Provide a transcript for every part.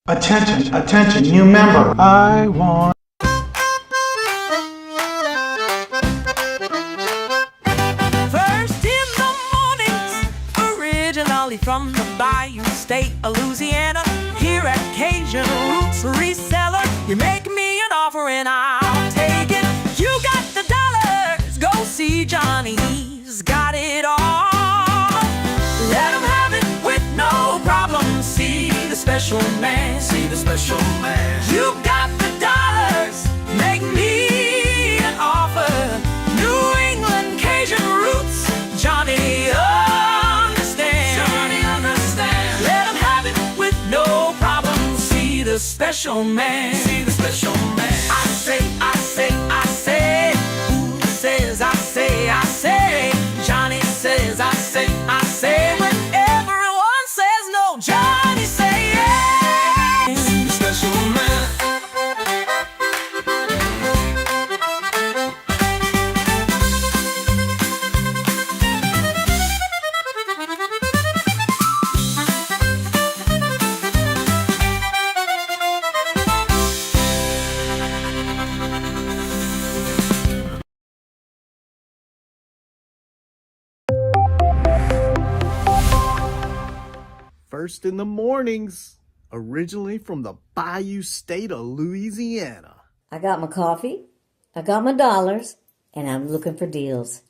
Attention, attention, new member. I want. First in the mornings, originally from the Bayou State of Louisiana. Here at Cajun Roots Reseller, you make me an offer and I'll take it. You got the dollars, go see Johnny, he's got it all. Let him have it with no problem. See the special man, see the special man. You got the dollars, make me an offer. New England Cajun Roots, Johnny understands. Johnny understands. Let him have it with no problem. See the special man, see the special man. I say, I say, I say. Who says I say, I say? Johnny says I say, I say. When everyone says no, Johnny say yes. See the special man. First in the mornings, originally from the Bayou State of Louisiana. I got my coffee, I got my dollars, and I'm looking for deals.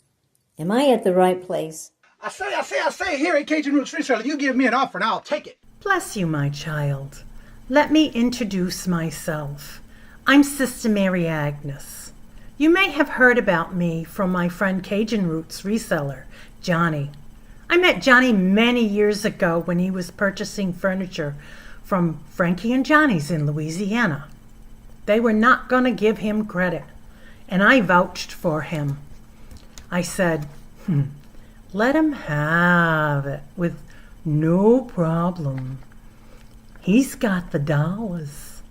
Am I at the right place? I say, here at Cajun Roots Reseller, you give me an offer and I'll take it. Bless you, my child. Let me introduce myself. I'm Sister Mary Agnes. You may have heard about me from my friend Cajun Roots Reseller, Johnny. I met Johnny many years ago when he was purchasing furniture from Frankie and Johnny's in Louisiana. They were not going to give him credit, and I vouched for him. I said, let him have it with no problem. He's got the dollars.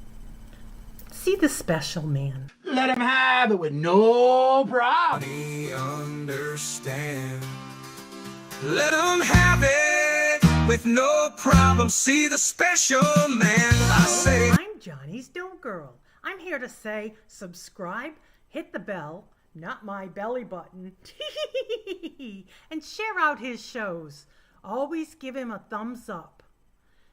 See the special man. Let him have it with no problem. Johnny understand. Let him have it with no problem. See the special man. I say. I'm Johnny's Don't Girl. I'm here to say subscribe, hit the bell, not my belly button, and share out his shows. Always give him a thumbs up.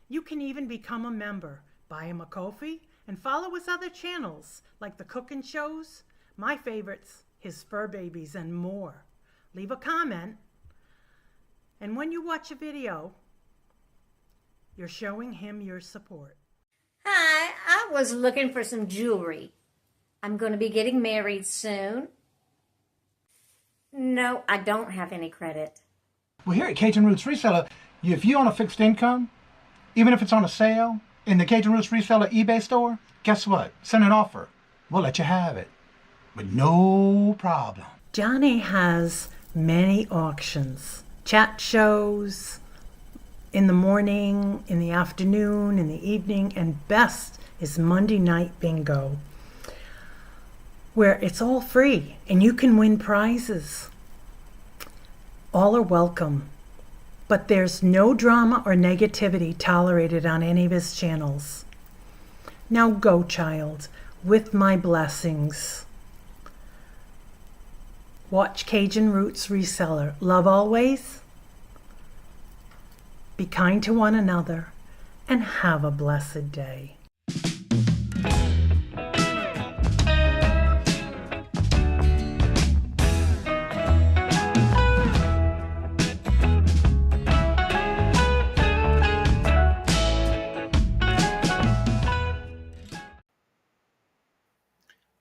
You can even become a member. Buy him a coffee and follow his other channels like the cooking shows, my favorites, his fur babies, and more. Leave a comment. And when you watch a video, you're showing him your support. Hi, I was looking for some jewelry. I'm going to be getting married soon. No, I don't have any credit. Well, here at Cajun Roots Reseller, if you own a fixed income, even if it's on a sale, in the Cajun Roots Reseller eBay store, guess what? Send an offer. We'll let you have it with no problem. Johnny has many auctions, chat shows, in the morning, in the afternoon, in the evening, and best is Monday night bingo, where it's all free and you can win prizes. All are welcome, but there's no drama or negativity tolerated on any of his channels. Now go, child, with my blessings. Watch Cajun Roots Reseller. Love always. Be kind to one another and have a blessed day.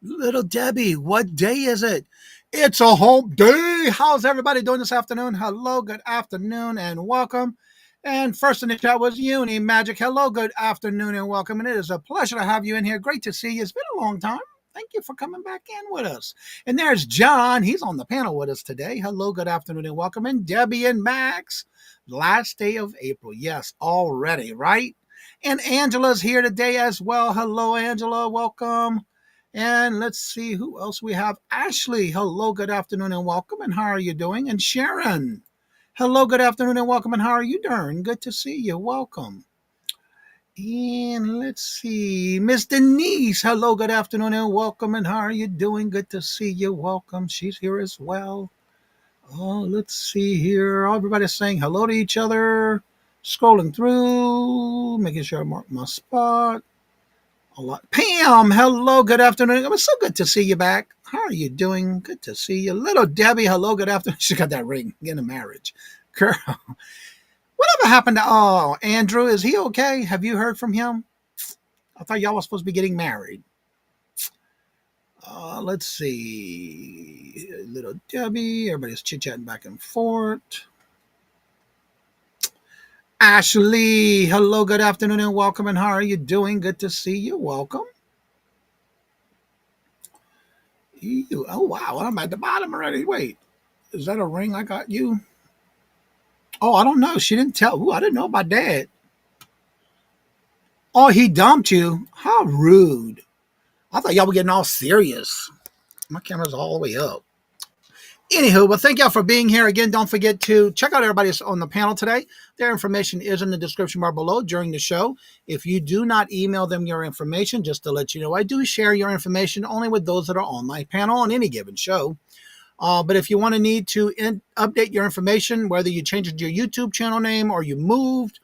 Little Debbie, what day is it? It's a hump day. How's everybody doing this afternoon? Hello, good afternoon, and welcome. And first in the chat was Uni Magic. Hello, good afternoon, and welcome. And it is a pleasure to have you in here. Great to see you. It's been a long time. Thank you for coming back in with us. And there's John. He's on the panel with us today. Hello, good afternoon, and welcome. And Debbie and Max. Last day of April. Yes, already, right? And Angela's here today as well. Hello, Angela. Welcome. And let's see who else we have. Ashley, hello, good afternoon, and welcome. And how are you doing? And Sharon, hello, good afternoon, and welcome. And how are you doing? Good to see you. Welcome. And let's see, Miss Denise. Hello, good afternoon, and welcome. And how are you doing? Good to see you. Welcome. She's here as well. Oh, let's see here. Everybody's saying hello to each other. Scrolling through, making sure I mark my spot. A lot. Pam, hello, good afternoon. It was so good to see you back. How are you doing? Good to see you. Little Debbie, hello, good afternoon. She got that ring, getting a marriage. Girl, whatever happened to Andrew? Is he okay? Have you heard from him? I thought y'all were supposed to be getting married. Let's see. Little Debbie, everybody's chit chatting back and forth. Ashley, hello, good afternoon, and welcome. And how are you doing? Good to see you. Welcome. Oh, wow. I'm at the bottom already. Wait, is that a ring I got you? Oh, I don't know. She didn't tell. Ooh, I didn't know about that. Oh, he dumped you? How rude. I thought y'all were getting all serious. My camera's all the way up. Anywho, well, thank y'all for being here. Again, don't forget to check out everybody on the panel today. Their information is in the description bar below during the show. If you do not email them your information, just to let you know, I do share your information only with those that are on my panel on any given show. But if you want to need to update your information, whether you changed your YouTube channel name or you moved,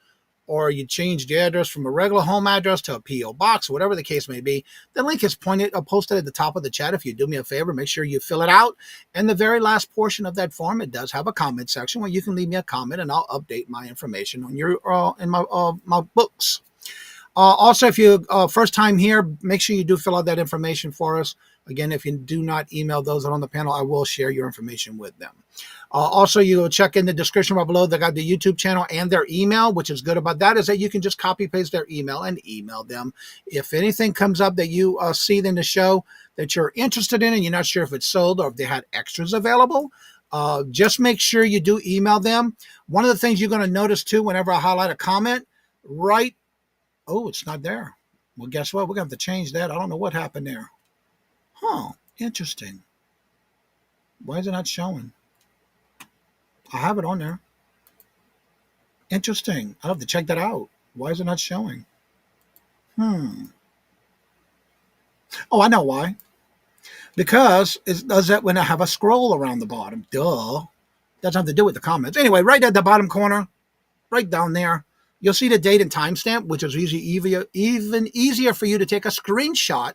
or you changed your address from a regular home address to a P.O. box, whatever the case may be, the link is posted at the top of the chat. If you do me a favor, make sure you fill it out. And the very last portion of that form, it does have a comment section where you can leave me a comment and I'll update my information on your in my books. Also, if you first time here, make sure you do fill out that information for us. Again, if you do not email those that are on the panel, I will share your information with them. Also, you will check in the description bar below. They got the YouTube channel and their email. Which is good about that is that you can just copy paste their email and email them. If anything comes up that you see in the show that you're interested in and you're not sure if it's sold or if they had extras available, just make sure you do email them. One of the things you're going to notice too, whenever I highlight a comment, right? Oh, it's not there. Well, guess what? We're going to have to change that. I don't know what happened there. Huh, interesting. Why is it not showing? I have it on there. Interesting. I'll have to check that out. Why is it not showing? Oh, I know why. Because it does that when I have a scroll around the bottom. Duh. Doesn't have to do with the comments. Anyway, right at the bottom corner, right down there, you'll see the date and timestamp, which is even easier for you to take a screenshot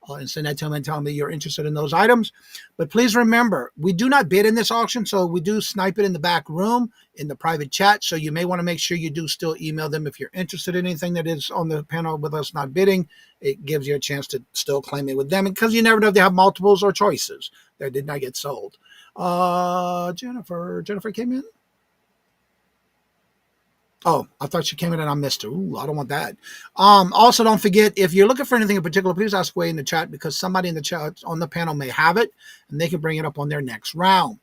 and send that to them and tell them that you're interested in those items. But please remember, we do not bid in this auction, so we do snipe it in the back room in the private chat. So you may want to make sure you do still email them if you're interested in anything that is on the panel with us not bidding. It gives you a chance to still claim it with them because you never know if they have multiples or choices that did not get sold. Jennifer came in. Oh, I thought she came in and I missed her. Ooh, I don't want that. Also, don't forget, if you're looking for anything in particular, please ask away in the chat because somebody in the chat on the panel may have it and they can bring it up on their next round.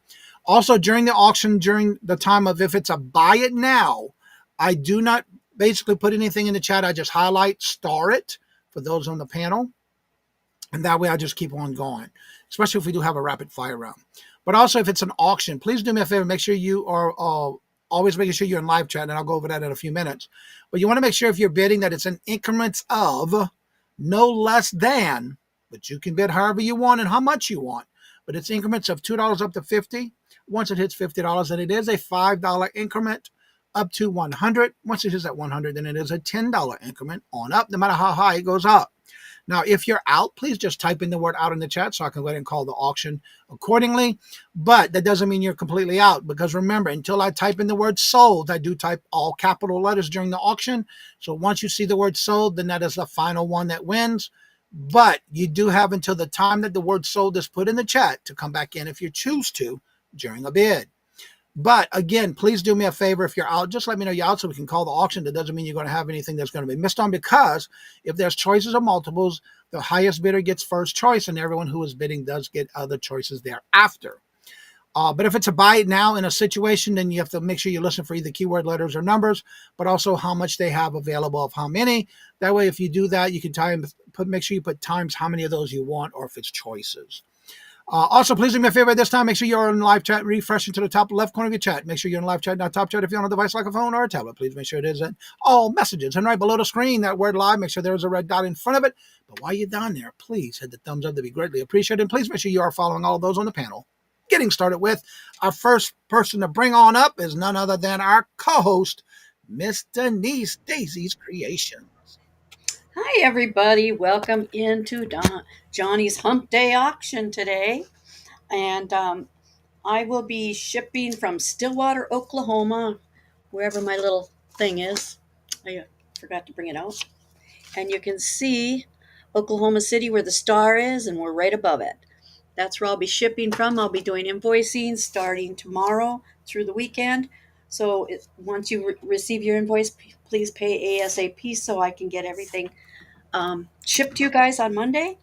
Also, during the auction, during the time of if it's a buy it now, I do not basically put anything in the chat. I just highlight, star it for those on the panel. And that way I just keep on going, especially if we do have a rapid fire round. But also, if it's an auction, please do me a favor. Make sure you are always making sure you're in live chat, and I'll go over that in a few minutes. But you want to make sure if you're bidding that it's in increments of no less than, but you can bid however you want and how much you want. But it's increments of $2 up to $50. Once it hits $50, then it is a $5 increment up to $100. Once it hits at $100, then it is a $10 increment on up, no matter how high it goes up. Now, if you're out, please just type in the word out in the chat so I can go ahead and call the auction accordingly. But that doesn't mean you're completely out because remember, until I type in the word sold, I do type all capital letters during the auction. So once you see the word sold, then that is the final one that wins. But you do have until the time that the word sold is put in the chat to come back in if you choose to during a bid. But again, please do me a favor. If you're out, just let me know you're out so we can call the auction. That doesn't mean you're going to have anything that's going to be missed on because if there's choices or multiples, the highest bidder gets first choice and everyone who is bidding does get other choices thereafter. But if it's a buy it now in a situation, then you have to make sure you listen for either keyword letters or numbers, but also how much they have available of how many. That way, if you do that, you can make sure you put times how many of those you want or if it's choices. Also, please do me a favor at this time. Make sure you're in live chat. Refresh into the top left corner of your chat. Make sure you're in live chat, not top chat. If you're on a device like a phone or a tablet, please make sure it is in all messages. And right below the screen, that word live, make sure there's a red dot in front of it. But while you're down there, please hit the thumbs up. That'd be greatly appreciated. And please make sure you are following all of those on the panel. Getting started with our first person to bring on up is none other than our co-host, Miss Denise, Daisy's Creations. Hi, everybody. Welcome into Johnny's Hump Day Auction today. And I will be shipping from Stillwater, Oklahoma, wherever my little thing is. I forgot to bring it out. And you can see Oklahoma City where the star is, and we're right above it. That's where I'll be shipping from. I'll be doing invoicing starting tomorrow through the weekend. So once you receive your invoice, please pay ASAP so I can get everything shipped to you guys on Monday.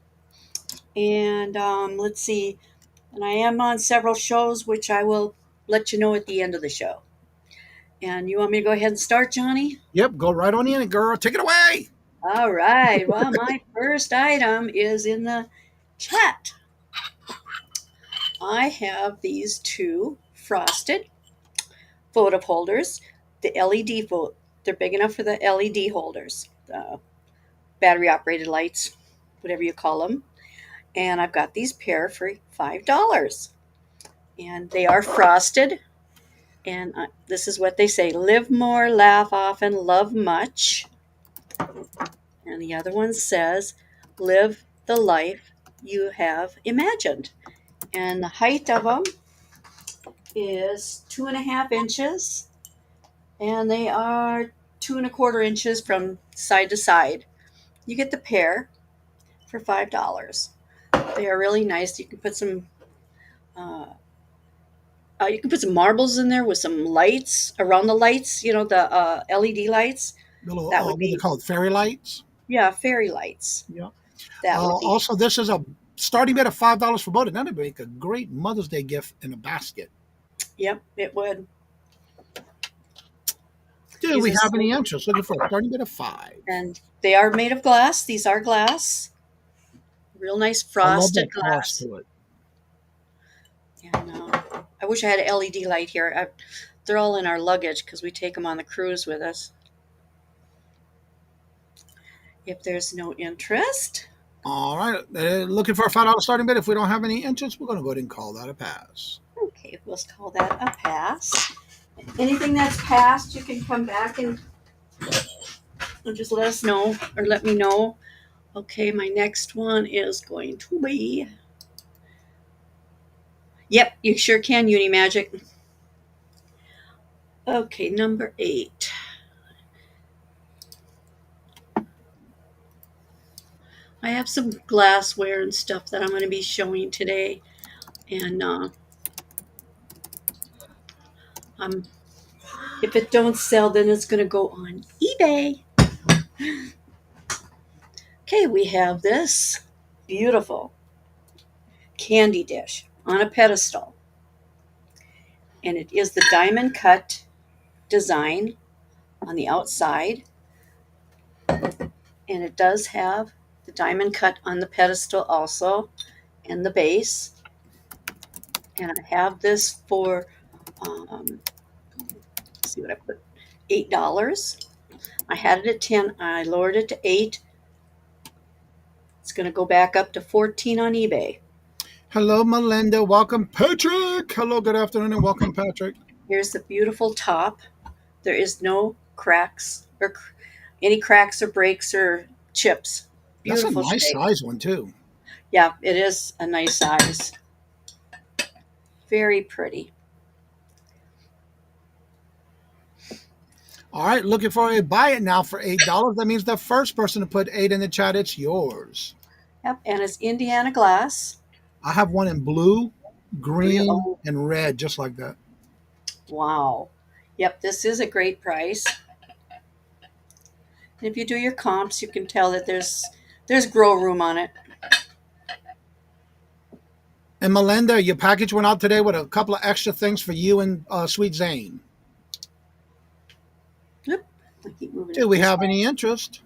And let's see. And I am on several shows, which I will let you know at the end of the show. And you want me to go ahead and start, Johnny? Yep, go right on in, girl. Take it away. All right. Well, my first item is in the chat. I have these two frosted votive holders, the LED they're big enough for the LED holders, the battery operated lights, whatever you call them. And I've got these pair for $5. And they are frosted. And this is what they say: live more, laugh often, love much. And the other one says, live the life you have imagined. And the height of them is 2.5 inches. And they are 2.25 inches from side to side. You get the pair for $5. They are really nice. You can put some marbles in there with some lights around the lights. You know, the LED lights. Little, That would what do they be call it? Fairy lights. yeah, fairy lights. Yeah. That would be Also, this is a starting bid of $5 for both. And that'd make a great Mother's Day gift in a basket. yep, it would. Do These we are have any interest? Looking for a starting bid of $5. And they are made of glass. These are glass. Real nice I love frosted that gloss glass. to it. And I wish I had an LED light here. They're all in our luggage because we take them on the cruise with us. If there's no interest, All right. Looking for a $5 starting bid. If we don't have any interest, we're going to go ahead and call that a pass. okay, we'll call that a pass. Anything that's passed, you can come back and just let us know or let me know. Okay, my next one is going to be. Yep, you sure can, Unimagic. Okay, number 8. I have some glassware and stuff that I'm going to be showing today. And if it don't sell, then it's going to go on eBay. Okay, we have this beautiful candy dish on a pedestal. And it is the diamond cut design on the outside. And it does have the diamond cut on the pedestal also, and the base. And I have this for, let's see what I put, $8. I had it at 10. I lowered it to 8. It's going to go back up to 14 on eBay. Hello, Melinda. Welcome, Patrick. Hello, good afternoon, and welcome, Patrick. Here's the beautiful top. There is no cracks or any cracks or breaks or chips. Beautiful That's a nice shape. size one, too. Yeah, it is a nice size. Very pretty. All right, looking for a buy it now for $8. That means the first person to put 8 in the chat, it's yours. Yep, and it's Indiana glass. I have one in blue, green, Oh. and red, just like that. Wow. Yep, this is a great price. And if you do your comps, you can tell that there's grow room on it. And Melinda, your package went out today with a couple of extra things for you and Sweet Zane. Yep. I keep moving Do it we this have way. any interest?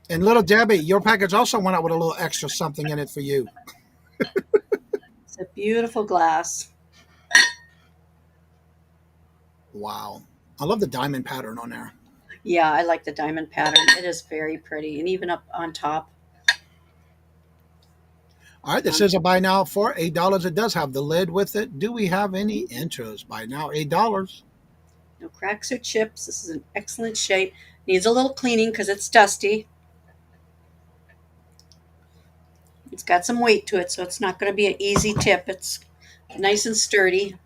And little Debbie, your package also went out with a little extra something in it for you. It's a beautiful glass. Wow. I love the diamond pattern on there. Yeah, I like the diamond pattern. It is very pretty, and even up on top. All right, this is a buy now for $8. It does have the lid with it. Do we have any interest? Buy now, $8. No cracks or chips. This is in excellent shape. Needs a little cleaning because it's dusty. It's got some weight to it, so it's not going to be an easy tip. It's nice and sturdy.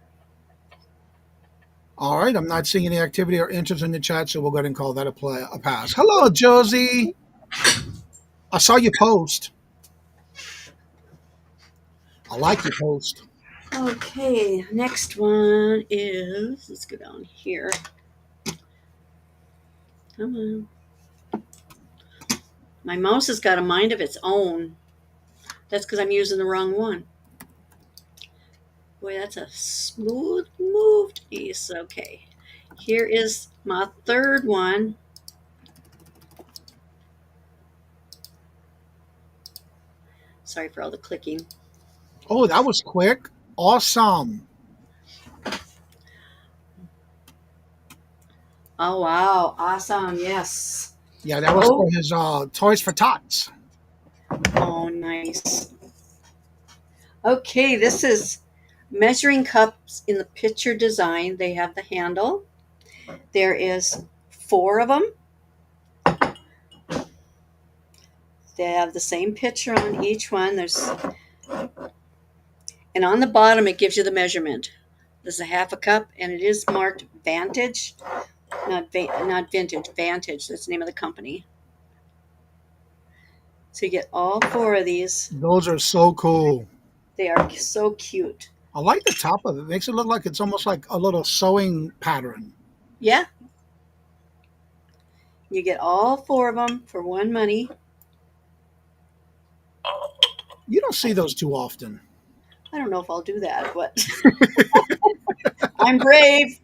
All right, I'm not seeing any activity or interest in the chat, so we'll go ahead and call that a pass. Hello, Josie. I saw you post. I like your post. Okay, next one is, let's go down here. Come on. My mouse has got a mind of its own. That's because I'm using the wrong one. Boy, that's a smooth moved piece. Okay, here is my third one. Sorry for all the clicking. Oh, that was quick. Awesome. Oh, wow. Awesome. Yes. Yeah, that was for his Toys for Tots. Oh, nice. Okay, this is measuring cups in the picture design. They have the handle. There is 4 of them. They have the same picture on each one. And on the bottom, it gives you the measurement. This is a half a cup, and it is marked Vantage. Not Vintage, Vantage. That's the name of the company. So you get all 4 of these. Those are so cool. They are so cute. I like the top of it. It makes it look like it's almost like a little sewing pattern. Yeah. You get all 4 of them for one money. You don't see those too often. I don't know if I'll do that, but I'm brave.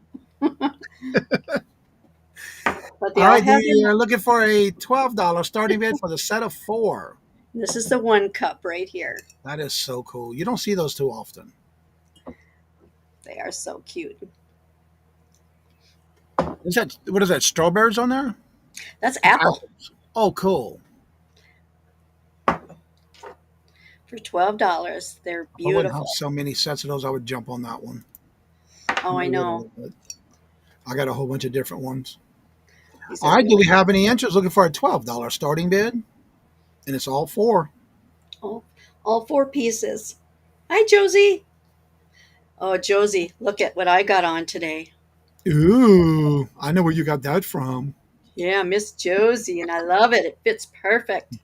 But they all all right, have you're looking for a $12 starting bid for the set of 4. This is the 1 cup right here. That is so cool. You don't see those too often. They are so cute. What is that? Strawberries on there? That's apple. Apples. Oh, cool. For $12. They're If I wouldn't beautiful. have so many sets of those, I would jump on that one. Oh, I know. I got a whole bunch of different ones. These All are right, do we have any interest looking for a $12 starting bid? And it's all 4. all 4 pieces. Hi, Josie. Oh, Josie, look at what I got on today. Ooh, I know where you got that from. Yeah, Miss Josie, and I love it. It fits perfect.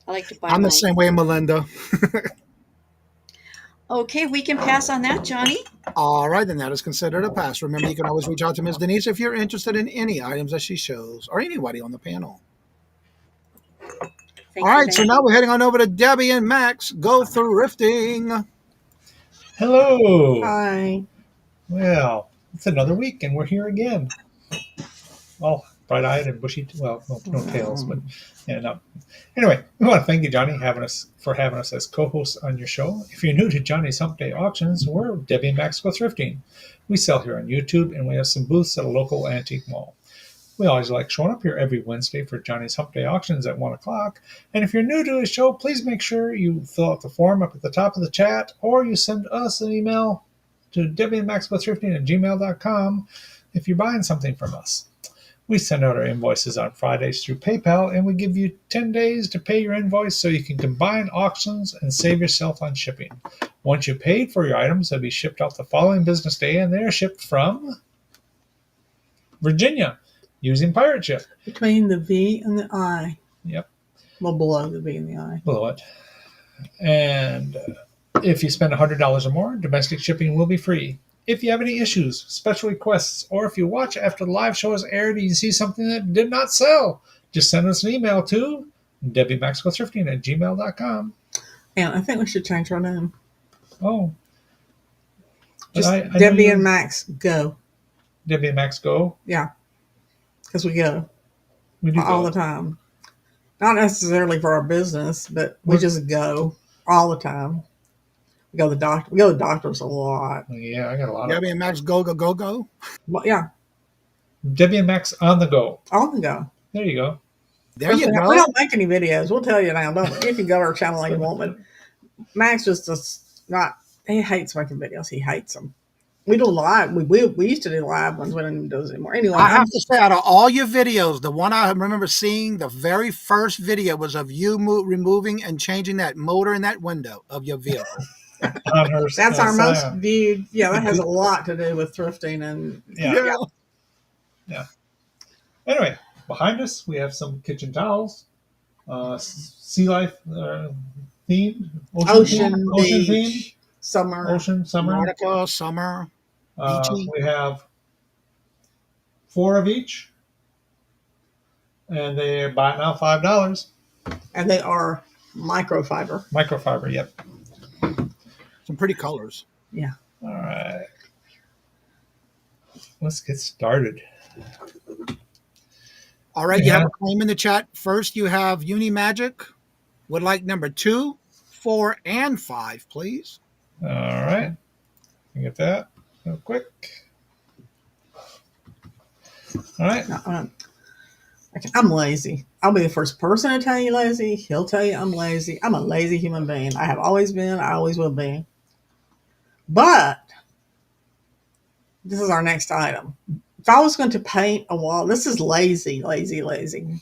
I like to buy I'm the my... same way, Melinda. Okay, we can pass on that, Johnny. All right, then that is considered a pass. Remember, you can always reach out to Ms. Denise if you're interested in any items that she shows or anybody on the panel. All right, so now we're heading on over to Debbie and Max. Go thrifting. Hello. Hi. Well, it's another week, and we're here again. All bright-eyed and bushy. Well, no tails, but yeah, no. Anyway, we want to thank you, Johnny, for having us as co-hosts on your show. If you're new to Johnny's Hump-Day Auctions, we're Debbie and Max Go Thrifting. We sell here on YouTube, and we have some booths at a local antique mall. We always like showing up here every Wednesday for Johnny's Hump-Day Auctions at 1 o'clock. And if you're new to the show, please make sure you fill out the form up at the top of the chat, or you send us an email to debbieandmaxgothrifting@gmail.com if you're buying something from us. We send out our invoices on Fridays through PayPal, and we give you 10 days to pay your invoice so you can combine auctions and save yourself on shipping. Once you've paid for your items, they'll be shipped out the following business day, and they're shipped from Virginia using pirate ship. Between the V and the I. Yep. Well, below the V and the I. Below it. And if you spend $100 or more, domestic shipping will be free. If you have any issues, special requests, or if you watch after the live show is aired and you see something that did not sell, just send us an email to debbieandmaxgothrifting@gmail.com. And I think we should change our name. Oh. Just Debbie and Max go. Debbie and Max go? Yeah. Because we go. We do all go. the time. Not necessarily for our business, but we just go all the time. We go to the doctor. We go to the doctors a lot. Yeah, I got a lot Debbie and Max go, go, go, go. But yeah, Debbie and Max on the go. all the go. There you go. There you We go. don't make any videos. We'll tell you now. Don't you can go to our channel if you want, but Max just not. He hates making videos. He hates them. We do live. We used to do live ones. We don't even do those anymore. Anyway, I have to say, out of all your videos, the one I remember seeing, the very first video was of you removing and changing that motor in that window of your vehicle. On her, that's our most Scion. viewed. Yeah, that has a lot to do with thrifting and Yeah. Anyway, behind us we have some kitchen towels, sea life themed, ocean themed, beach, summer. ocean, summer. Nautica, summer. Beachy. We have 4 of each, and they're buying now $5. And they are microfiber. Microfiber, yep. Some pretty colors. Yeah. All right. Let's get started. All right, you have a claim in the chat. First, you have Unimagic. Would like number 2, 4, and 5, please. All right. You get that real quick. All right. I'm lazy. I'll be the first person to tell you lazy. He'll tell you I'm lazy. I'm a lazy human being. I have always been. I always will be. But this is our next item. If I was going to paint a wall, this is lazy, lazy, lazy.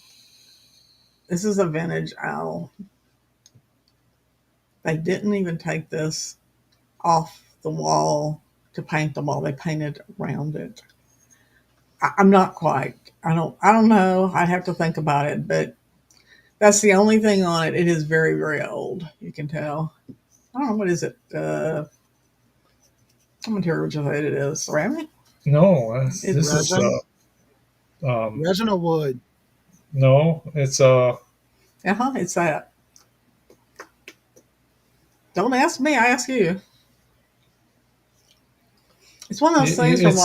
This is a vintage owl. They didn't even take this off the wall to paint the wall. They painted around it. I'm not quite. I don't know. I'd have to think about it, but that's the only thing on it. It is very, very old. You can tell. I don't know, what is it? What material would you say it is? Ceramic? No, this resin? is Resin or wood? No, it's It's that. Don't ask me. I ask you. It's one of those things from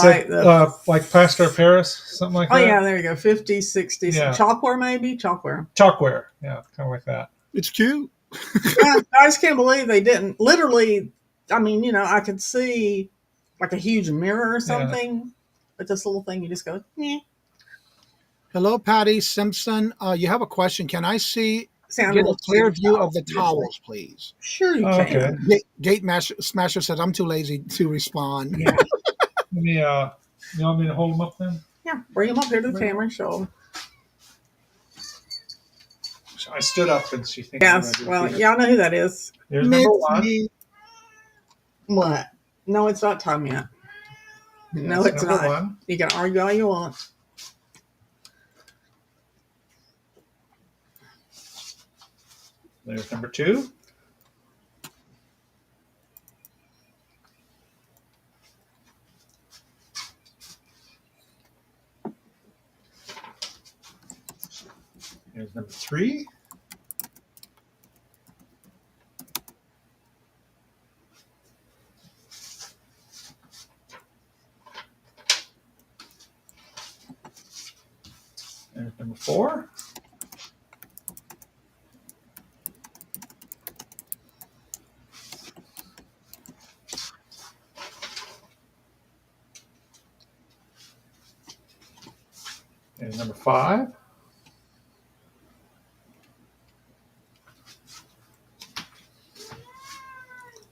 like plaster of Paris, something like that. Oh yeah, there you go. 50s, 60s. Yeah. Chalkware maybe? Chalkware. Chalkware, yeah, kind of like that. It's cute. Yeah, I just can't believe they didn't. Literally, I mean, I could see like a huge mirror or something, but this little thing, you just go, eh. Hello, Patty Simpson. You have a question. Can I get a little clear cute view of towels, the towels, please? Sure you Okay. can. Gate Smasher says, I'm too lazy to respond. Yeah. Let me, you want me to hold them up then? Yeah, bring them up here to the camera and show them. I stood up and she thinks. Yes, well, y'all know who that is. There's number 1. What? No, it's not time yet. No, That's it's number not. 1. You can argue all you want. There's number 2. There's number 3. There's number 4. There's number 5.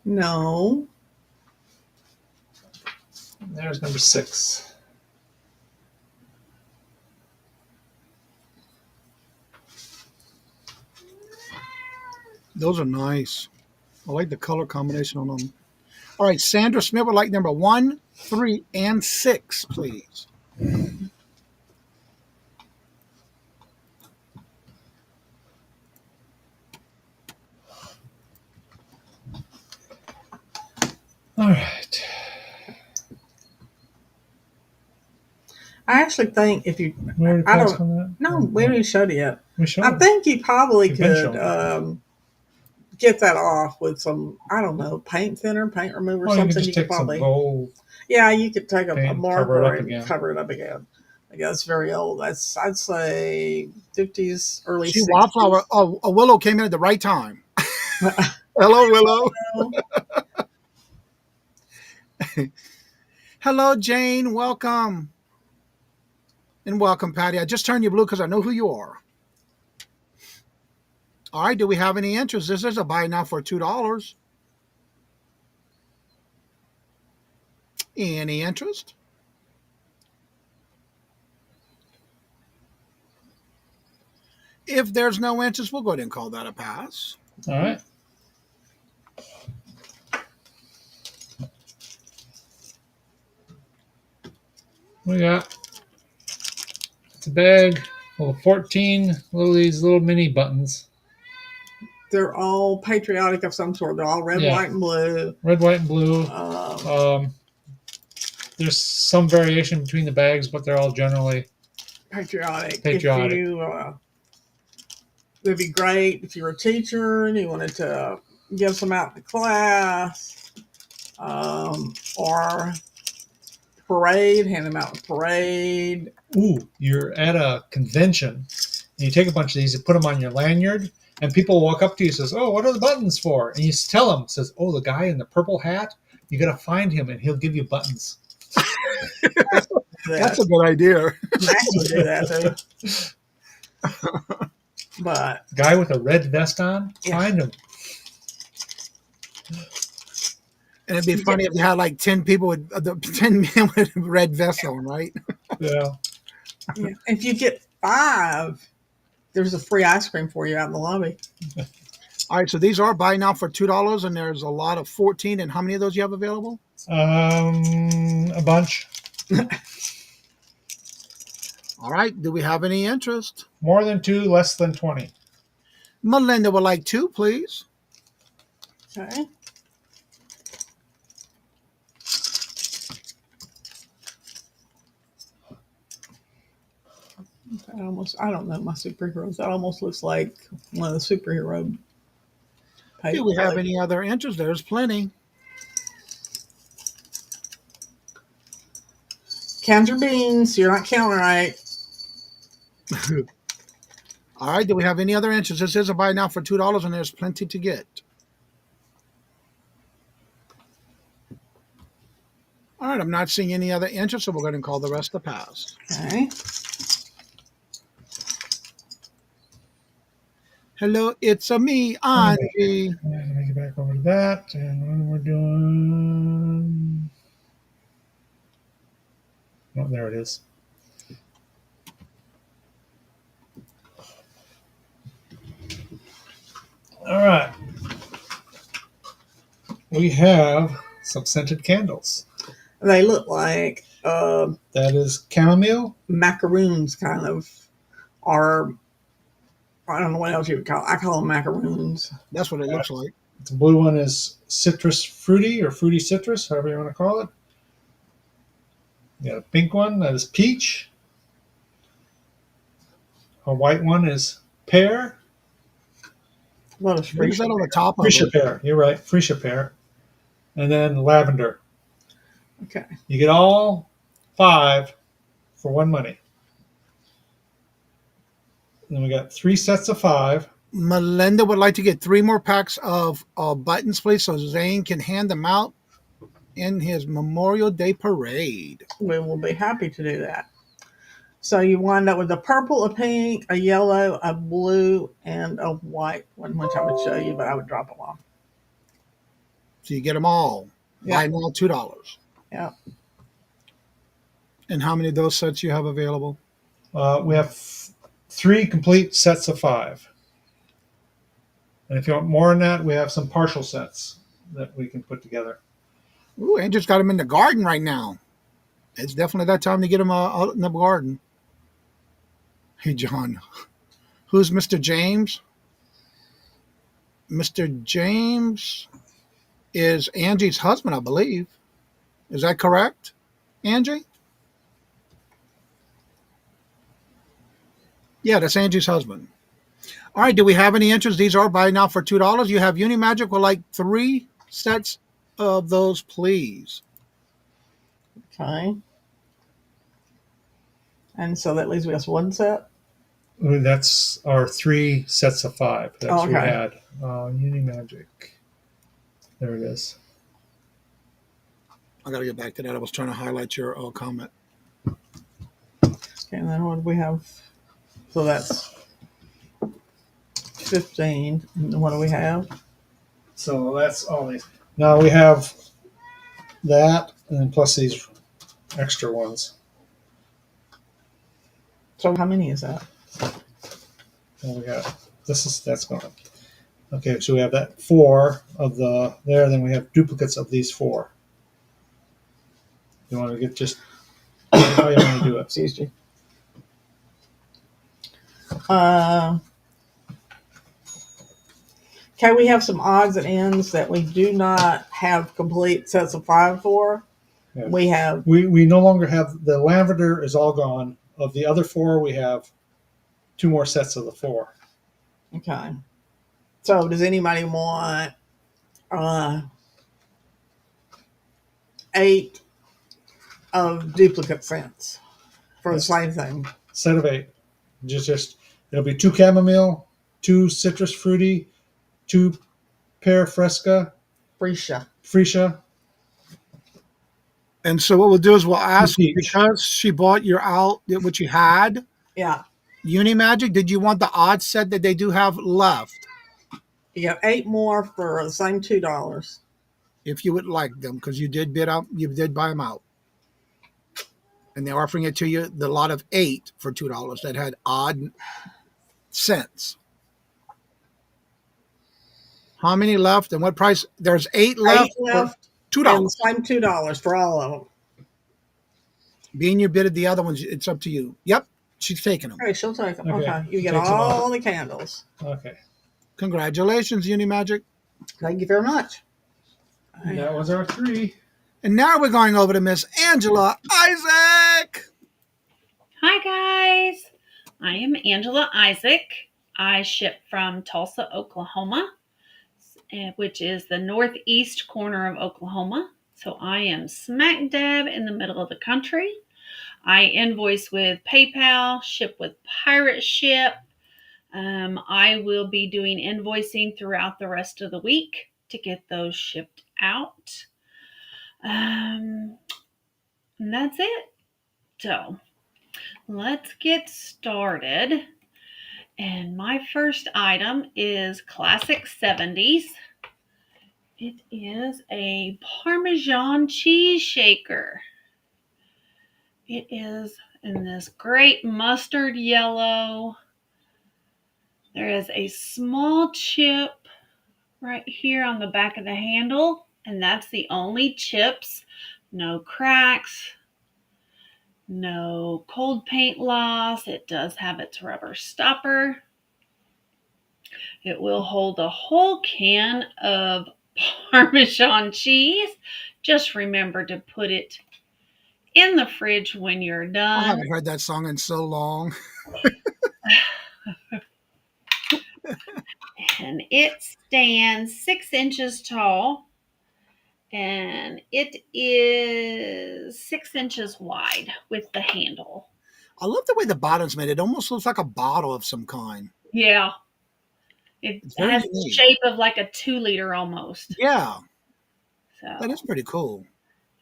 No. There's number 6. Those are nice. I like the color combination on them. All right, Sandra Smith would like number 1, 3, and 6, please. All right. I actually think if you, We already I passed don't, on that? no, we haven't showed it yet. We showed I it. think you probably You've been could showing get that off with some, I don't know, paint thinner, paint remover, Or you something. can just You could take some probably, gold. yeah, you could take a paint, marker cover it up and again. cover it up again. I guess very old. I'd say 50s, early See, 60s. Wildflower, a Willow came in at the right time. Hello, Willow. Hello, Jane. Welcome. And welcome, Patty. I just turned you blue because I know who you are. All right. Do we have any interest? This is a buy now for $2. Any interest? If there's no interest, we'll go ahead and call that a pass. All right. We got it's a bag full of 14 these little mini buttons. They're all patriotic of some sort. They're all red, white, and blue. Red, white, and blue. There's some variation between the bags, but they're all generally patriotic. If it'd be great if you were a teacher and you wanted to give some out to class, or parade, hand them out in parade. Ooh, you're at a convention and you take a bunch of these and put them on your lanyard, and people walk up to you and says, "Oh, what are the buttons for?" And you tell them, says, "Oh, the guy in the purple hat, you got to find him and he'll give you buttons." That's a good idea. Max would do that too. But guy with a red vest on, find him. And it'd be funny if you had like 10 people with 10 men with red vests on, right? Yeah. If you get 5, there's a free ice cream for you out in the lobby. All right, so these are buy now for $2, and there's a lot of 14. And how many of those you have available? A bunch. All right. Do we have any interest? More than 2, less than 20. Melinda would like 2, please. Okay. I don't know my superheroes. That almost looks like one of the superhero papers. Do we have any other interest? There's plenty. Count your beans. You're not counting right. All right. Do we have any other interest? This is a buy now for $2, and there's plenty to get. All right. I'm not seeing any other interest, so we're going to call the rest a pass. Okay. Hello, it's me, Angie. Let me get back over to that, and when we're doing, oh, there it is. All right, we have some scented candles. They look like that is chamomile macaroons, kind of, or I don't know what else you would call it. I call them macaroons. That's what it looks like. The blue one is citrus fruity or fruity citrus, however you want to call it. You got a pink one that is peach. A white one is pear. What is What is that on the top of Freesia it? pear. You're right, freesia pear. And then lavender. Okay. You get all 5 for one money. And then we got 3 sets of 5. Melinda would like to get 3 more packs of buttons, please, so Zane can hand them out in his Memorial Day parade. We will be happy to do that. So you wind up with a purple, a pink, a yellow, a blue, and a white one, which I would show you, but I would drop them off. So you get them all. Yeah. Buy now $2. Yeah. And how many of those sets you have available? We have 3 complete sets of 5. And if you want more than that, we have some partial sets that we can put together. Ooh, Andrew's got them in the garden right now. It's definitely that time to get them out in the garden. Hey, John. Who's Mr. James? Mr. James is Angie's husband, I believe. Is that correct, Angie? Yeah, that's Angie's husband. All right, do we have any interest? These are buy now for $2. You have Unimagic with like 3 sets of those, please. Okay. And so that leaves us one set. That's our 3 sets of 5. That's what we Okay. had. Uni Magic. There it is. I got to get back to that. I was trying to highlight your comment. Okay, and then what do we have? So that's 15. And what do we have? So that's all these. Now we have that, and then plus these extra ones. So how many is that? And we got that's gone. Okay, so we have that 4 of the there, then we have duplicates of these 4. You want to get just how you want to do it? Excuse me. Okay, we have some odds and ends that we do not have complete sets of 5 for. Yeah. We no longer have the lavender is all gone. Of the other 4, we have 2 more sets of the 4. Okay. So does anybody want 8 of duplicate scents for the same thing? Set of 8. Just it'll be 2 chamomile, 2 citrus fruity, 2 pear fresca, freesia. And so what we'll do is we'll ask, Peach. because she bought what you had, Yeah. Uni Magic, did you want the odd set that they do have left? You got 8 more for the same $2. If you would like them, because you did buy them out. And they're offering it to you, the lot of 8 for $2 that had odd cents. How many left and what price? There's 8 left. 8 left. $2. And the same $2 for all of them. Being you bidded the other ones, it's up to you. Yep, she's taking them. Okay, she'll take them. Okay. Okay. You get Takes them all the candles. Okay. Congratulations, Uni Magic. Thank you very much. That was our 3. And now we're going over to Miss Angela Isaac. Hi, guys. I am Angela Isaac. I ship from Tulsa, Oklahoma, which is the northeast corner of Oklahoma. So I am smack dab in the middle of the country. I invoice with PayPal, ship with Pirate Ship. I will be doing invoicing throughout the rest of the week to get those shipped out. And that's it. So let's get started. And my first item is Classic 70s. It is a Parmesan cheese shaker. It is in this great mustard yellow. There is a small chip right here on the back of the handle, and that's the only chips. No cracks, no cold paint loss. It does have its rubber stopper. It will hold a whole can of Parmesan cheese. Just remember to put it in the fridge when you're done. I haven't heard that song in so long. And it stands 6 inches tall, and it is 6 inches wide with the handle. I love the way the bottom's made. It almost looks like a bottle of some kind. Yeah. It has the shape of like a 2-liter almost. Yeah. So that is pretty cool.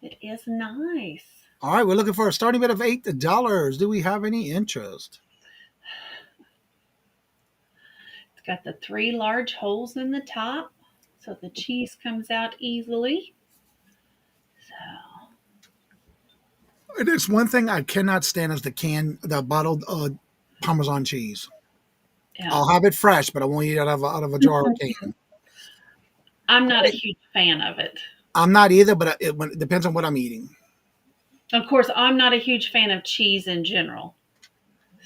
It is nice. All right, we're looking for a starting bid of $8. Do we have any interest? It's got the 3 large holes in the top, so the cheese comes out easily. So It is one thing I cannot stand is the bottled Parmesan cheese. Yeah. I'll have it fresh, but I won't eat it out of a jar or can. I'm not a huge fan of it. I'm not either, but it depends on what I'm eating. Of course, I'm not a huge fan of cheese in general.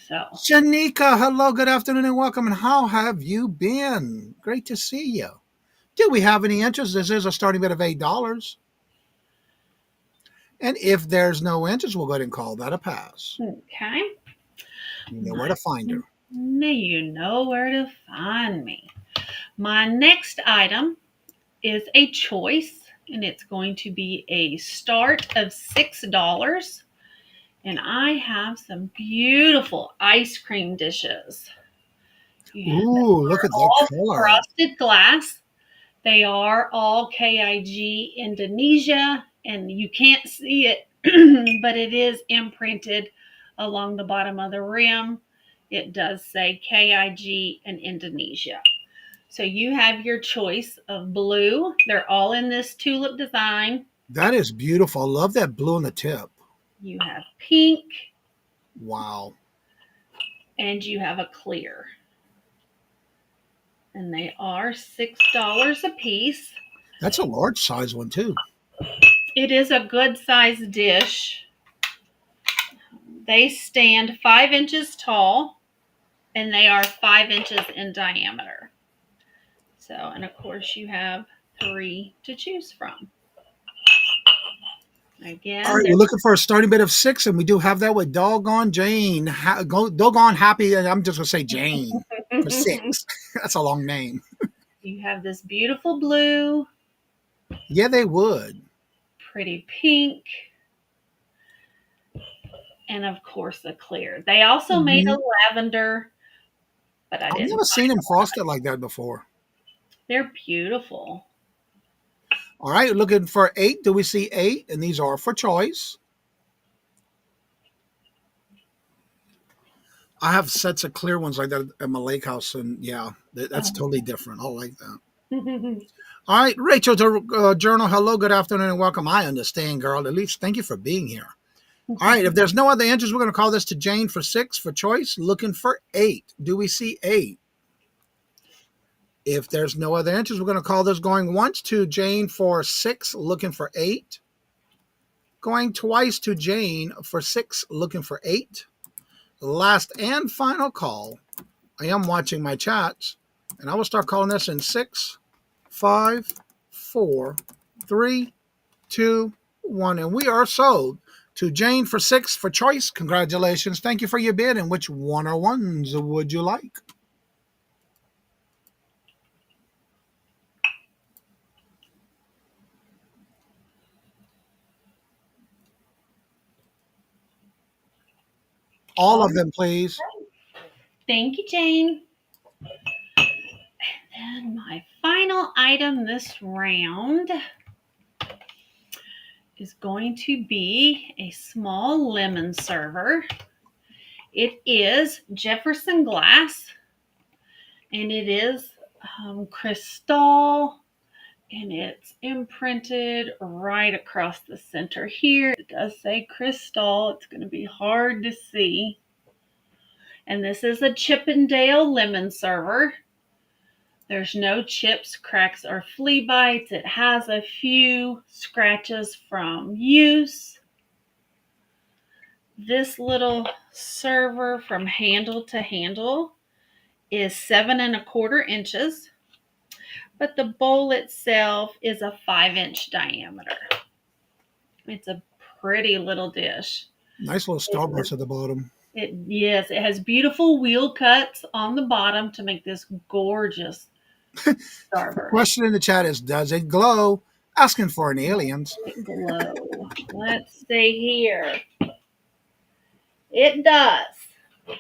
So, Shanika, hello, good afternoon, and welcome. And how have you been? Great to see you. Do we have any interest? This is a starting bid of $8. And if there's no interest, we'll go ahead and call that a pass. Okay. You know where to find her. You know where to find me. My next item is a choice, and it's going to be a start of $6. And I have some beautiful ice cream dishes. Ooh, look at that All color. frosted glass. They are all KIG Indonesia, and you can't see it, but it is imprinted along the bottom of the rim. It does say KIG and Indonesia. So you have your choice of blue. They're all in this tulip design. That is beautiful. I love that blue on the tip. You have pink, Wow. and you have a clear. And they are $6 a piece. That's a large size one too. It is a good sized dish. They stand 5 inches tall, and they are 5 inches in diameter. So, and of course you have 3 to choose from. Again, All right, we're looking for a starting bid of 6, and we do have that with Doggone Jane. Doggone Happy, and I'm just going to say Jane for 6. That's a long name. you have this beautiful blue, Yeah, they would. pretty pink, and of course the clear. They also made a lavender, but I've never seen them frosted like that before. They're beautiful. All right, looking for 8. Do we see 8? And these are for choice. I have sets of clear ones like that at my lake house, and yeah, that's totally different. I like that. All right, Rachel Journal, hello, good afternoon, and welcome. I understand, girl. At least thank you for being here. All right, if there's no other answers, we're going to call this to Jane for 6 for choice, looking for 8. Do we see 8? If there's no other answers, we're going to call this going once to Jane for 6, looking for 8. Going twice to Jane for 6, looking for 8. Last and final call. I am watching my chats, and I will start calling this in 6, 5, 4, 3, 2, 1. And we are sold to Jane for 6 for choice. Congratulations. Thank you for your bid. And which one or ones would you like? All of them, please. Thank you, Jane. And my final item this round is going to be a small lemon server. It is Jefferson glass, and it is crystal, and it's imprinted right across the center here. It does say crystal. It's going to be hard to see. And this is a Chippendale lemon server. There's no chips, cracks, or flea bites. It has a few scratches from use. This little server from handle to handle is 7 1/4 inches, but the bowl itself is a 5-inch diameter. It's a pretty little dish. Nice little starburst at the bottom. Yes, it has beautiful wheel cuts on the bottom to make this gorgeous starburst. Question in the chat is, does it glow? Asking for an aliens. Glow. Let's see here. It does.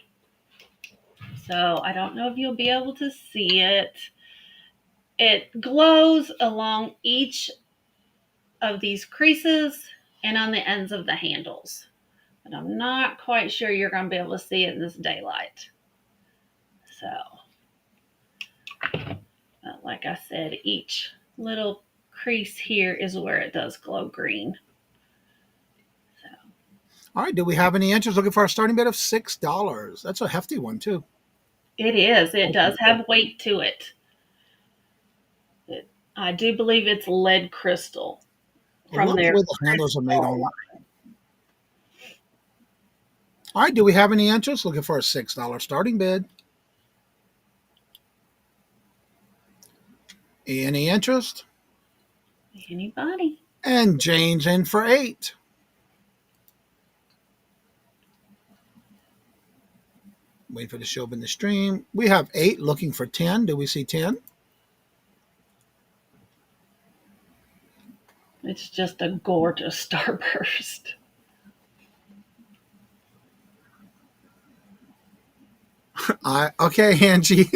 So I don't know if you'll be able to see it. It glows along each of these creases and on the ends of the handles. But I'm not quite sure you're going to be able to see it in this daylight. So, like I said, each little crease here is where it does glow green. So. All right, do we have any entries looking for a starting bid of $6? That's a hefty one, too. It is. It does have weight to it. I do believe it's lead crystal. From there, the handles are made on. All right, do we have any entries looking for a $6 starting bid? Any interest? Anybody? And Jane's in for 8. Wait for the show up in the stream. We have 8 looking for 10. Do we see 10? It's just a gorgeous starburst. Okay, Angie.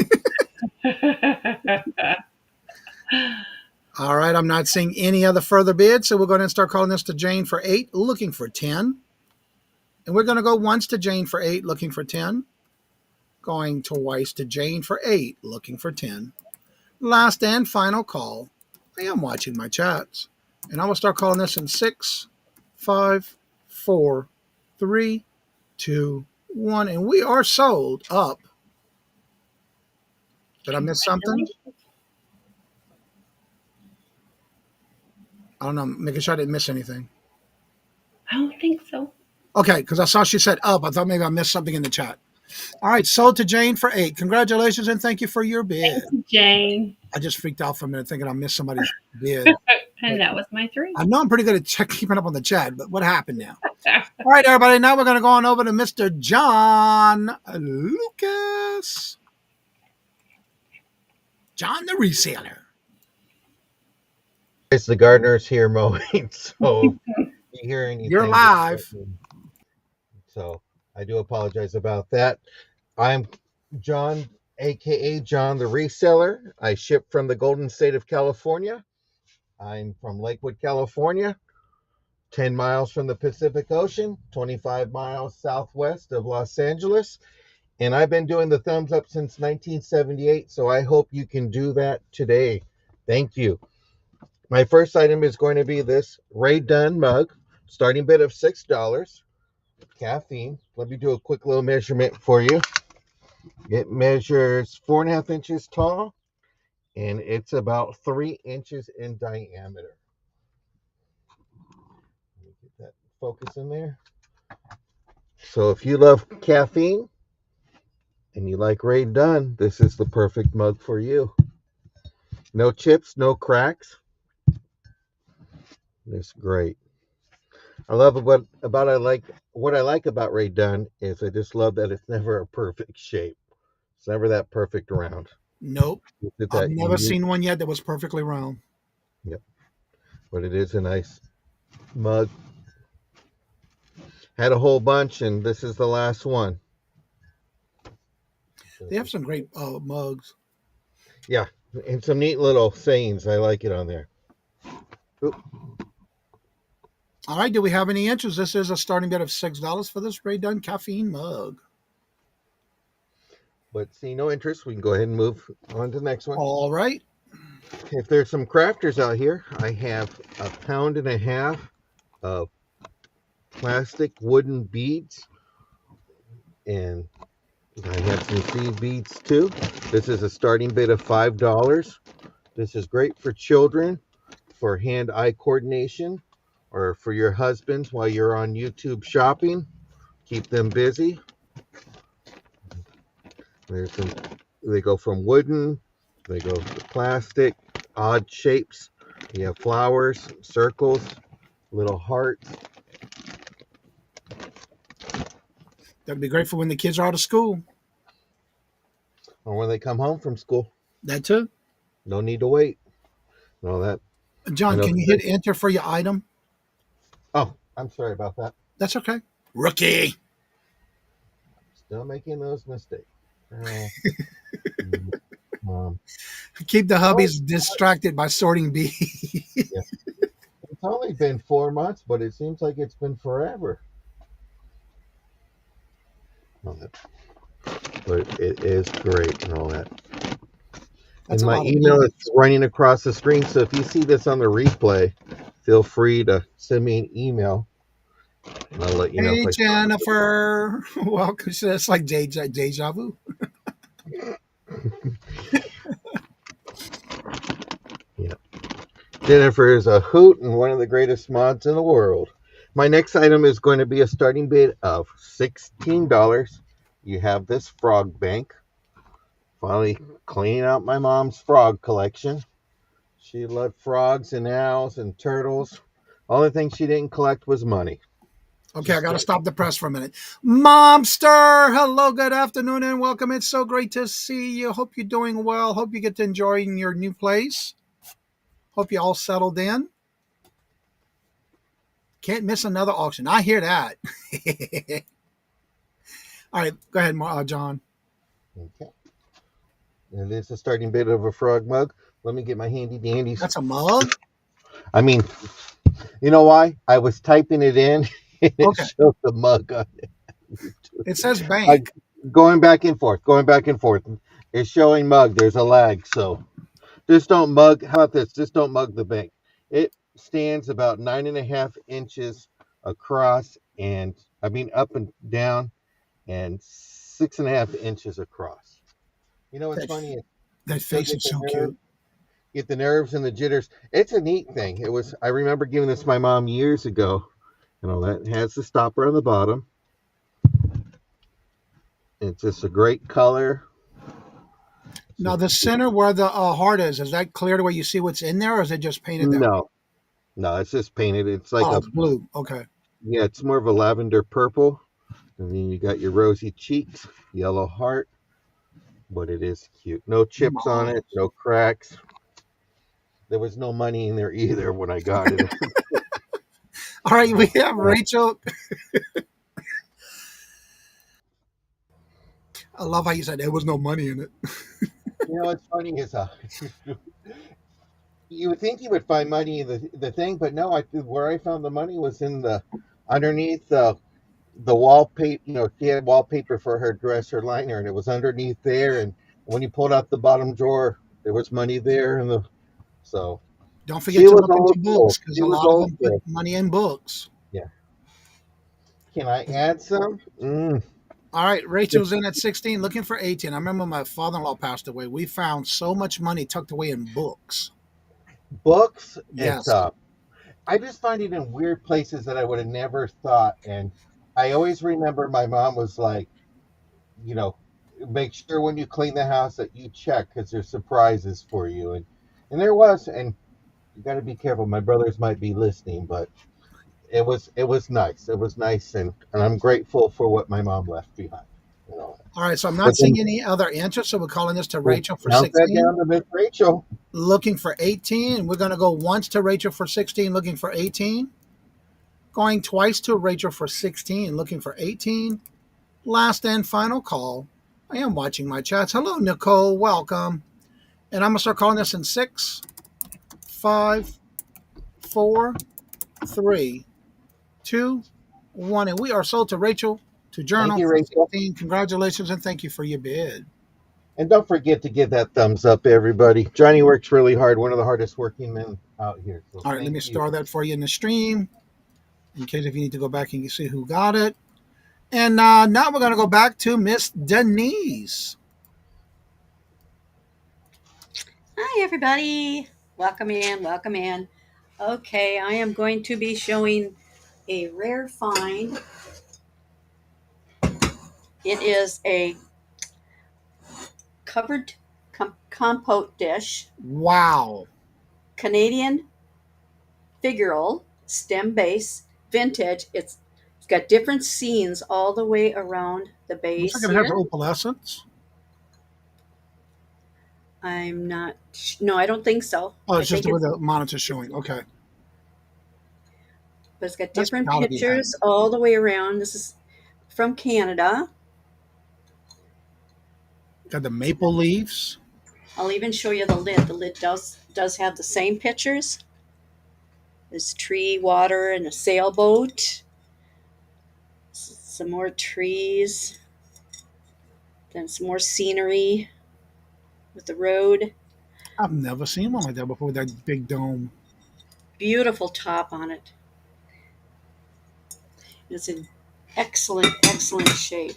All right, I'm not seeing any other further bids, so we're going to start calling this to Jane for 8, looking for 10. And we're going to go once to Jane for 8, looking for 10. Going twice to Jane for 8, looking for 10. Last and final call. I am watching my chats. And I will start calling this in 6, 5, 4, 3, 2, 1. And we are sold up. Did I miss something? I don't know. Making sure I didn't miss anything. I don't think so. Okay, because I saw she said up. I thought maybe I missed something in the chat. All right, sold to Jane for 8. Congratulations and thank you for your bid. Thank you, Jane. I just freaked out for a minute thinking I missed somebody's bid. And that was my 3. I know I'm pretty good at keeping up on the chat, but what happened now? All right, everybody. Now we're going to go on over to Mr. John Lucas. John the Reseller. It's the gardeners here mowing, so if you hear anything, You're live. So I do apologize about that. I'm John, aka John the Reseller. I ship from the Golden State of California. I'm from Lakewood, California, 10 miles from the Pacific Ocean, 25 miles southwest of Los Angeles. And I've been doing the thumbs up since 1978, so I hope you can do that today. Thank you. My first item is going to be this Ray Dunn mug, starting bid of $6. Caffeine. Let me do a quick little measurement for you. It measures 4.5 inches tall, and it's about 3 inches in diameter. Let me get that focus in there. So if you love caffeine and you like Ray Dunn, this is the perfect mug for you. No chips, no cracks. It's great. I love what I like about Ray Dunn is I just love that it's never a perfect shape. It's never that perfect round. Nope. I've never unique, seen one yet that was perfectly round. Yep. But it is a nice mug. Had a whole bunch, and this is the last one. They have some great mugs. Yeah, and some neat little sayings. I like it on there. Oop. All right, do we have any interest? This is a starting bid of $6 for this Ray Dunn caffeine mug. But see no interest, we can go ahead and move on to the next one. All right. If there's some crafters out here, I have 1.5 pounds of plastic wooden beads, and I have some seed beads too. This is a starting bid of $5. This is great for children, for hand-eye coordination, or for your husbands while you're on YouTube shopping. Keep them busy. They go from wooden, they go to plastic, odd shapes. You have flowers, circles, little hearts. That'd be great for when the kids are out of school. Or when they come home from school. That too. No need to wait. No, that. John, can you hit enter for your item? Oh, I'm sorry about that. That's okay. Rookie. Still making those mistakes. Keep the hubbies distracted by sorting bees. Yeah. It's only been 4 months, but it seems like it's been forever. But it is great and all that. That's and my email is running across the screen, so if you see this on the replay, feel free to send me an email. And I'll let you know. Hey, Jennifer. Welcome. It's like deja vu. Yeah. Jennifer is a hoot and one of the greatest mods in the world. My next item is going to be a starting bid of $16. You have this frog bank. Finally cleaning out my mom's frog collection. She loved frogs and owls and turtles. Only thing she didn't collect was money. Okay, I got to stop the press for a minute. Momster, hello, good afternoon, and welcome. It's so great to see you. Hope you're doing well. Hope you get to enjoy your new place. Hope you all settled in. Can't miss another auction. I hear that. All right, go ahead, John. Okay. And this is a starting bit of a frog mug. Let me get my handy dandies. That's a mug? I mean, you know why? I was typing it in and it Okay. showed the mug on it. It says I, bank. going back and forth, going back and forth. It's showing mug. There's a lag. So just don't mug. How about this? Just don't mug the bank. It stands about 9.5 inches across, and I mean up and down, and 6.5 inches across. You know what's That, funny? that Still face get is the so nerve, cute. get the nerves and the jitters. It's a neat thing. It was. I remember giving this to my mom years ago. You know that has the stopper on the bottom. It's just a great color. Now, So, the center where the heart is that clear to where you see what's in there, or is it just painted that way? no, no, it's just painted. It's like Oh, a it's blue. Okay. yeah. It's more of a lavender purple. And then you got your rosy cheeks, yellow heart, but it is cute. No chips on Nice. it, no cracks. There was no money in there either when I got it. All right, we have Rachel. I love how you said there was no money in it. You know what's funny is you would think you would find money in the thing, but no. Where I found the money was in the underneath the wallpaper. You know, she had wallpaper for her dresser liner, and it was underneath there. And when you pulled out the bottom drawer, there was money there, and so Don't she forget to was look into old school. books because She a was lot of old them put school. money in books. Yeah. Can I add some? All right, Rachel's in at 16, looking for 18. I remember my father-in-law passed away. We found so much money tucked away in books. Books. It's Yes. I just find it in weird places that I would have never thought. And I always remember my mom was like, you know, make sure when you clean the house that you check because there's surprises for you. And there was, and you got to be careful. My brothers might be listening, but it was nice. It was nice, and I'm grateful for what my mom left behind. You know, All right, so I'm not but seeing any other answers, so we're calling this to we'll Rachel for bounce that 16. down to Miss Rachel. Looking for 18. We're going to go once to Rachel for 16, looking for 18. Going twice to Rachel for 16, looking for 18. Last and final call. I am watching my chats. Hello, Nicole. Welcome. And I'm going to start calling this in 6, 5, 4, 3, 2, 1. And we are sold to Rachel to Thank Journal you, for Rachel. 16. Congratulations and thank you for your bid. And don't forget to give that thumbs up, everybody. Johnny works really hard, one of the hardest working men out here. So All right, let me thank you. star that for you in the stream in case if you need to go back and you see who got it. And now we're going to go back to Miss Denise. Hi, everybody. Welcome in. Welcome in. Okay, I am going to be showing a rare find. It is a covered compote dish, Wow. Canadian figural, stem base, vintage. It's got different scenes all the way around the Looks like base it has here. opalescence. I'm not. No, I don't think so. Oh, I it's just think the way it's. the monitor's showing. Okay. But it's got That's different got to be pictures hanging. all the way around. This is from Canada. Got the maple leaves. I'll even show you the lid. The lid does have the same pictures. There's tree, water, and a sailboat. Some more trees. Then some more scenery with the road. I've never seen one like that before with that big dome. Beautiful top on it. It's in excellent, excellent shape.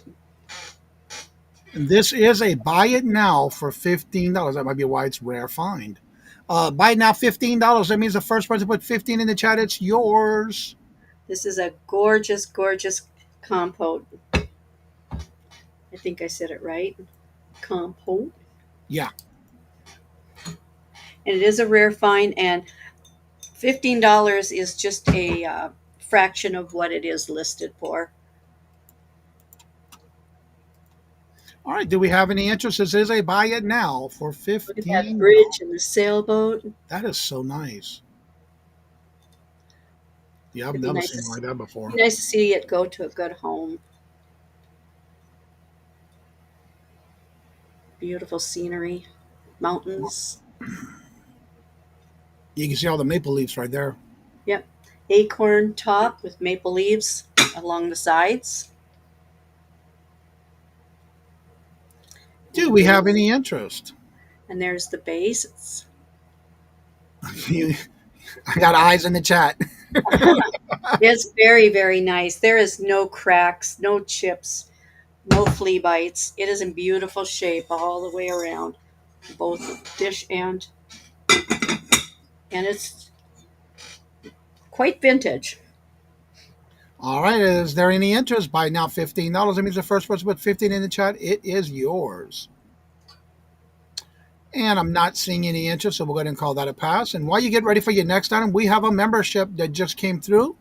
And this is a buy it now for $15. That might be why it's rare find. Buy it now $15. That means the first person to put 15 in the chat, it's yours. This is a gorgeous, gorgeous compote. I think I said it right. Compote. Yeah. And it is a rare find, and $15 is just a fraction of what it is listed for. All right. Do we have any interest? This is a buy it now for $15. Look at that bridge and the sailboat. That is so nice. Yeah, I've It'd be never nice seen one like that before. Nice to see it go to a good home. Beautiful scenery, mountains. You can see all the maple leaves right there. Yep. Acorn top with maple leaves along the sides. Do we have any interest? And there's the base. It's I got eyes in the chat. It's very, very nice. There is no cracks, no chips, no flea bites. It is in beautiful shape all the way around, both dish and it's quite vintage. All right. Is there any interest? By now $15. That means the first person put 15 in the chat. It is yours. And I'm not seeing any interest, so we'll go ahead and call that a pass. And while you get ready for your next item, we have a membership that just came through.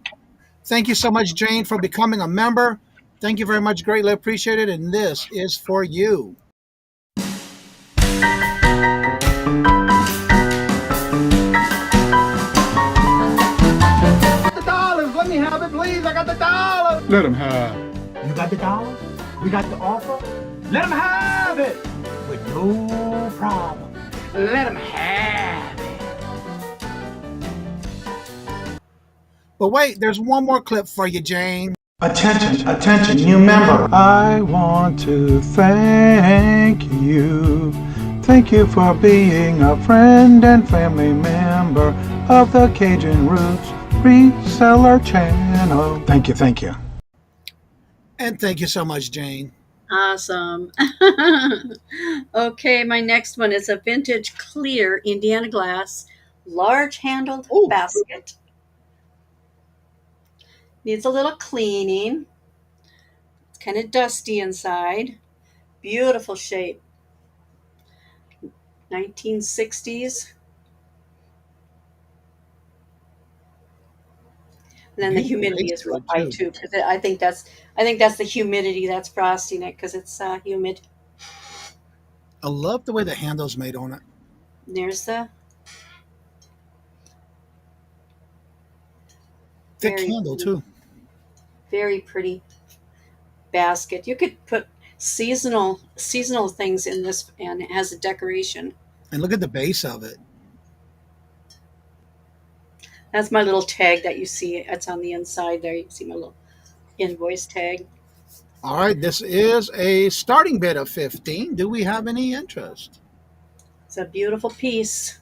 Thank you so much, Jane, for becoming a member. Thank you very much. Greatly appreciated. And this is for you. The dollars, let me have it, please. I got the dollars. Let them have. You got the dollars? We got the offer? Let them have it with no problem. Let them have it. But wait, there's one more clip for you, Jane. Attention, attention, new member. I want to thank you. Thank you for being a friend and family member of the Cajun Roots Reseller channel. Thank you, thank you. And thank you so much, Jane. Awesome. Okay, my next one is a vintage clear Indiana glass, large handled basket. Needs a little cleaning. It's kind of dusty inside. Beautiful shape. 1960s. And then the humidity is real high too, because I think that's the humidity that's frosting it, because it's humid. I love the way the handle's made on it. There's the thick handle too. Very pretty basket. You could put seasonal things in this, and it has a decoration. And look at the base of it. That's my little tag that you see. It's on the inside there. You can see my little invoice tag. All right, this is a starting bid of 15. Do we have any interest? It's a beautiful piece.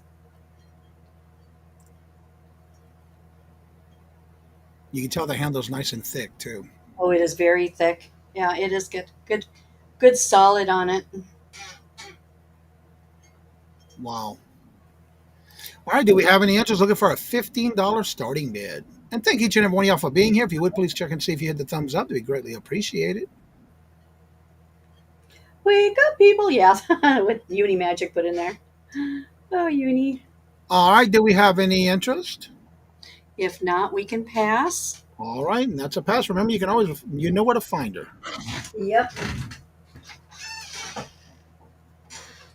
You can tell the handle's nice and thick too. Oh, it is very thick. Yeah, it is good solid on it. Wow. All right, do we have any interest? Looking for a $15 starting bid. And thank each and every one of y'all for being here. If you would, please check and see if you hit the thumbs up. It'd be greatly appreciated. Wake up, people. Yeah, with Uni Magic put in there. Oh, Uni. All right, do we have any interest? If not, we can pass. All right, and that's a pass. Remember, you can always, you know where to find her. Yep.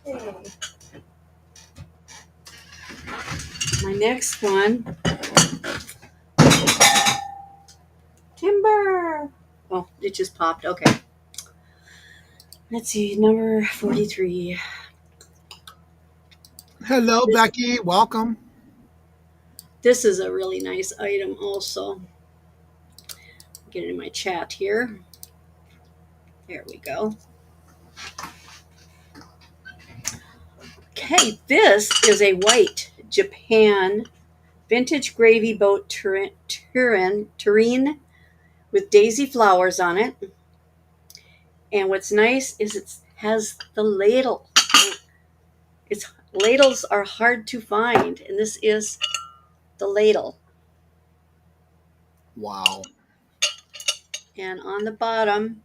Okay. My next one. Timber. Oh, it just popped. Okay. Let's see, number 43. Hello, Becky. Welcome. This is a really nice item also. Get it in my chat here. There we go. Okay, this is a white Japan vintage gravy boat tureen with daisy flowers on it. And what's nice is it has the ladle. Ladles are hard to find, and this is the ladle. Wow. And on the bottom,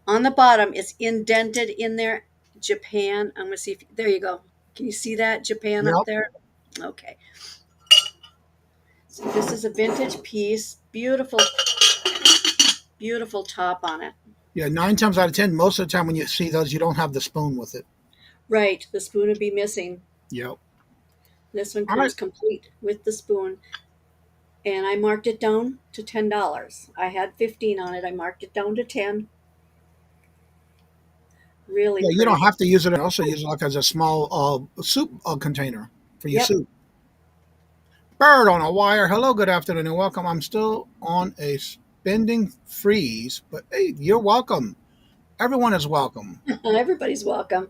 it's indented in there, Japan. I'm going to see if, there you go. Can you see that, Japan up there? Okay. So this is a vintage piece. Beautiful, beautiful top on it. Yeah, 9 times out of 10, most of the time when you see those, you don't have the spoon with it. Right. The spoon would be missing. Yep. This one comes complete with the spoon. And I marked it down to $10. I had 15 on it. I marked it down to 10. Really Yeah, you pretty. don't have to use it. Also use it like as a small soup container for your Yep. soup. Bird on a wire. Hello, good afternoon, and welcome. I'm still on a spending freeze, but hey, you're welcome. Everyone is welcome. Everybody's welcome.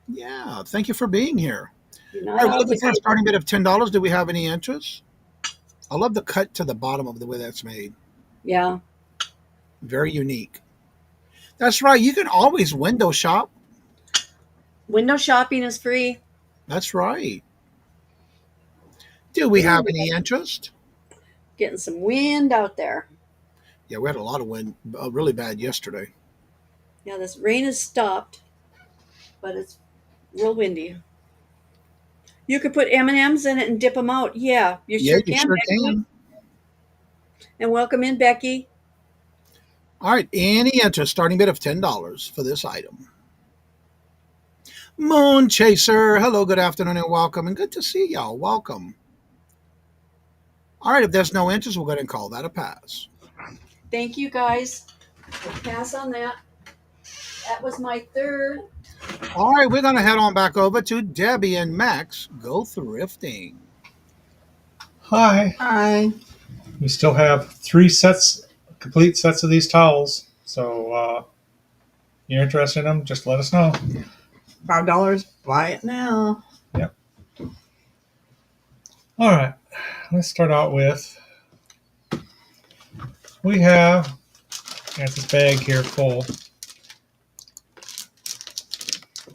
Yeah, thank you for being here. You're All not right, we're looking for a obligated. starting bid of $10. Do we have any interest? I love the cut to the bottom of the way that's made. Yeah. Very unique. That's right. You can always window shop. Window shopping is free. That's right. Do we Ooh, have any interest? getting some wind out there. Yeah, we had a lot of wind, really bad yesterday. Yeah, this rain has stopped, but it's real windy. You could put M&Ms in it and dip them out. Yeah, you Yeah, sure you can, sure Becky. can. And welcome in, Becky. All right, any interest? Starting bid of $10 for this item. Moon Chaser, hello, good afternoon, and welcome, and good to see y'all. Welcome. All right, if there's no interest, we'll go ahead and call that a pass. Thank you, guys. I'll pass on that. That was my third. All right, we're going to head on back over to Debbie and Max Go Thrifting. Hi. Hi. We still have 3 complete sets of these towels. So you're interested in them, just let us know. $5. Buy it now. Yep. All right. Let's start out with, we have this bag here full.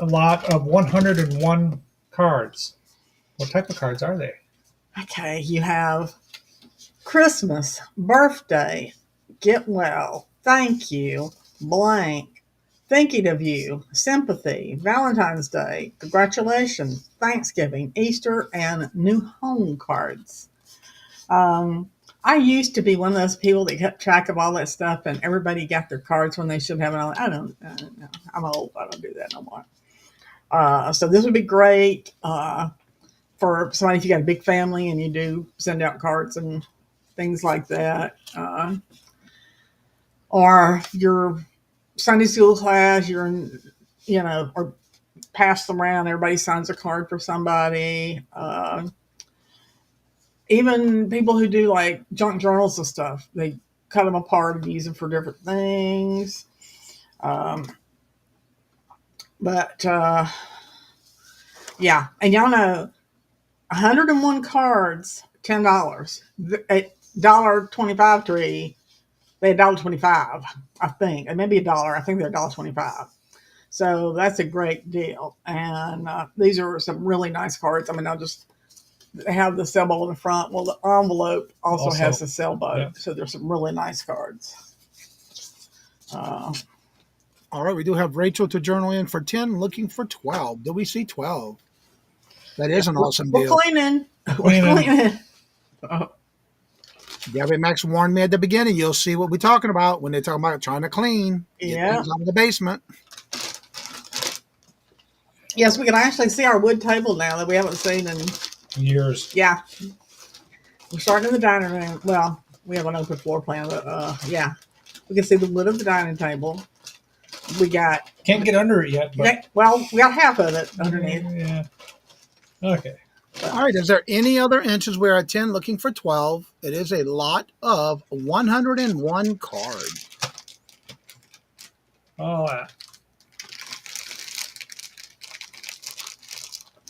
A lot of 101 cards. What type of cards are they? Okay, you have Christmas, birthday, get well, thank you, blank, thinking of you, sympathy, Valentine's Day, congratulations, Thanksgiving, Easter, and new home cards. I used to be one of those people that kept track of all that stuff, and everybody got their cards when they should have it. I don't know. I'm old. I don't do that no more. So this would be great for somebody if you got a big family and you do send out cards and things like that. Or your Sunday school class, or pass them around. Everybody signs a card for somebody. Even people who do like junk journals and stuff, they cut them apart and use them for different things. Yeah, and y'all know 101 cards, $10. At $1.25 tree, they're $1.25, I think, and maybe $1. I think they're $1.25. So that's a great deal. And these are some really nice cards. I mean, they have the sailboat in the front. Well, the envelope also has the sailboat. Yeah. So there's some really nice cards. All right, we do have Rachel to journal in for 10, looking for 12. Do we see 12? That is an awesome deal. We're cleaning. We're cleaning. Debbie Max warned me at the beginning. You'll see what we're talking about when they're talking about trying to clean. Yeah. Things out of the basement. Yes, we can actually see our wood table now that we haven't seen in years. Yeah. We're starting in the dining room. Well, we have an open floor plan, but yeah. We can see the wood of the dining table. We got... Can't get under it yet. But... Well, we got half of it underneath. Yeah. Okay. All right. Is there any other inches? We're at 10, looking for 12. It is a lot of 101 cards. All that.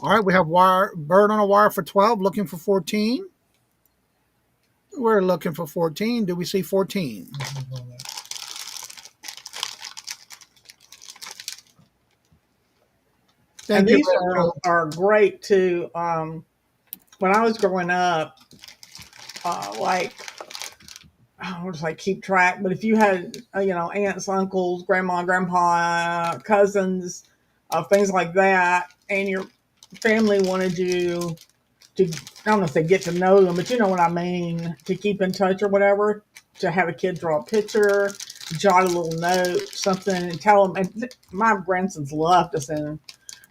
All right. We have bird on a wire for 12, looking for 14. We're looking for 14. Do we see 14? And these are great too. When I was growing up, I was like keep track. But if you had, aunts, uncles, grandma, grandpa, cousins, things like that, and your family wanted you to, I don't know if they get to know them, but you know what I mean, to keep in touch or whatever, to have a kid draw a picture, jot a little note, something, and tell them. And my grandsons love to send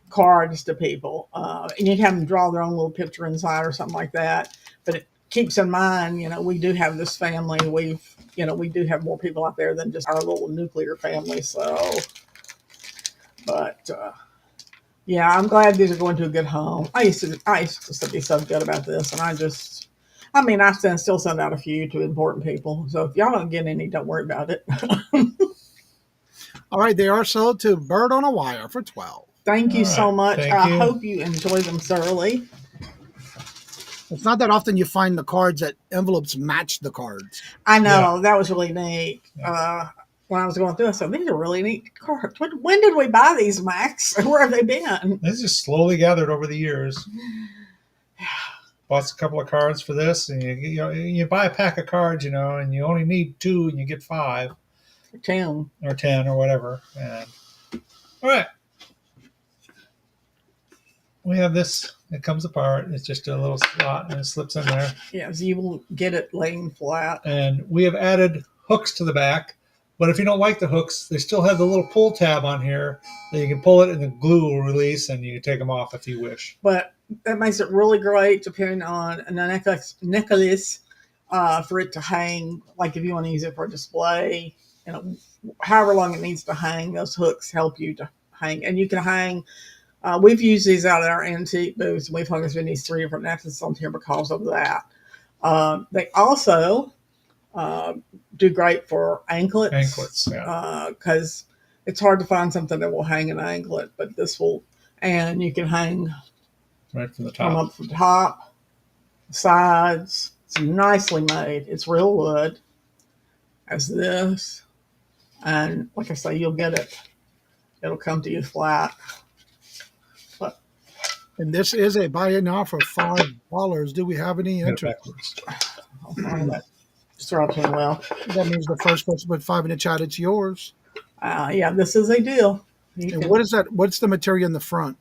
cards to people, and you'd have them draw their own little picture inside or something like that. But it keeps in mind, we do have this family. We do have more people out there than just our little nuclear family. So But yeah, I'm glad these are going to a good home. I used to be so good about this, and I mean, I still send out a few to important people. So if y'all don't get any, don't worry about it. All right, they are sold to Bird on a Wire for $12. Thank you All so right, much. thank I you. hope you enjoy them thoroughly. It's not that often you find the cards that envelopes match the cards. I know that was really neat. When I was going through, I said, "These are really neat cards. When did we buy these, Max? Where have they been?" This just slowly gathered over the years. Bought a couple of cards for this, and you buy a pack of cards, and you only need 2, and you get 5 10 or 10 or whatever. And all right, we have this. It comes apart. It's just a little slot, and it slips in there. Yes, you will get it laying flat. And we have added hooks to the back. But if you don't like the hooks, they still have the little pull tab on here that you can pull it and the glue will release, and you can take them off if you wish. But that makes it really great, depending on a necklace for it to hang. Like if you want to use it for a display, however long it needs to hang, those hooks help you to hang. And you can hang. We've used these out at our antique booths. We've hung these 3 different necklaces on here because of that. They also do great for anklets. Anklets, yeah. Because it's hard to find something that will hang an anklet, but this will, and you can hang right from the from top. up the top, sides. It's nicely made. It's real wood, as this, and like I say, you'll get it. It'll come to you flat. And this is a buy it now for $5. Do we have any interest? I'll find that. Just throw it to me. Well, That means the first person to put 5 in the chat, it's yours. yeah, this is a deal. And what is that? What's the material in the front?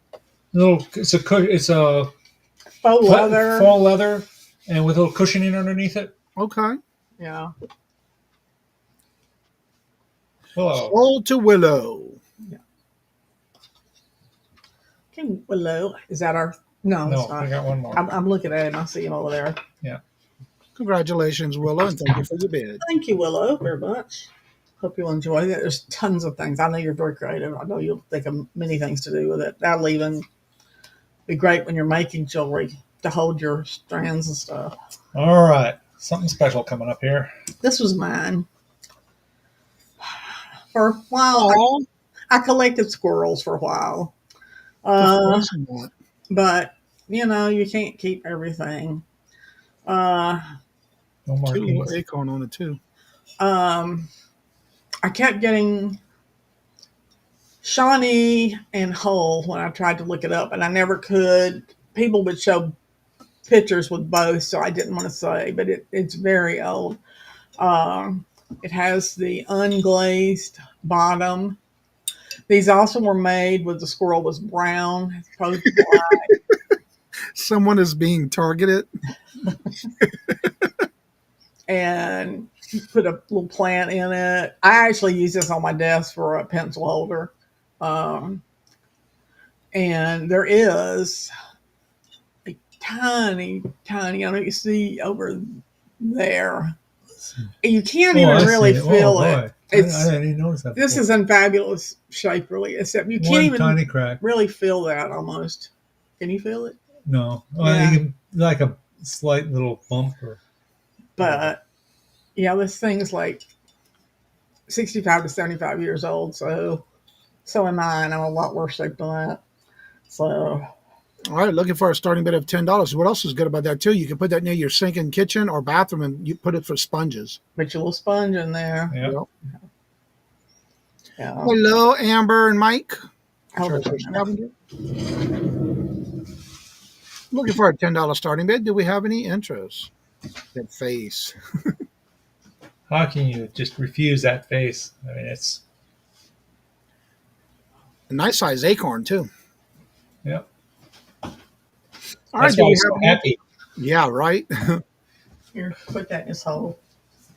No, it's a faux leather. Faux leather, and with a little cushioning underneath it. Okay. Yeah. Hello. Sold to Willow. Yeah. Okay, Willow. Is that our? No, No, it's not. I got one more. I'm looking at him. I see him over there. Yeah. Congratulations, Willow, and thank you for your bid. Thank you, Willow, very much. Hope you'll enjoy it. There's tons of things. I know you're very creative. I know you'll think of many things to do with it. That'll even be great when you're making jewelry to hold your strands and stuff. All right. Something special coming up here. This was mine. For a while, I collected squirrels for a while. But, you can't keep everything. No more Two acorn on it, too. I kept getting Shawnee and Hull when I tried to look it up, and I never could. People would show pictures with both, so I didn't want to say, but it's very old. It has the unglazed bottom. These also were made with the squirrel was brown, as opposed to black. Someone is being targeted. And put a little plant in it. I actually use this on my desk for a pencil holder. And there is a tiny, I don't know if you see over there. You can't even really feel it. I didn't even notice that. This is in fabulous shape, really, except you can't even tiny crack. really feel that almost. Can you feel it? No. Yeah. You can, like a slight little bump. But, yeah, this thing's like 65 to 75 years old, so am I, and I'm a lot worse shape than that. So, all right, looking for a starting bid of $10. What else is good about that, too? You can put that near your sink and kitchen or bathroom, and you put it for sponges. Put your little sponge in there. Yep. Yeah. Hello, Amber and Mike. Looking Looking for a $10 starting bid. Do we have any interest? That face. How can you just refuse that face? I mean, it's A nice size acorn, too. Yep. All That's right, why I'm so happy. Yeah, right. Here, put that in this hole.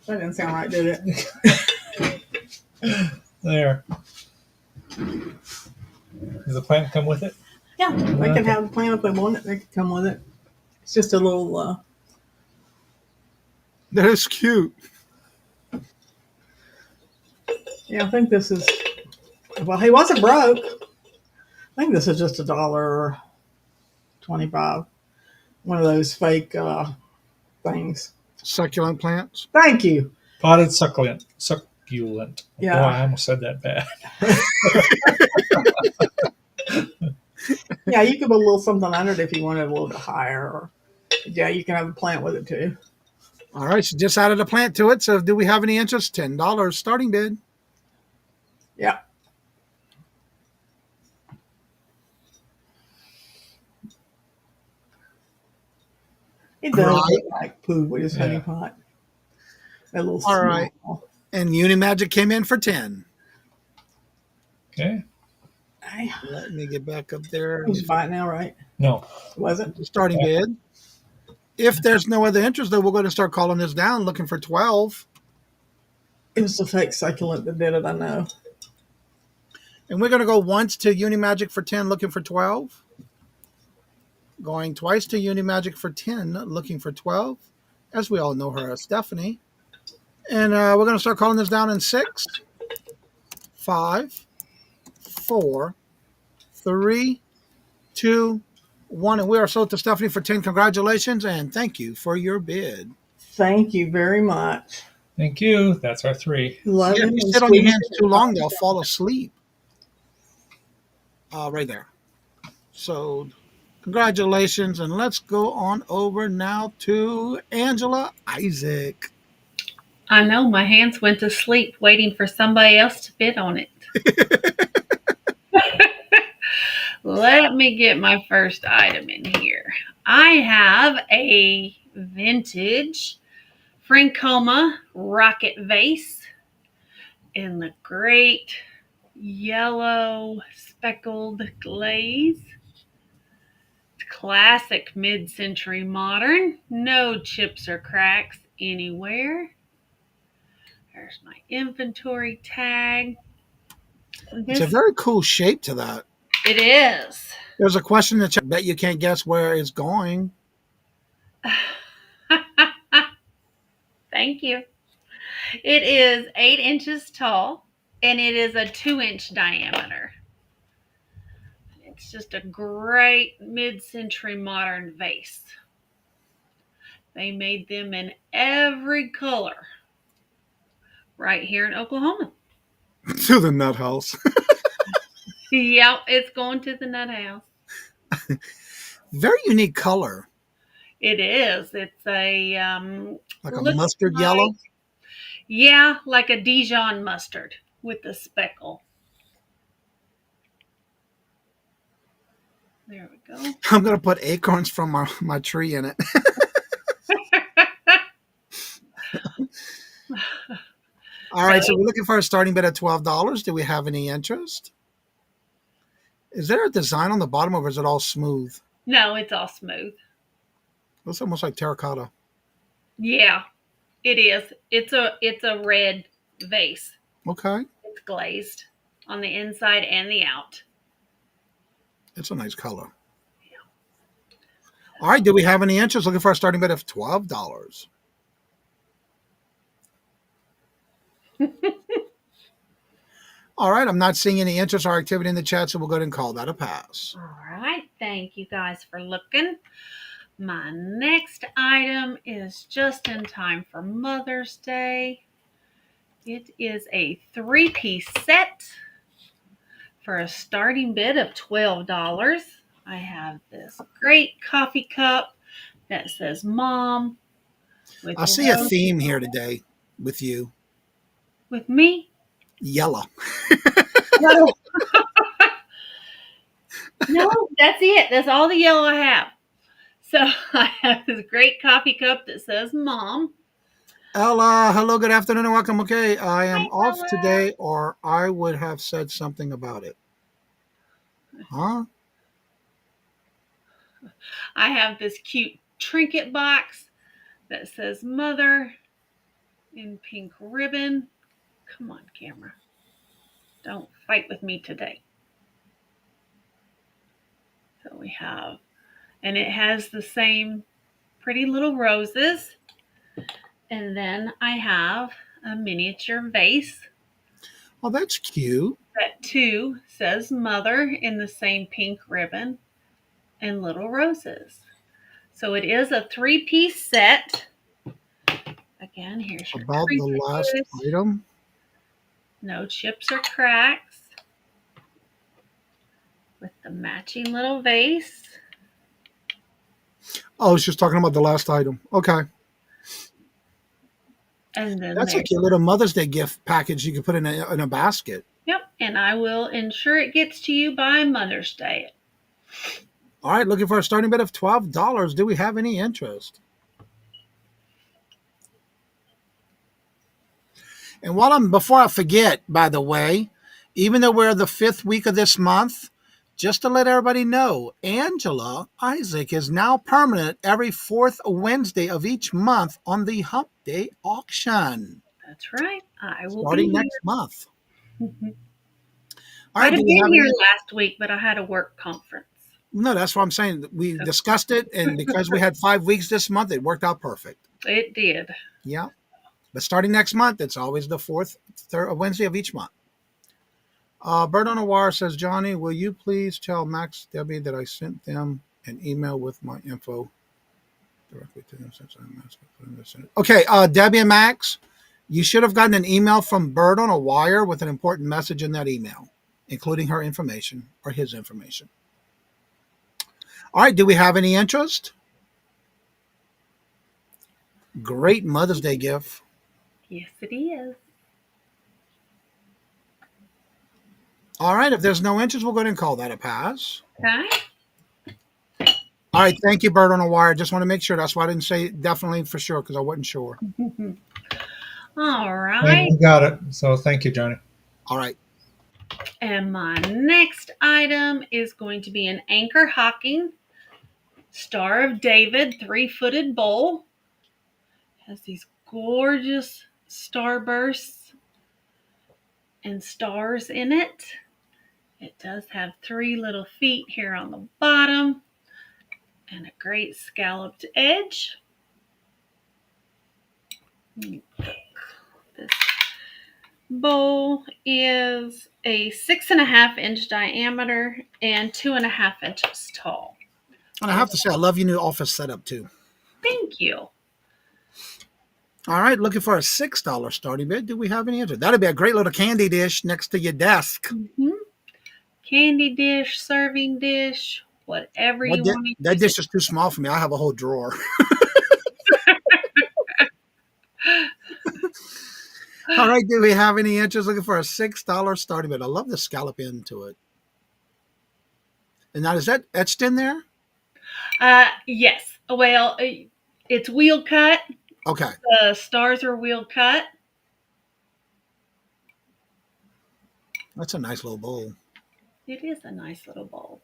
That didn't sound right, did it? There. Does the plant come with it? Yeah, they can have the plant if they want it. They can come with it. It's just a little. That is cute. Yeah, I think this is. Well, he wasn't broke. I think this is just $1.25. One of those fake things. Succulent plants. Thank you. Potted succulent. Succulent. Yeah. Boy, I almost said that bad. Yeah, you could put a little something under it if you wanted a little bit higher. Or, yeah, you can have a plant with it too. All right, so just added a plant to it. So do we have any interest? $10 starting bid. Yeah. It does Right. look like poo with his honey Yeah. pot. That little All right. small. And Unimagic came in for 10. Okay. Hey, Let me get back up there. he's buying now, right? No. Was it? Starting bid. If there's no other interest, though, we're going to start calling this down, looking for 12. It was the fake succulent that did it, I know. And we're going to go once to Unimagic for 10, looking for 12. Going twice to Unimagic for 10, looking for 12. As we all know her as Stephanie. And we're going to start calling this down in 6, 5, 4, 3, 2, 1. And we are sold to Stephanie for 10. Congratulations and thank you for your bid. Thank you very much. Thank you. That's our 3. Love Yeah, it. if you And sit on your squeeze hands it. too long, they'll fall asleep. Right there. So, congratulations. And let's go on over now to Angela Isaac. I know my hands went to sleep waiting for somebody else to bid on it. Let me get my first item in here. I have a vintage Francoma rocket vase in the great yellow speckled glaze. It's classic mid-century modern. No chips or cracks anywhere. There's my inventory tag. It's a very cool shape to that. It is. There's a question that I bet you can't guess where it's going. Thank you. It is 8 inches tall and it is a 2-inch diameter. It's just a great mid-century modern vase. They made them in every color right here in Oklahoma. To the nut house. Yep, it's going to the nut house. Very unique color. It is. It's a Like a looks mustard like- yellow. Yeah, like a Dijon mustard with a speckle. There we go. I'm going to put acorns from my tree in it. All right, so we're looking for a starting bid at $12. Do we have any interest? Is there a design on the bottom or is it all smooth? No, it's all smooth. Looks almost like terracotta. Yeah, it is. It's a red vase. Okay. It's glazed on the inside and the out. It's a nice color. All right, do we have any interest? Looking for a starting bid of $12. All right, I'm not seeing any interest or activity in the chat, so we'll go ahead and call that a pass. All right, thank you guys for looking. My next item is just in time for Mother's Day. It is a 3-piece set for a starting bid of $12. I have this great coffee cup that says Mom. I see a theme here today with you. With me? Yellow. No. No, that's it. That's all the yellow I have. So I have this great coffee cup that says Mom. Ella, hello, good afternoon, and welcome. Okay, I am Hi, off Ella. today, or I would have said something about it. Huh? I have this cute trinket box that says Mother in pink ribbon. Come on, camera. Don't fight with me today. So we have, and it has the same pretty little roses. And then I have a miniature vase. Oh, that's cute. Set 2 says mother in the same pink ribbon and little roses. So it is a 3-piece set. Again, here's your About the last creases. item. No chips or cracks. With the matching little vase. Oh, she's talking about the last item. Okay. And then That's like your little Mother's Day gift package you can put in a basket. Yep, and I will ensure it gets to you by Mother's Day. All right, looking for a starting bid of $12. Do we have any interest? And before I forget, by the way, even though we're the 5th week of this month, just to let everybody know, Angela Isaac is now permanent every 4th Wednesday of each month on the Hump-Day Auction. That's right. I will starting be next month. All I right, had do we been have here any? last week, but I had a work conference. No, that's what I'm saying. We discussed it, and because we had 5 weeks this month, it worked out perfect. It did. Yeah. But starting next month, it's always the 4th Wednesday of each month. Bird on a Wire says, Johnny, will you please tell Max, Debbie, that I sent them an email with my info directly to them since I'm putting this in. Okay, Debbie and Max, you should have gotten an email from Bird on a Wire with an important message in that email, including her information or his information. All right, do we have any interest? Great Mother's Day gift. Yes, it is. All right, if there's no interest, we'll go ahead and call that a pass. Okay. All right, thank you, Bird on a Wire. Just want to make sure. That's why I didn't say definitely for sure, because I wasn't sure. All right. And we got it. So thank you, Johnny. All right. And my next item is going to be an Anchor Hocking Star of David 3-footed bowl. It has these gorgeous starbursts and stars in it. It does have 3 little feet here on the bottom and a great scalloped edge. This bowl is a 6.5-inch diameter and 2.5 inches tall. And I have to say, I love your new office setup too. Thank you. All right, looking for a $6 starting bid. Do we have any interest? That'd be a great little candy dish next to your desk. Mm-hmm. Candy dish, serving dish, whatever you want. That dish is too small for me. I have a whole drawer. All right, do we have any interest? Looking for a $6 starting bid. I love the scallop into it. And now, is that etched in there? Yes. Well, it's wheel cut. Okay. The stars are wheel cut. That's a nice little bowl. It is a nice little bowl.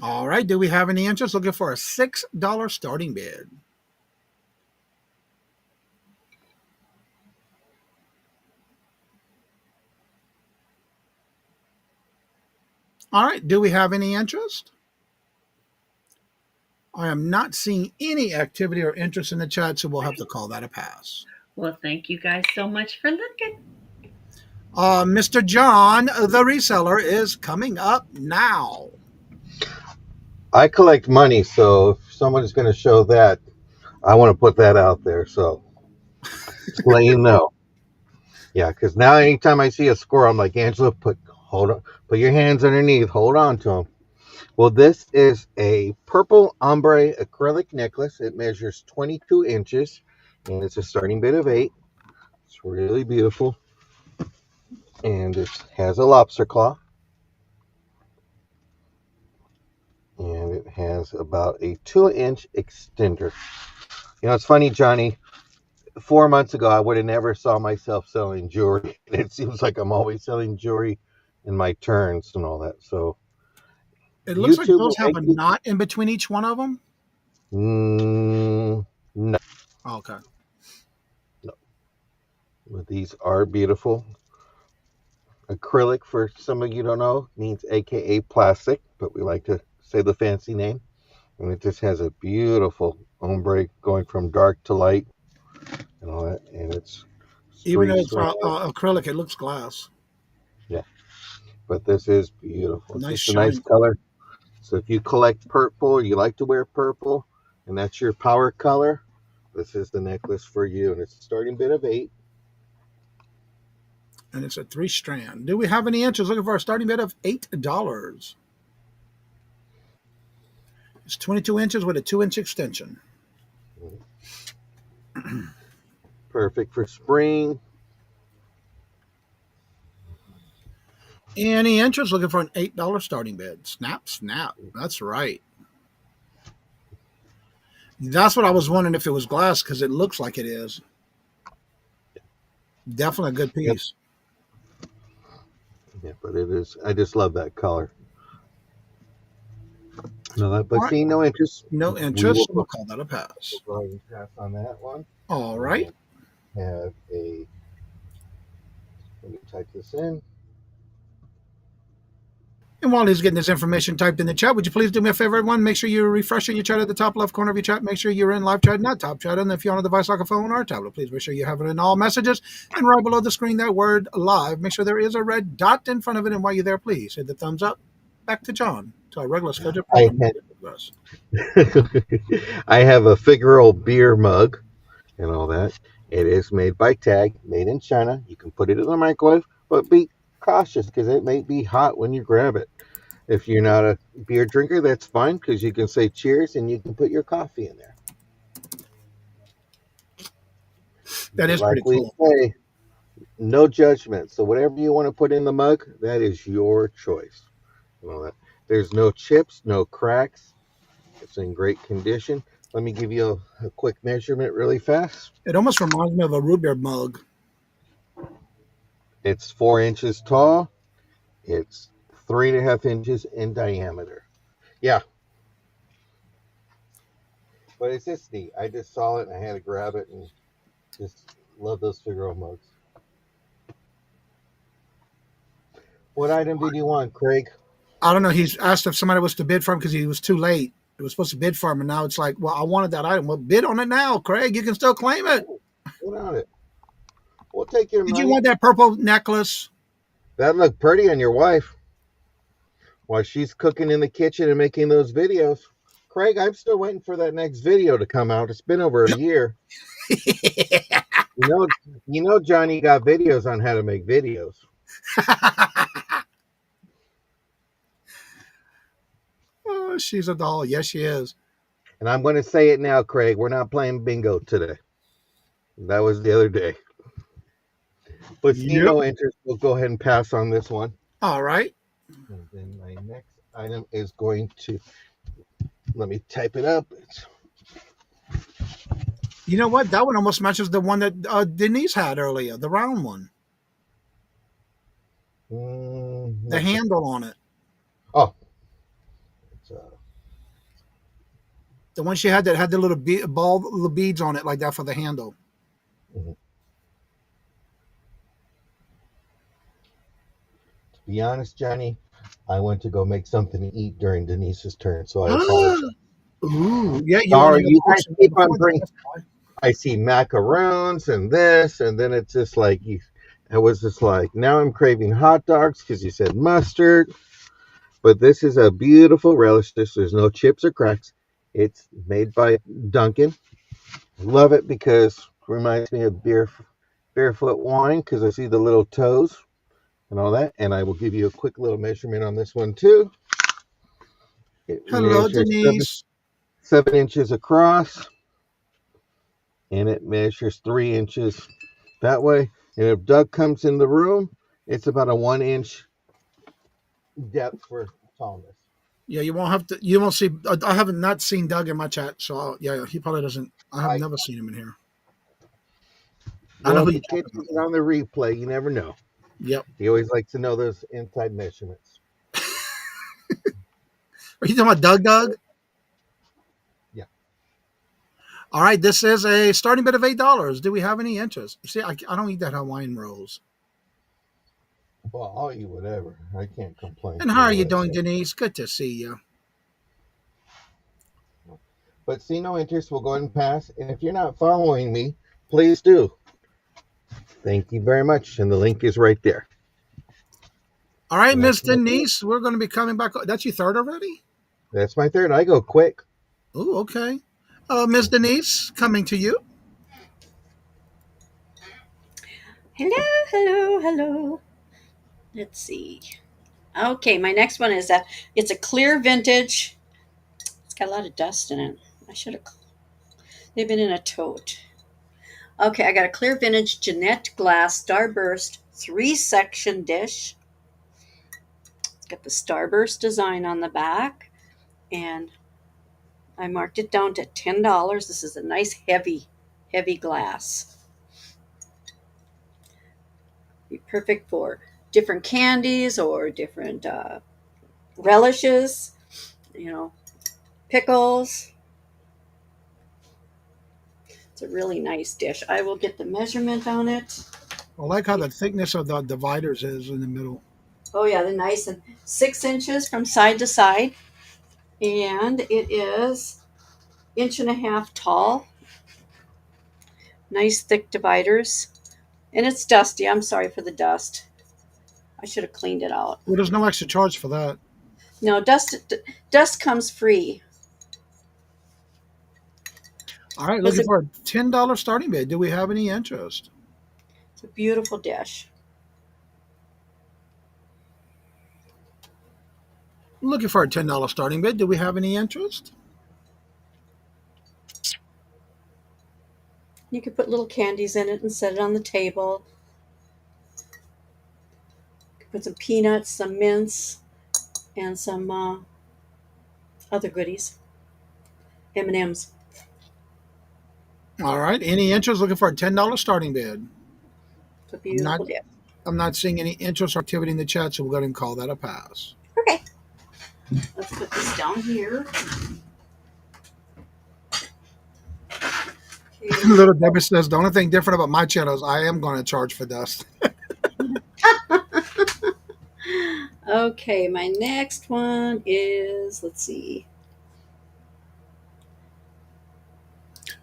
All right, do we have any interest? Looking for a $6 starting bid. All right, do we have any interest? I am not seeing any activity or interest in the chat, so we'll have to call that a pass. Well, thank you guys so much for looking. Mr. John, the reseller, is coming up now. I collect money, so if someone's going to show that, I want to put that out there. So just let you know. Yeah, because now anytime I see a squirrel, I'm like, Angela, put your hands underneath, hold on to them. Well, this is a purple ombre acrylic necklace. It measures 22 inches, and it's a starting bid of 8. It's really beautiful, and it has a lobster claw, and it has about a 2-inch extender. You know, it's funny, Johnny. 4 months ago, I would have never saw myself selling jewelry, and it seems like I'm always selling jewelry in my turns and all that. So it looks like YouTube those have a knot in between each one of them. No. Oh, okay. No. But these are beautiful. Acrylic, for some of you don't know, means AKA plastic, but we like to say the fancy name. And it just has a beautiful ombre going from dark to light and all that. And it's Even though three it's strand. acrylic, it looks glass. Yeah, but this is beautiful. It's Nice just a nice shine. color. So if you collect purple, you like to wear purple, and that's your power color, this is the necklace for you. And it's a starting bid of 8. And it's a 3-strand. Do we have any inches? Looking for a starting bid of $8. It's 22 inches with a 2-inch extension. Perfect for spring. Any interest? Looking for an $8 starting bid. Snap, snap. That's right. That's what I was wondering if it was glass, because it looks like it is. Definitely a good piece. Yeah, but it is. I just love that color. No, but All right. see, no interest. No interest. We'll call that a pass. We'll go ahead and pass on that one. All right. Have a. Let me type this in. And while he's getting this information typed in the chat, would you please do me a favor, everyone? Make sure you're refreshing your chat at the top left corner of your chat. Make sure you're in live chat, not top chat. And if you're on a device like a phone or a tablet, please make sure you have it in all messages. And right below the screen, that word live. Make sure there is a red dot in front of it. And while you're there, please hit the thumbs up. Back to John, to our regular schedule. I have a Figueroa beer mug and all that. It is made by Tag, made in China. You can put it in the microwave, but be cautious because it may be hot when you grab it. If you're not a beer drinker, that's fine because you can say cheers and you can put your coffee in there. That is like pretty we cool. say, no judgment. So whatever you want to put in the mug, that is your choice. And all that. There's no chips, no cracks. It's in great condition. Let me give you a quick measurement really fast. It almost reminds me of a root beer mug. It's 4 inches tall. It's 3.5 inches in diameter. Yeah. But it's just neat. I just saw it and I had to grab it and just love those Figueroa mugs. What item did you want, Craig? I don't know. He's asked if somebody was to bid for him because he was too late. It was supposed to bid for him, and now it's like, well, I wanted that item. Well, bid on it now, Craig. You can still claim it. Bid on it. We'll take your money. Did you want that purple necklace? That looked pretty on your wife. While she's cooking in the kitchen and making those videos. Craig, I'm still waiting for that next video to come out. It's been over a year. You know, Johnny got videos on how to make videos. Oh, she's a doll. Yes, she is. And I'm going to say it now, Craig. We're not playing bingo today. That was the other day. But see no interest. We'll go ahead and pass on this one. All right. And then my next item is going to, let me type it up. You know what? That one almost matches the one that Denise had earlier, the round one. The handle on it. Oh. The one she had that had the little little beads on it like that for the handle. Mm-hmm. To be honest, Johnny, I went to go make something to eat during Denise's turn, so I apologize. Ooh, yeah. Sorry, you guys keep on bringing. I see macarons and this, and then it's just like I was just like, now I'm craving hot dogs because you said mustard. But this is a beautiful relish dish. There's no chips or cracks. It's made by Duncan. Love it because it reminds me of barefoot wine because I see the little toes and all that. And I will give you a quick little measurement on this one too. Hello, Denise. 7 inches across. And it measures 3 inches that way. And if Doug comes in the room, it's about a 1 inch depth for tallness. Yeah, you won't see. I haven't not seen Doug in my chat, so yeah, he probably doesn't. I have never seen him in here. I know who you're talking about. On the replay, you never know. Yep. He always likes to know those inside measurements. Are you talking about Doug? Yeah. All right, this is a starting bid of $8. Do we have any interest? See, I don't eat that Hawaiian rolls. Well, I'll eat whatever. I can't complain. And how are you doing, Denise? Good to see you. But see no interest, we'll go ahead and pass. And if you're not following me, please do. Thank you very much. And the link is right there. All right, And Miss that's my third. Denise, we're going to be coming back. That's your third already? That's my third. I go quick. Oh, okay. Miss Denise, coming to you. Hello, hello, hello. Let's see. Okay, my next one is it's a clear vintage. It's got a lot of dust in it. I should have. They've been in a tote. Okay, I got a clear vintage Jeanette glass starburst 3-section dish. It's got the starburst design on the back, and I marked it down to $10. This is a nice heavy glass. Be perfect for different candies or different relishes, pickles. It's a really nice dish. I will get the measurement on it. I like how the thickness of the dividers is in the middle. Oh yeah, they're nice, and 6 inches from side to side, and it is 1.5 inches tall. Nice thick dividers, and it's dusty. I'm sorry for the dust. I should have cleaned it out. Well, there's no extra charge for that. No, dust comes free. All right, looking for a $10 starting bid. Do we have any interest? It's a beautiful dish. Looking for a $10 starting bid. Do we have any interest? You could put little candies in it and set it on the table. You could put some peanuts, some mints, and some other goodies. M&Ms. All right, any interest? Looking for a $10 starting bid. It's a beautiful dish. I'm not seeing any interest or activity in the chat, so we'll go ahead and call that a pass. Okay. Let's put this down here. Okay. Little Debbie says, the only thing different about my channel is I am going to charge for dust. Okay, my next one is, let's see.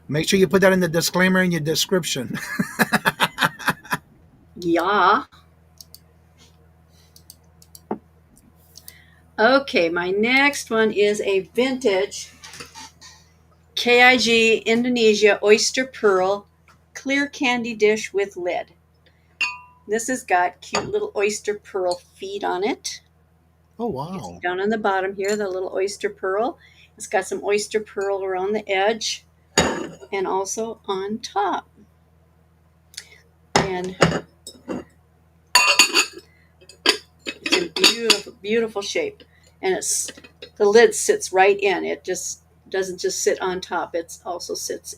Make sure you put that in the disclaimer in your description. Yeah. Okay, my next one is a vintage KIG Indonesia Oyster Pearl clear candy dish with lid. This has got cute little oyster pearl feet on it. Oh, wow. Down on the bottom here, the little oyster pearl. It's got some oyster pearl around the edge and also on top. And it's a beautiful, beautiful shape. And the lid sits right in. It just doesn't just sit on top. It also sits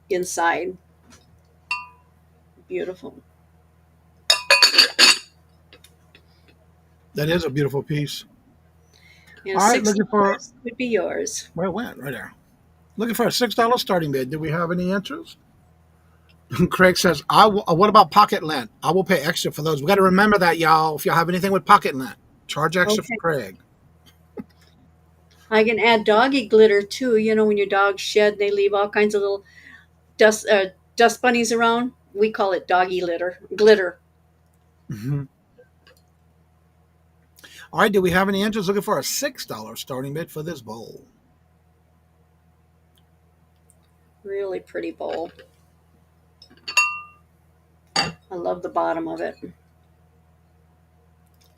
inside. Beautiful. That is a beautiful piece. And all right, looking for would be yours. Where it went? Right there. Looking for a $6 starting bid. Do we have any interest? Craig says, what about pocket lint? I will pay extra for those. We got to remember that, y'all. If y'all have anything with pocket lint, charge extra for Craig. I can add doggy glitter too. You know, when your dogs shed, they leave all kinds of little dust bunnies around. We call it doggy glitter. Mm-hmm. All right, do we have any interest? Looking for a $6 starting bid for this bowl. Really pretty bowl. I love the bottom of it.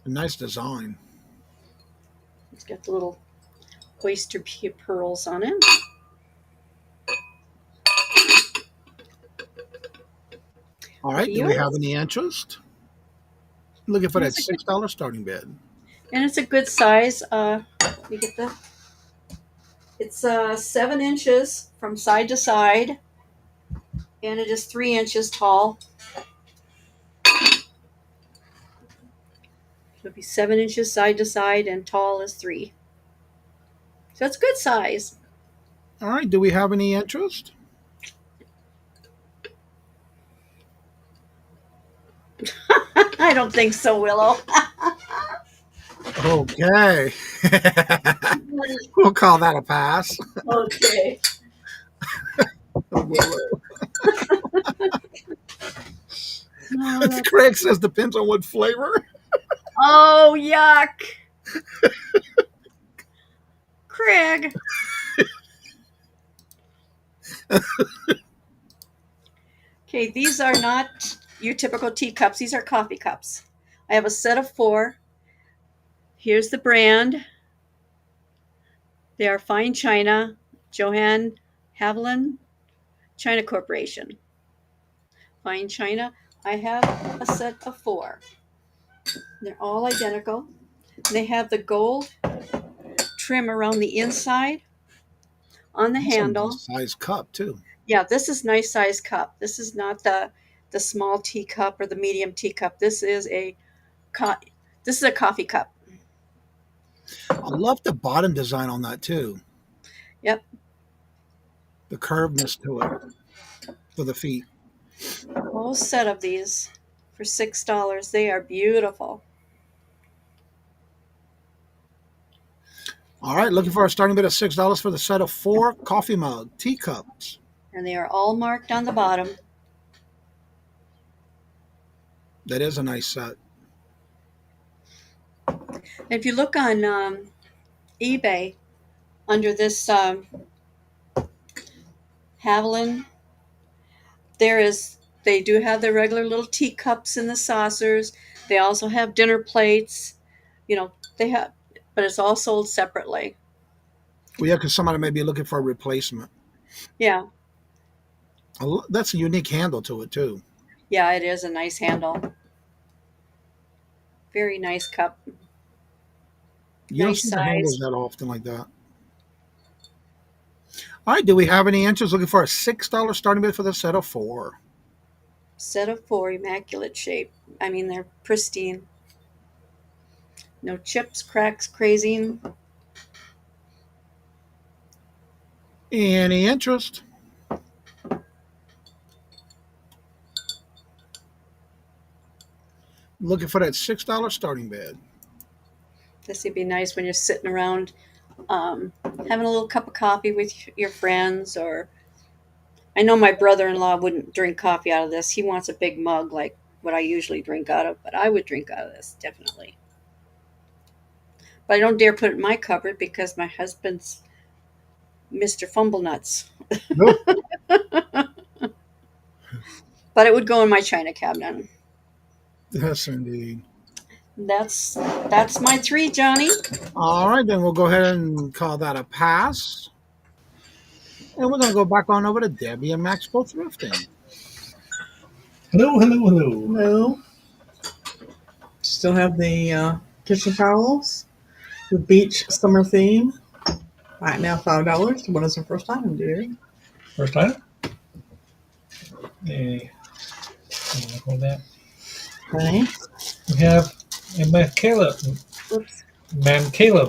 A nice design. It's got the little oyster pearls on it. All right, do we have any interest? Looking for that $6 starting bid. And it's a good size. You get it's 7 inches from side to side, and it is 3 inches tall. It'll be 7 inches side to side, and tall is 3. So it's good size. All right, do we have any interest? I don't think so, Willow. Okay. We'll call that a pass. Okay. Oh, that's Craig says depends on what flavor. oh, yuck. Craig. Okay, these are not your typical teacups. These are coffee cups. I have a set of 4. Here's the brand. They are fine china, Johann Haviland China Corporation. Fine china. I have a set of 4. They're all identical. They have the gold trim around the inside on the That's a handle. nice size cup too. Yeah, this is nice size cup. This is not the small teacup or the medium teacup. This is a coffee cup. I love the bottom design on that too. Yep. The curvedness to it for the feet. Whole set of these for $6. They are beautiful. All right, looking for a starting bid of $6 for the set of 4 coffee mug teacups. And they are all marked on the bottom. That is a nice set. If you look on eBay under this Haviland, they do have the regular little teacups and the saucers. They also have dinner plates. They have, but it's all sold separately. Well, yeah, because somebody may be looking for a replacement. Yeah. That's a unique handle to it too. Yeah, it is a nice handle. Very nice cup. You don't Nice see the size. handles that often like that. All right, do we have any interest looking for a $6 starting bid for the set of 4? Set of 4, immaculate shape. I mean, they're pristine. No chips, cracks, crazing. Any interest? Looking for that $6 starting bid. This would be nice when you're sitting around having a little cup of coffee with your friends. Or I know my brother-in-law wouldn't drink coffee out of this. He wants a big mug like what I usually drink out of, but I would drink out of this, definitely. But I don't dare put it in my cupboard because my husband's Mr. Fumblenuts. Nope. But it would go in my china cabinet. Yes, indeed. That's my 3, Johnny. All right, then we'll go ahead and call that a pass. And we're going to go back on over to Debbie and Max both thrifting. Hello, hello, hello. No. Still have the kitchen towels. The beach summer theme. Right now, $5. What is the first item, dear? First item. Hold that. Okay. We have a Mancala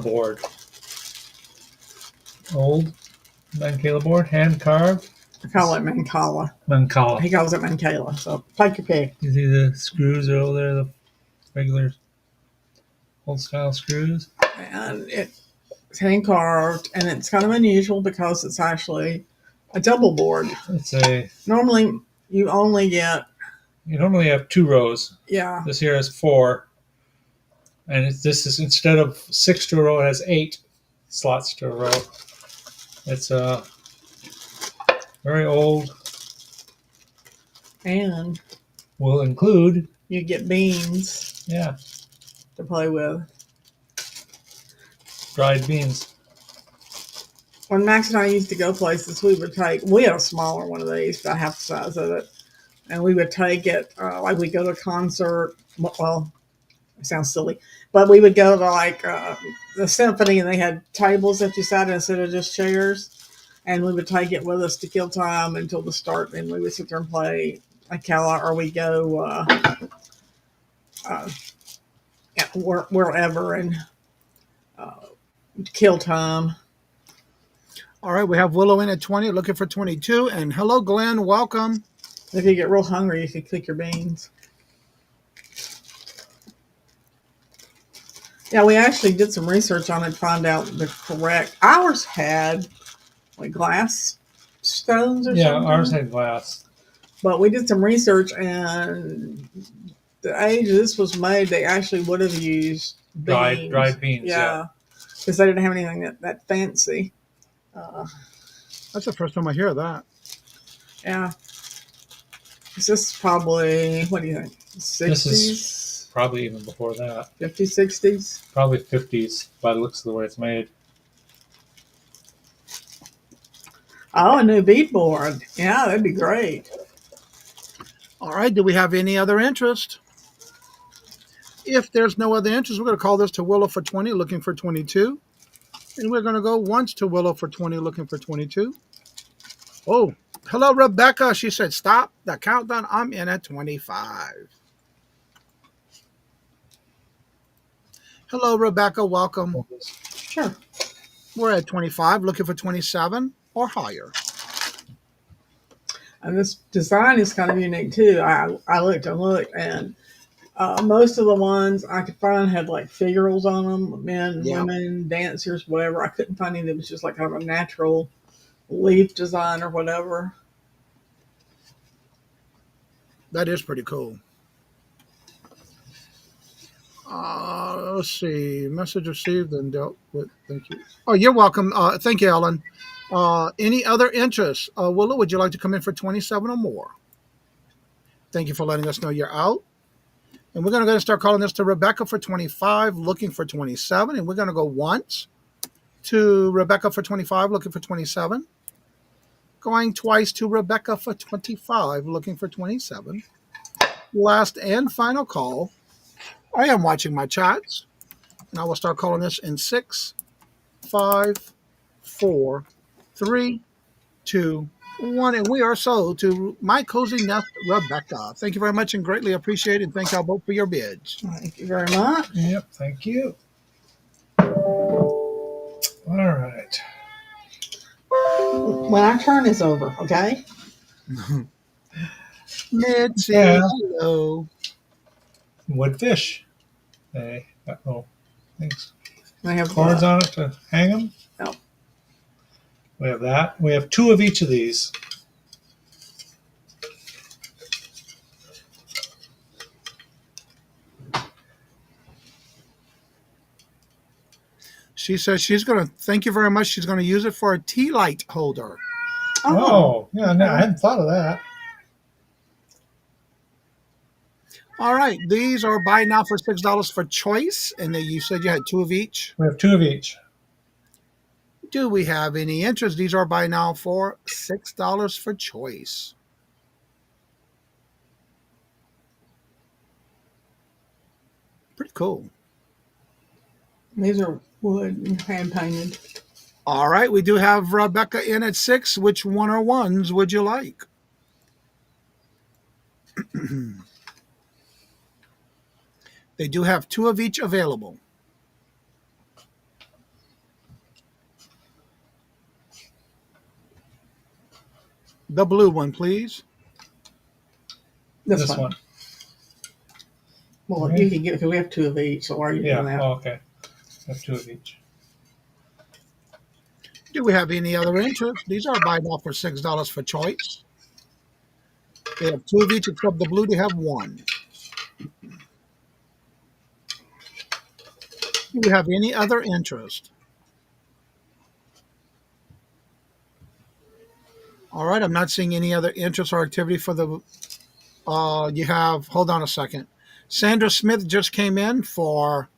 board. Old Mancala board, hand carved. I call it Mancala. Mancala. He calls it Mancala. So take your pick. You see the screws are over there, the regular old style screws. And it's hand carved, and it's kind of unusual because it's actually a double board. Normally you only have 2 rows. Yeah. This here has 4. And this is, instead of 6 to a row, it has 8 slots to a row. It's very old. And will include, you get beans. Yeah. To play with. Dried beans. When Max and I used to go places, we had a smaller one of these, about half the size of it. And we would take it, like we go to a concert. Well, it sounds silly, but we would go to like the symphony, and they had tables that you sat in instead of just chairs. And we would take it with us to kill time until the start. And we would sit there and play Akela, or we go wherever and kill time. All right, we have Willow in at 20, looking for 22. And hello, Glenn. Welcome. If you get real hungry, you can cook your beans. Yeah, we actually did some research on it to find out the correct. Ours had like glass stones or something. Yeah, ours had glass. But we did some research, and the age this was made, they actually would have used beans. Dried beans. Yeah, because they didn't have anything that fancy. That's the first time I hear that. Yeah. Is this probably, what do you think? 60s? This is probably even before that. 50s, 60s? Probably 50s by the looks of the way it's made. Oh, a new beadboard. Yeah, that'd be great. All right, do we have any other interest? If there's no other interest, we're going to call this to Willow for 20, looking for 22. And we're going to go once to Willow for 20, looking for 22. Oh, hello, Rebecca. She said, stop the countdown. I'm in at 25. Hello, Rebecca. Welcome. Sure. We're at 25, looking for 27 or higher. And this design is kind of unique too. I looked and looked, and most of the ones I could find had like figurals on them, men, women, dancers, whatever. I couldn't find any that was just like kind of a natural leaf design or whatever. That is pretty cool. Let's see. Message received and dealt with. Thank you. Oh, you're welcome. Thank you, Ellen. Any other interests? Willow, would you like to come in for 27 or more? Thank you for letting us know you're out. And we're going to go and start calling this to Rebecca for 25, looking for 27. And we're going to go once to Rebecca for 25, looking for 27. Going twice to Rebecca for 25, looking for 27. Last and final call. I am watching my chats. And I will start calling this in 6, 5, 4, 3, 2, 1. And we are sold to My Cozy Nest, Rebecca. Thank you very much and greatly appreciate it. And thank y'all both for your bids. Thank you very much. Yep, thank you. All right. When our turn is over, okay? Mitzi, Yeah. hello. Woodfish. They got little things. They have Cards on it to hang them. Yep. We have that. We have 2 of each of these. She says she's going to, thank you very much. She's going to use it for a tea light holder. Oh, yeah, no, I hadn't thought of that. All right. These are buy now for $6 for choice. And then you said you had 2 of each. We have 2 of each. Do we have any interest? These are buy now for $6 for choice. Pretty cool. These are wood and hand painted. All right. We do have Rebecca in at 6. Which one or ones would you like? They do have 2 of each available. The blue one, please. This This one. Well, Okay. you can get, because we have 2 of each, so why are you Yeah, doing that? oh, okay. We have 2 of each. Do we have any other interest? These are buy now for $6 for choice. They have 2 of each except the blue. They have 1. Do we have any other interest? All right, I'm not seeing any other interest or activity for the. You have. Hold on a second. Sandra Smith just came in for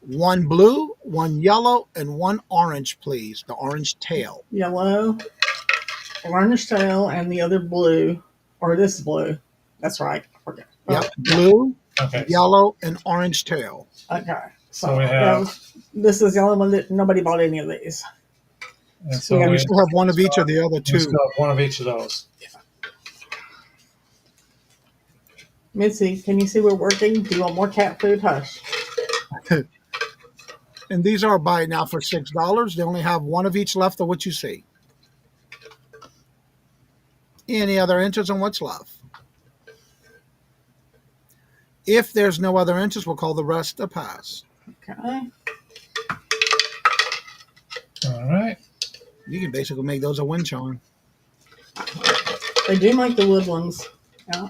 1 blue, 1 yellow, and 1 orange, please. The orange tail. Yellow, orange tail, and the other blue, or this blue. That's right. Okay. Yep, blue, Okay. yellow, and orange tail. Okay. So we have, this is the only one that nobody bought any of these. and so We we still have 1 of each of the other we 2. still have 1 of each of those. Mitzi, can you see we're working? Do you want more cat food? Hush. And these are buy now for $6. They only have 1 of each left of what you see. Any other interest on what's left? If there's no other interest, we'll call the rest a pass. Okay. All right. You can basically make those a wind chime. They do make the wood ones. Yeah.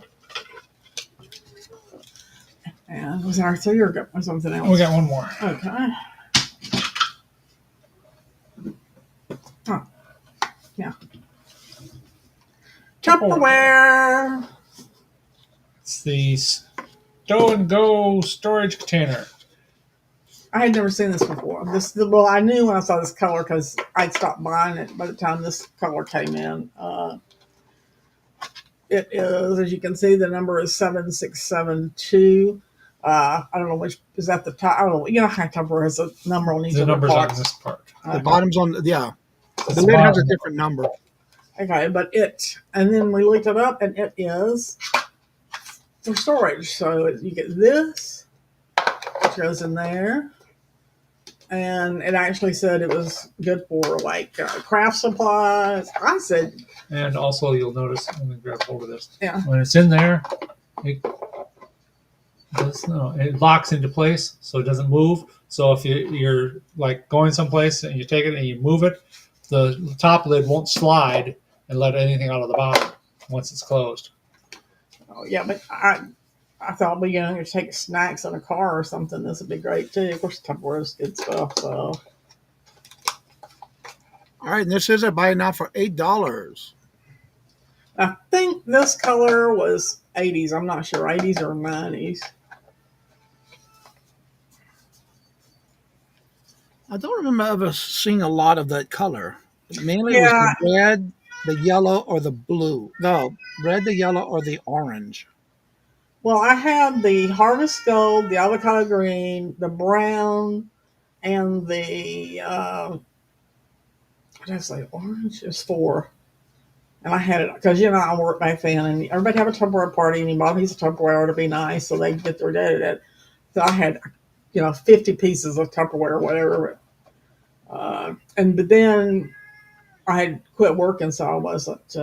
And was our three or something else? We got one more. Okay. Oh, yeah. Tupperware. It's the Stow and Go storage container. I had never seen this before. Well, I knew when I saw this color because I'd stopped buying it by the time this color came in. It is, as you can see, the number is 7672. I don't know which is at the top. I don't know. You know how Tupperware has a number on each The of the number's on parts. this part. The bottom's on, yeah. It's The lid has a bottom. different number. Okay, but and then we looked it up, and it is for storage. So you get this, which goes in there. And it actually said it was good for like craft supplies. I said, And also, you'll notice, let me grab hold of this. yeah. When it's in there, it locks into place so it doesn't move. So if you're like going someplace and you take it and you move it, the top lid won't slide and let anything out of the bottom once it's closed. Oh, yeah, but I thought we take snacks in a car or something. This would be great too. Of course, Tupperware is good stuff. So, All right, and this is a buy it now for $8. I think this color was 80s. I'm not sure, 80s or 90s. I don't remember ever seeing a lot of that color. Mainly it Yeah. was the red, the yellow, or the blue. No, red, the yellow, or the orange. Well, I had the Harvest Gold, the avocado green, the brown, and the what did I say? Orange is 4. And I had it because I worked back then, and everybody have a Tupperware party, and you bought a piece of Tupperware to be nice, so they get their day at it. So I had 50 pieces of Tupperware or whatever. But then I had quit working, so I wasn't.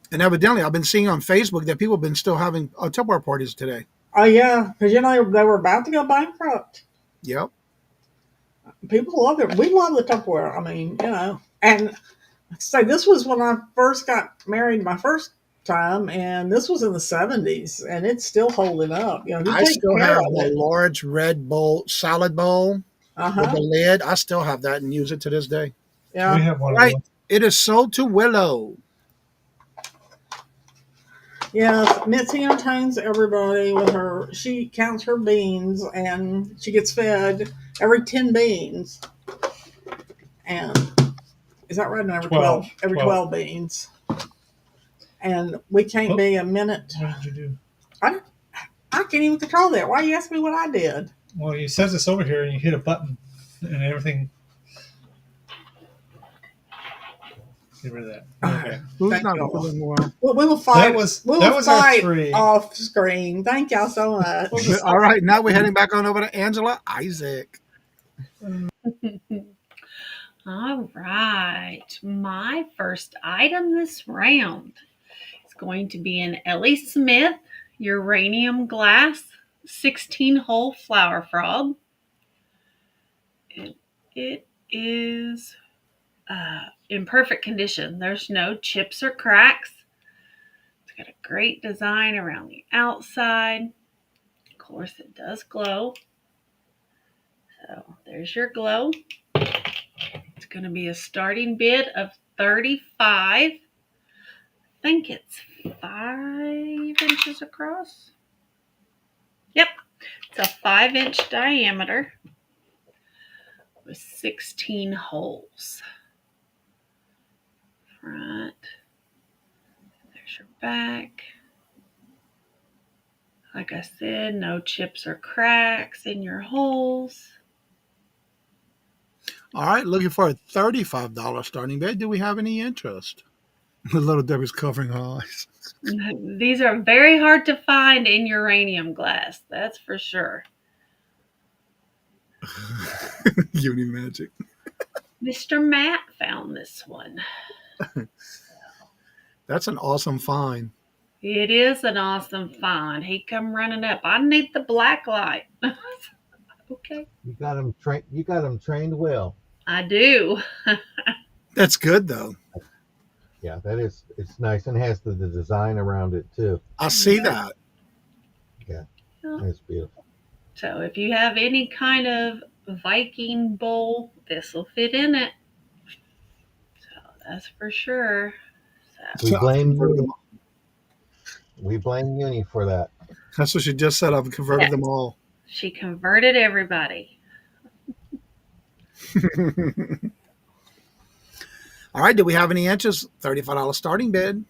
And evidently, I've been seeing on Facebook that people have been still having Tupperware parties today. Oh yeah, because they were about to go bankrupt. Yep. People love it. We love the Tupperware. I mean, and so this was when I first got married my first time, and this was in the 70s, and it's still holding up. I still have the large red bowl, salad bowl with the lid. I still have that and use it to this day. Yeah. We have one Right. of those. It is sold to Willow. Yes, Mitzi entertains everybody with her. She counts her beans, and she gets fed every 10 beans. And is that right? No, every 12. Every 12 beans. And we can't be a minute. What did you do? I can't even control that. Why you ask me what I did? Well, you says this over here, and you hit a button, and everything. Get rid of that. Okay. Who's Thank not y'all. feeling well? We will fight. That was our our 3. off screen. Thank y'all so much. All right, now we're heading back on over to Angela Isaac. All right. My first item this round is going to be an Ellie Smith uranium glass 16-hole flower frog. It is in perfect condition. There's no chips or cracks. It's got a great design around the outside. Of course, it does glow. So there's your glow. It's going to be a starting bid of $35. I think it's 5 inches across. Yep, it's a 5-inch diameter with 16 holes. Front. There's your back. Like I said, no chips or cracks in your holes. All right, looking for a $35 starting bid. Do we have any interest? Little Debbie's covering her eyes. These are very hard to find in uranium glass, that's for sure. Uni magic. Mr. Matt found this one. That's an awesome find. It is an awesome find. He come running up. I need the black light. Okay. You got them trained. You got them trained well. I do. That's good though. Yeah, that is, it's nice and has the design around it too. I see that. Yeah, Oh, it's beautiful. so if you have any kind of Viking bowl, this will fit in it. So that's for sure. So We I've blame converted them Uni. all. We blame Uni for that. That's what she just said. I've converted yes, them all. she converted everybody. All right. Do we have any inches? $35 starting bid.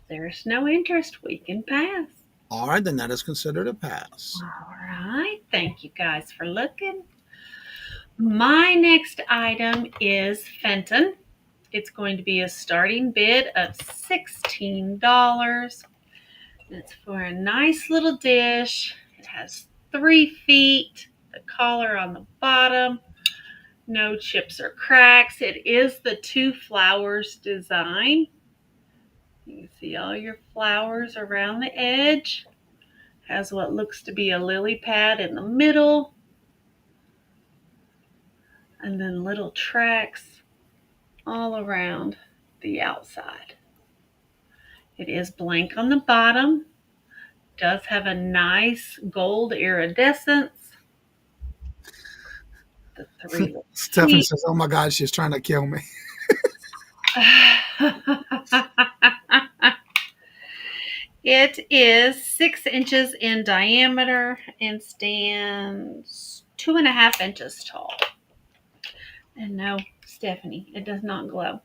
There's no interest. We can pass. All right. Then that is considered a pass. All right. Thank you guys for looking. My next item is Fenton. It's going to be a starting bid of $16. It's for a nice little dish. It has 3 feet, the collar on the bottom, no chips or cracks. It is the 2 flowers design. You can see all your flowers around the edge. Has what looks to be a lily pad in the middle. And then little tracks all around the outside. It is blank on the bottom. Does have a nice gold iridescence. The 3 Stephanie feet. says, "Oh my God, she's trying to kill me." It is 6 inches in diameter and stands 2.5 inches tall. And no, Stephanie, it does not glow.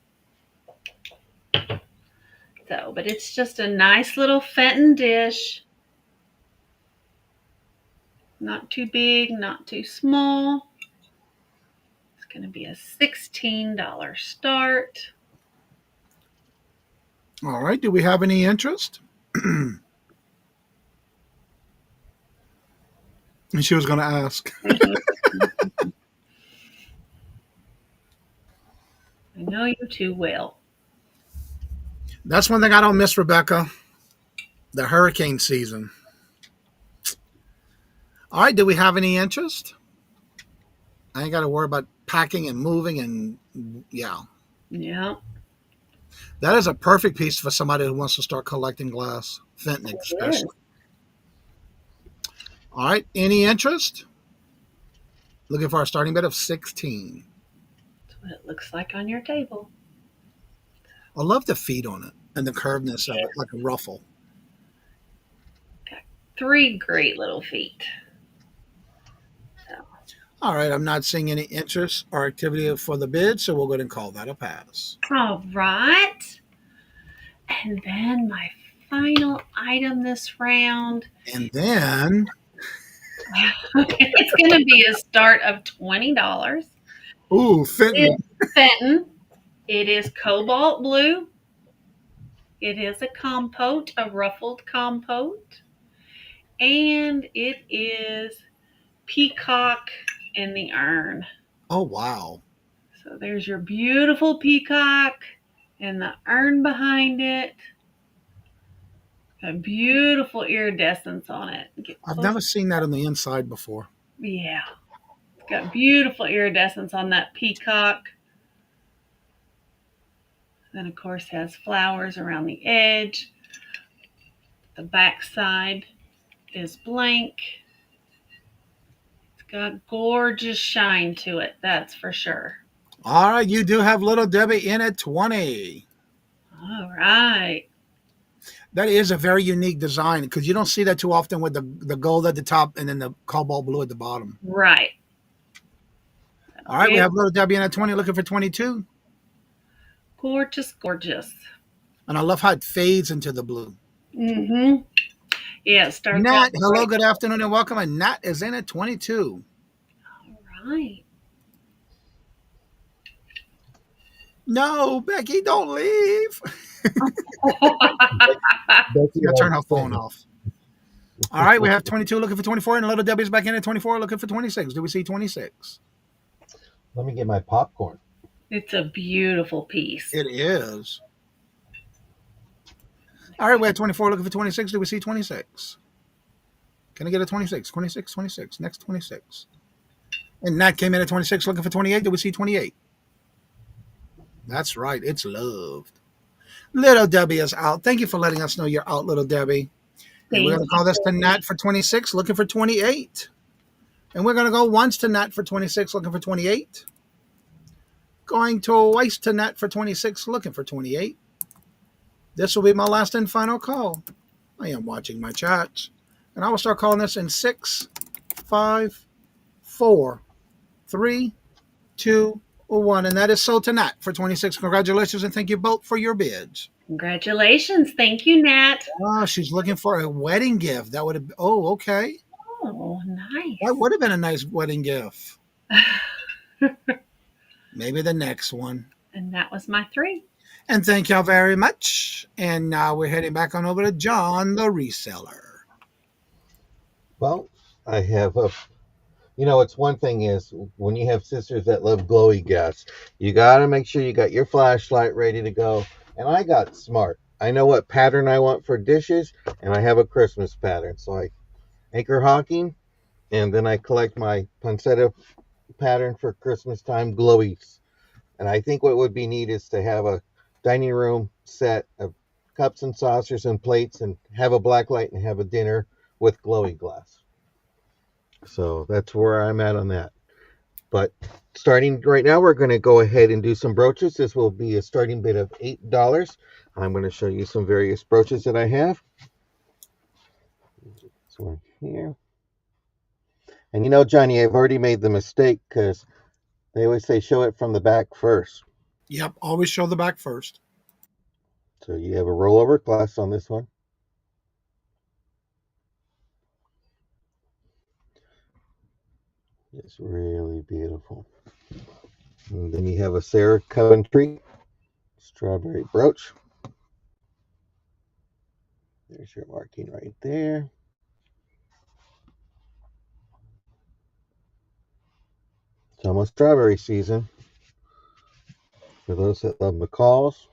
So, but it's just a nice little Fenton dish. Not too big, not too small. It's going to be a $16 start. All right. Do we have any interest? And she was going to ask. I know you too well. That's one thing I don't miss, Rebecca. The hurricane season. All right. Do we have any interest? I ain't got to worry about packing and moving and yeah. Yeah, That is a perfect piece for somebody who wants to start collecting glass, Fenton it is. especially. All right. Any interest? Looking for a starting bid of 16. That's what it looks like on your table. I love the feet on it and the curvedness of it, like a ruffle. Got 3 great little feet. So, All right. I'm not seeing any interest or activity for the bid, so we'll go ahead and call that a pass. all right. And then my final item this round. And then, It's going to be a start of $20. ooh, Fenton. It's Fenton. It is cobalt blue. It is a compote, a ruffled compote. And it is peacock in the urn. Oh, wow. So there's your beautiful peacock and the urn behind it. A beautiful iridescence on it. I've never seen that on the inside before. Yeah. It's got beautiful iridescence on that peacock. Then, of course, has flowers around the edge. The back side is blank. It's got gorgeous shine to it, that's for sure. All right. You do have Little Debbie in at 20. All right. That is a very unique design because you don't see that too often with the gold at the top and then the cobalt blue at the bottom. Right. All right. We have Little Debbie in at 20, looking for 22. Gorgeous, gorgeous. And I love how it fades into the blue. Mm-hmm. Yeah, it starts Nat, out hello, bright. good afternoon, and welcome. And Nat is in at 22. All right. No, Becky, don't leave. Becky You gotta turn her likes phone Fenton. off. All right, we have 22 looking for 24, and Little Debbie's back in at 24 looking for 26. Do we see 26? Let me get my popcorn. It's a beautiful piece. It is. All right, we have 24 looking for 26. Do we see 26? Can I get a 26? 26, 26. Next 26. And Nat came in at 26 looking for 28. Do we see 28? That's right. It's loved. Little Debbie is out. Thank you for letting us know you're out, Little Debbie. And we're Thank going to call this to Nat for 26, looking for 28. And we're going to go once to Nat for 26, looking for 28. Going twice to Nat for 26, looking for 28. This will be my last and final call. I am watching my chats. And I will start calling this in 6, 5, 4, 3, 2, 1. And that is sold to Nat for 26. Congratulations and thank you both for your bids. Congratulations. Thank you, Nat. Oh, she's looking for a wedding gift. That would have, oh, okay. Oh, nice. That would have been a nice wedding gift. Maybe the next one. And that was my 3. And thank y'all very much. And now we're heading back on over to John, the reseller. Well, I have a, it's one thing is when you have sisters that love glowy gas, you got to make sure you got your flashlight ready to go. And I got smart. I know what pattern I want for dishes, and I have a Christmas pattern. So I anchor hawking, and then I collect my poinsettia pattern for Christmas time glowies. And I think what would be neat is to have a dining room set of cups and saucers and plates and have a black light and have a dinner with glowy glass. So that's where I'm at on that. But starting right now, we're going to go ahead and do some brooches. This will be a starting bid of $8. I'm going to show you some various brooches that I have. This one here. And Johnny, I've already made the mistake because they always say show it from the back first. Yep, always show the back first. So you have a rollover glass on this one. It's really beautiful. And then you have a Sarah Coventry strawberry brooch. There's your marking right there. It's almost strawberry season. For those that love McCalls,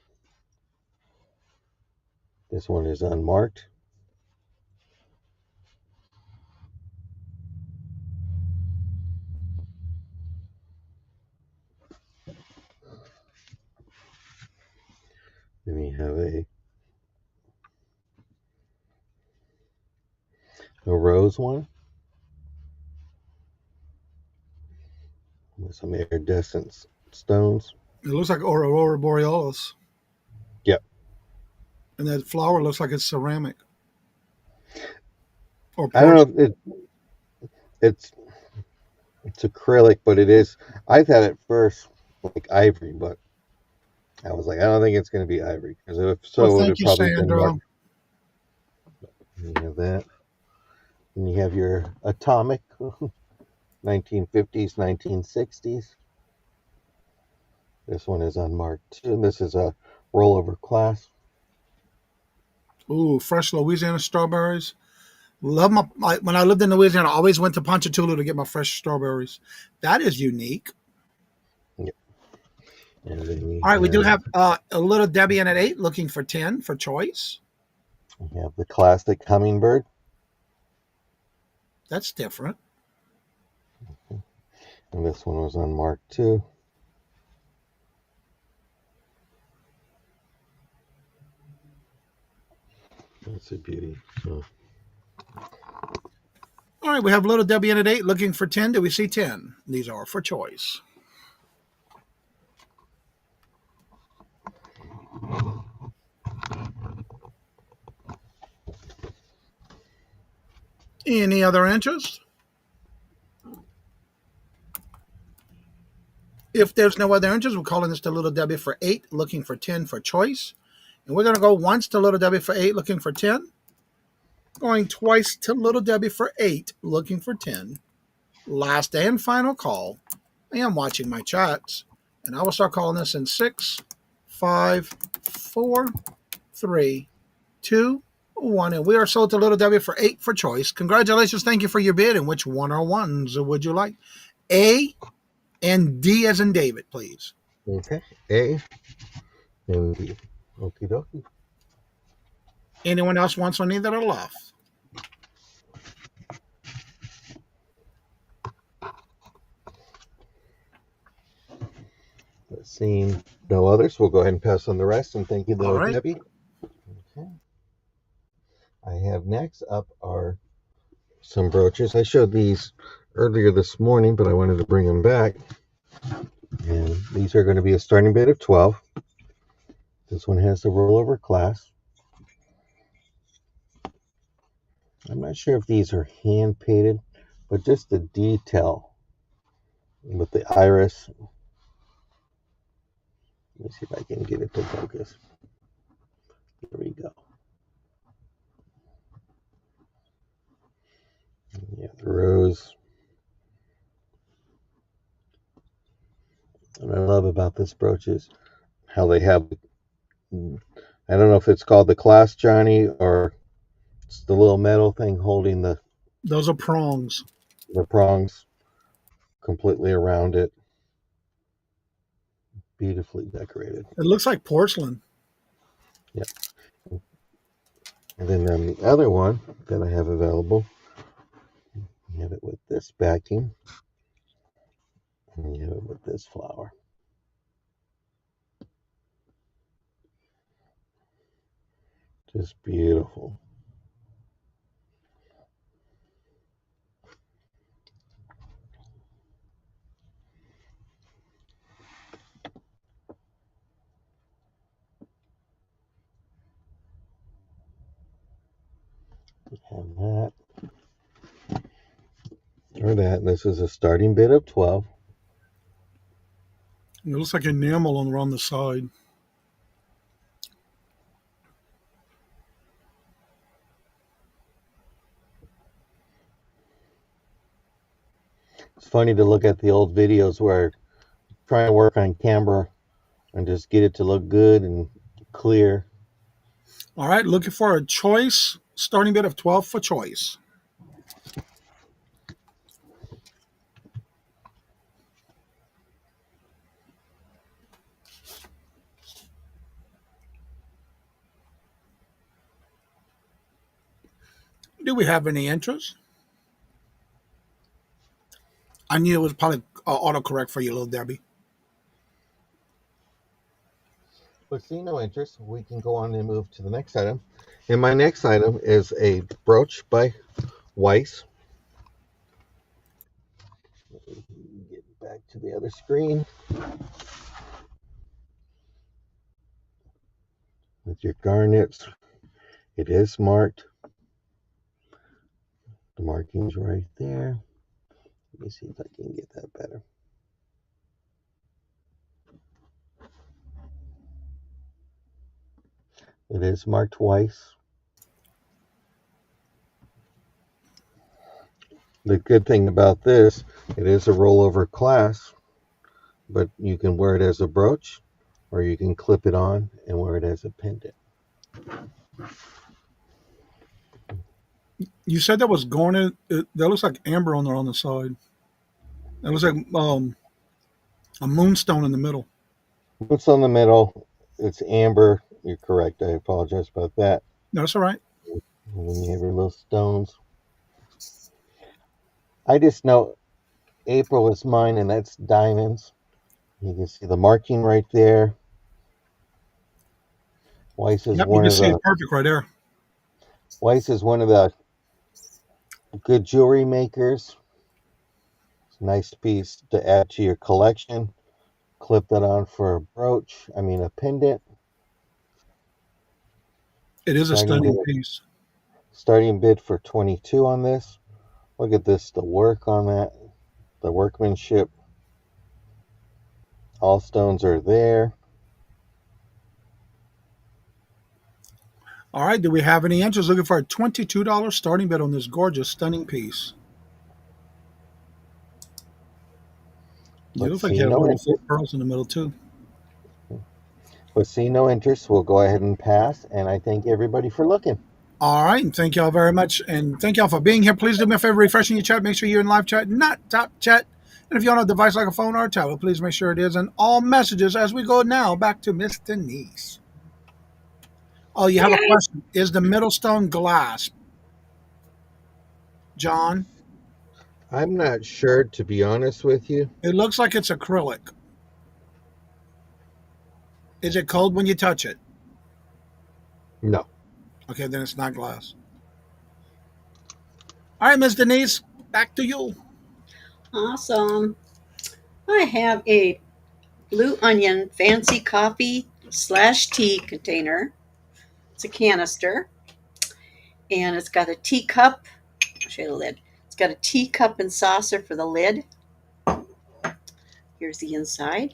this one is unmarked. Then we have a rose one with some iridescent stones. It looks like Aurora Borealis. Yep. And that flower looks like it's ceramic. Or I don't know if it's acrylic, but it is. I thought at first like ivory, but I was like, I don't think it's going to be ivory because if so, it would have probably been marked. You have that. And you have your atomic 1950s, 1960s. This one is unmarked too. And this is a rollover class. Ooh, fresh Louisiana strawberries. Love when I lived in Louisiana, I always went to Ponchatoula to get my fresh strawberries. That is unique. Yep. And then all right, we do have a little Debbie in at 8, looking for 10 for choice. We have the classic hummingbird. That's different. And this one was unmarked too. That's a beauty. So. All right, we have little Debbie in at 8, looking for 10. Do we see 10? These are for choice. Any other interest? If there's no other interest, we're calling this to little Debbie for 8, looking for 10 for choice. And we're going to go once to little Debbie for 8, looking for 10. Going twice to little Debbie for 8, looking for 10. Last and final call. I am watching my chats. And I will start calling this in 6, 5, 4, 3, 2, 1. And we are sold to little Debbie for 8 for choice. Congratulations. Thank you for your bid. And which one or ones would you like? A and D as in David, please. Okay. A and D. Okie dokie. Anyone else wants on either or left? Let's see. no others, we'll go ahead and pass on the rest. And thank you, All though, right. Debbie. Okay. I have next up are some brooches. I showed these earlier this morning, but I wanted to bring them back. And these are going to be a starting bid of 12. This one has the rollover clasp. I'm not sure if these are hand painted, but just the detail with the iris. Let me see if I can get it to focus. Here we go. Yeah, the rose. What I love about this brooch is how they have, I don't know if it's called the clasp, Johnny, or it's the little metal thing holding Those are prongs. the prongs completely around it. Beautifully decorated. It looks like porcelain. Yep. And then on the other one that I have available, you have it with this backing, and you have it with this flower. Just beautiful. We have that. Or that. This is a starting bid of 12. It looks like enamel around the side. It's funny to look at the old videos where trying to work on camera and just get it to look good and clear. All right, looking for a choice. Starting bid of 12 for choice. Do we have any interest? I knew it was probably autocorrect for you, little Debbie. But see no interest, we can go on and move to the next item. And my next item is a brooch by Weiss. Get back to the other screen. With your garnets, it is marked. The marking's right there. Let me see if I can get that better. It is marked Weiss. The good thing about this, it is a rollover clasp, but you can wear it as a brooch, or you can clip it on and wear it as a pendant. You said that was garnet. That looks like amber on the side. That looks like a moonstone in the middle. What's on the middle? It's amber. You're correct. I apologize about that. No, that's all right. And then you have your little stones. I just know April is mine, and that's diamonds. You can see the marking right there. Weiss is Yep, you one can of see the it perfect right there. Weiss is one of the good jewelry makers. It's a nice piece to add to your collection. Clip that on for a brooch. I mean a pendant. It is a Starting stunning bid, piece. starting bid for 22 on this. Look at this, the work on that, the workmanship. All stones are there. All right, do we have any interest? Looking for a $22 starting bid on this gorgeous, stunning piece. It Let's looks like see you have no little interest. pearls in the middle too. Let's see no interest. We'll go ahead and pass. And I thank everybody for looking. All right, and thank y'all very much, and thank y'all for being here. Please do me a favor, refreshing your chat. Make sure you're in live chat, not top chat. And if you're on a device like a phone or a tablet, please make sure it is in all messages. As we go now back to Miss Denise. Oh, you Hey have a guys. question? Is the middle stone glass, John? I'm not sure, to be honest with you. It looks like it's acrylic. Is it cold when you touch it? No. Okay, then it's not glass. All right, Miss Denise, back to you. Awesome. I have a blue onion fancy coffee / tea container. It's a canister, and it's got a teacup. I'll show you the lid. It's got a teacup and saucer for the lid. Here's the inside.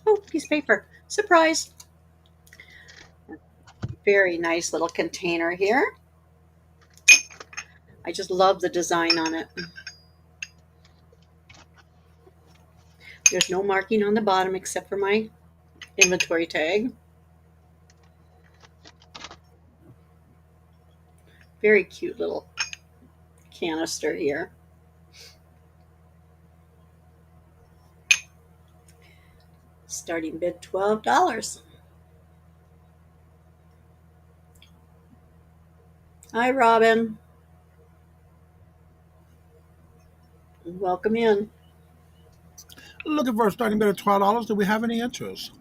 Oh, piece of paper. Surprise. Very nice little container here. I just love the design on it. There's no marking on the bottom except for my inventory tag. Very cute little canister here. Starting bid $12. Hi, Robin. Welcome in. Looking for a starting bid of $12. Do we have any interest?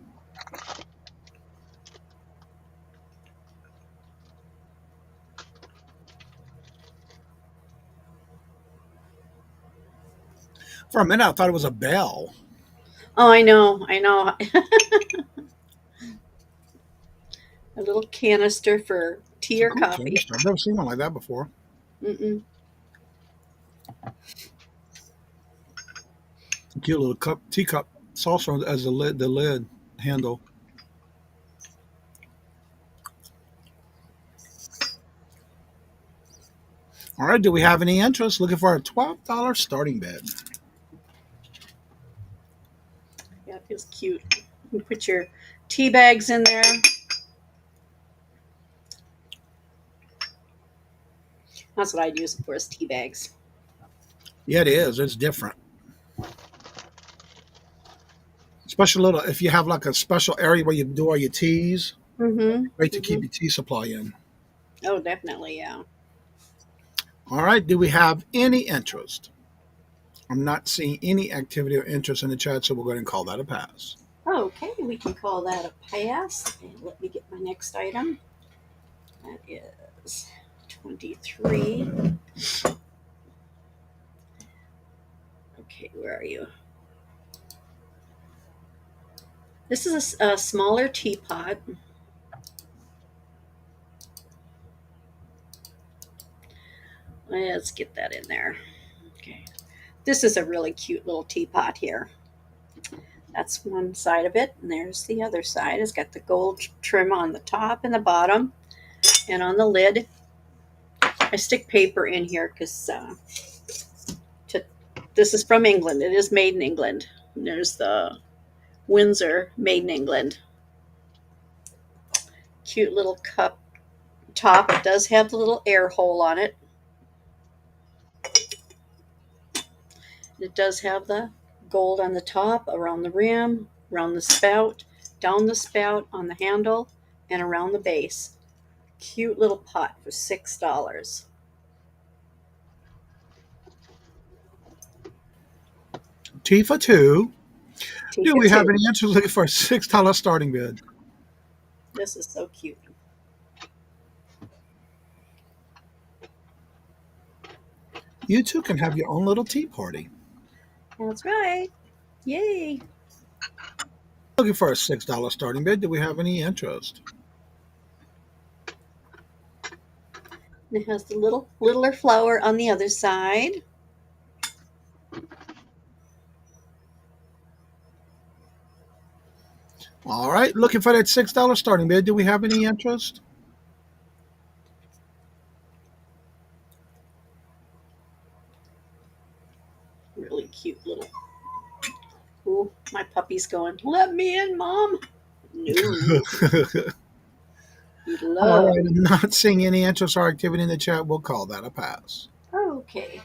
For a minute, I thought it was a bell. Oh, I know. A little canister for tea or Cool coffee. canister. I've never seen one like that before. Mm-mm. Cute little teacup saucer as the lid handle. All right, do we have any interest? Looking for a $12 starting bid. Yeah, it feels cute. You put your tea bags in there. That's what I'd use it for, is tea bags. Yeah, it is. It's different. Special little, if you have like a special area where you do all your teas, Mm-hmm. great to keep your tea supply in. Oh, definitely, yeah. All right, do we have any interest? I'm not seeing any activity or interest in the chat, so we'll go ahead and call that a pass. Okay, we can call that a pass. And let me get my next item. That is 23. Okay, where are you? This is a smaller teapot. Let's get that in there. Okay. This is a really cute little teapot here. That's one side of it, and there's the other side. It's got the gold trim on the top and the bottom, and on the lid. I stick paper in here because this is from England. It is made in England. And there's the Windsor, made in England. Cute little cup top. It does have the little air hole on it. It does have the gold on the top, around the rim, around the spout, down the spout, on the handle, and around the base. Cute little pot for $6. Tea for two. Tea Do for we have two. any interest? Looking for a $6 starting bid? This is so cute. You too can have your own little tea party. That's right. Yay. Looking for a $6 starting bid. Do we have any interest? And it has the littler flower on the other side. All right, looking for that $6 starting bid. Do we have any interest? Really cute little. Ooh, my puppy's going, let me in, Mom. No. All right, I'm not seeing any interest or activity in the chat. We'll call that a pass. Okay.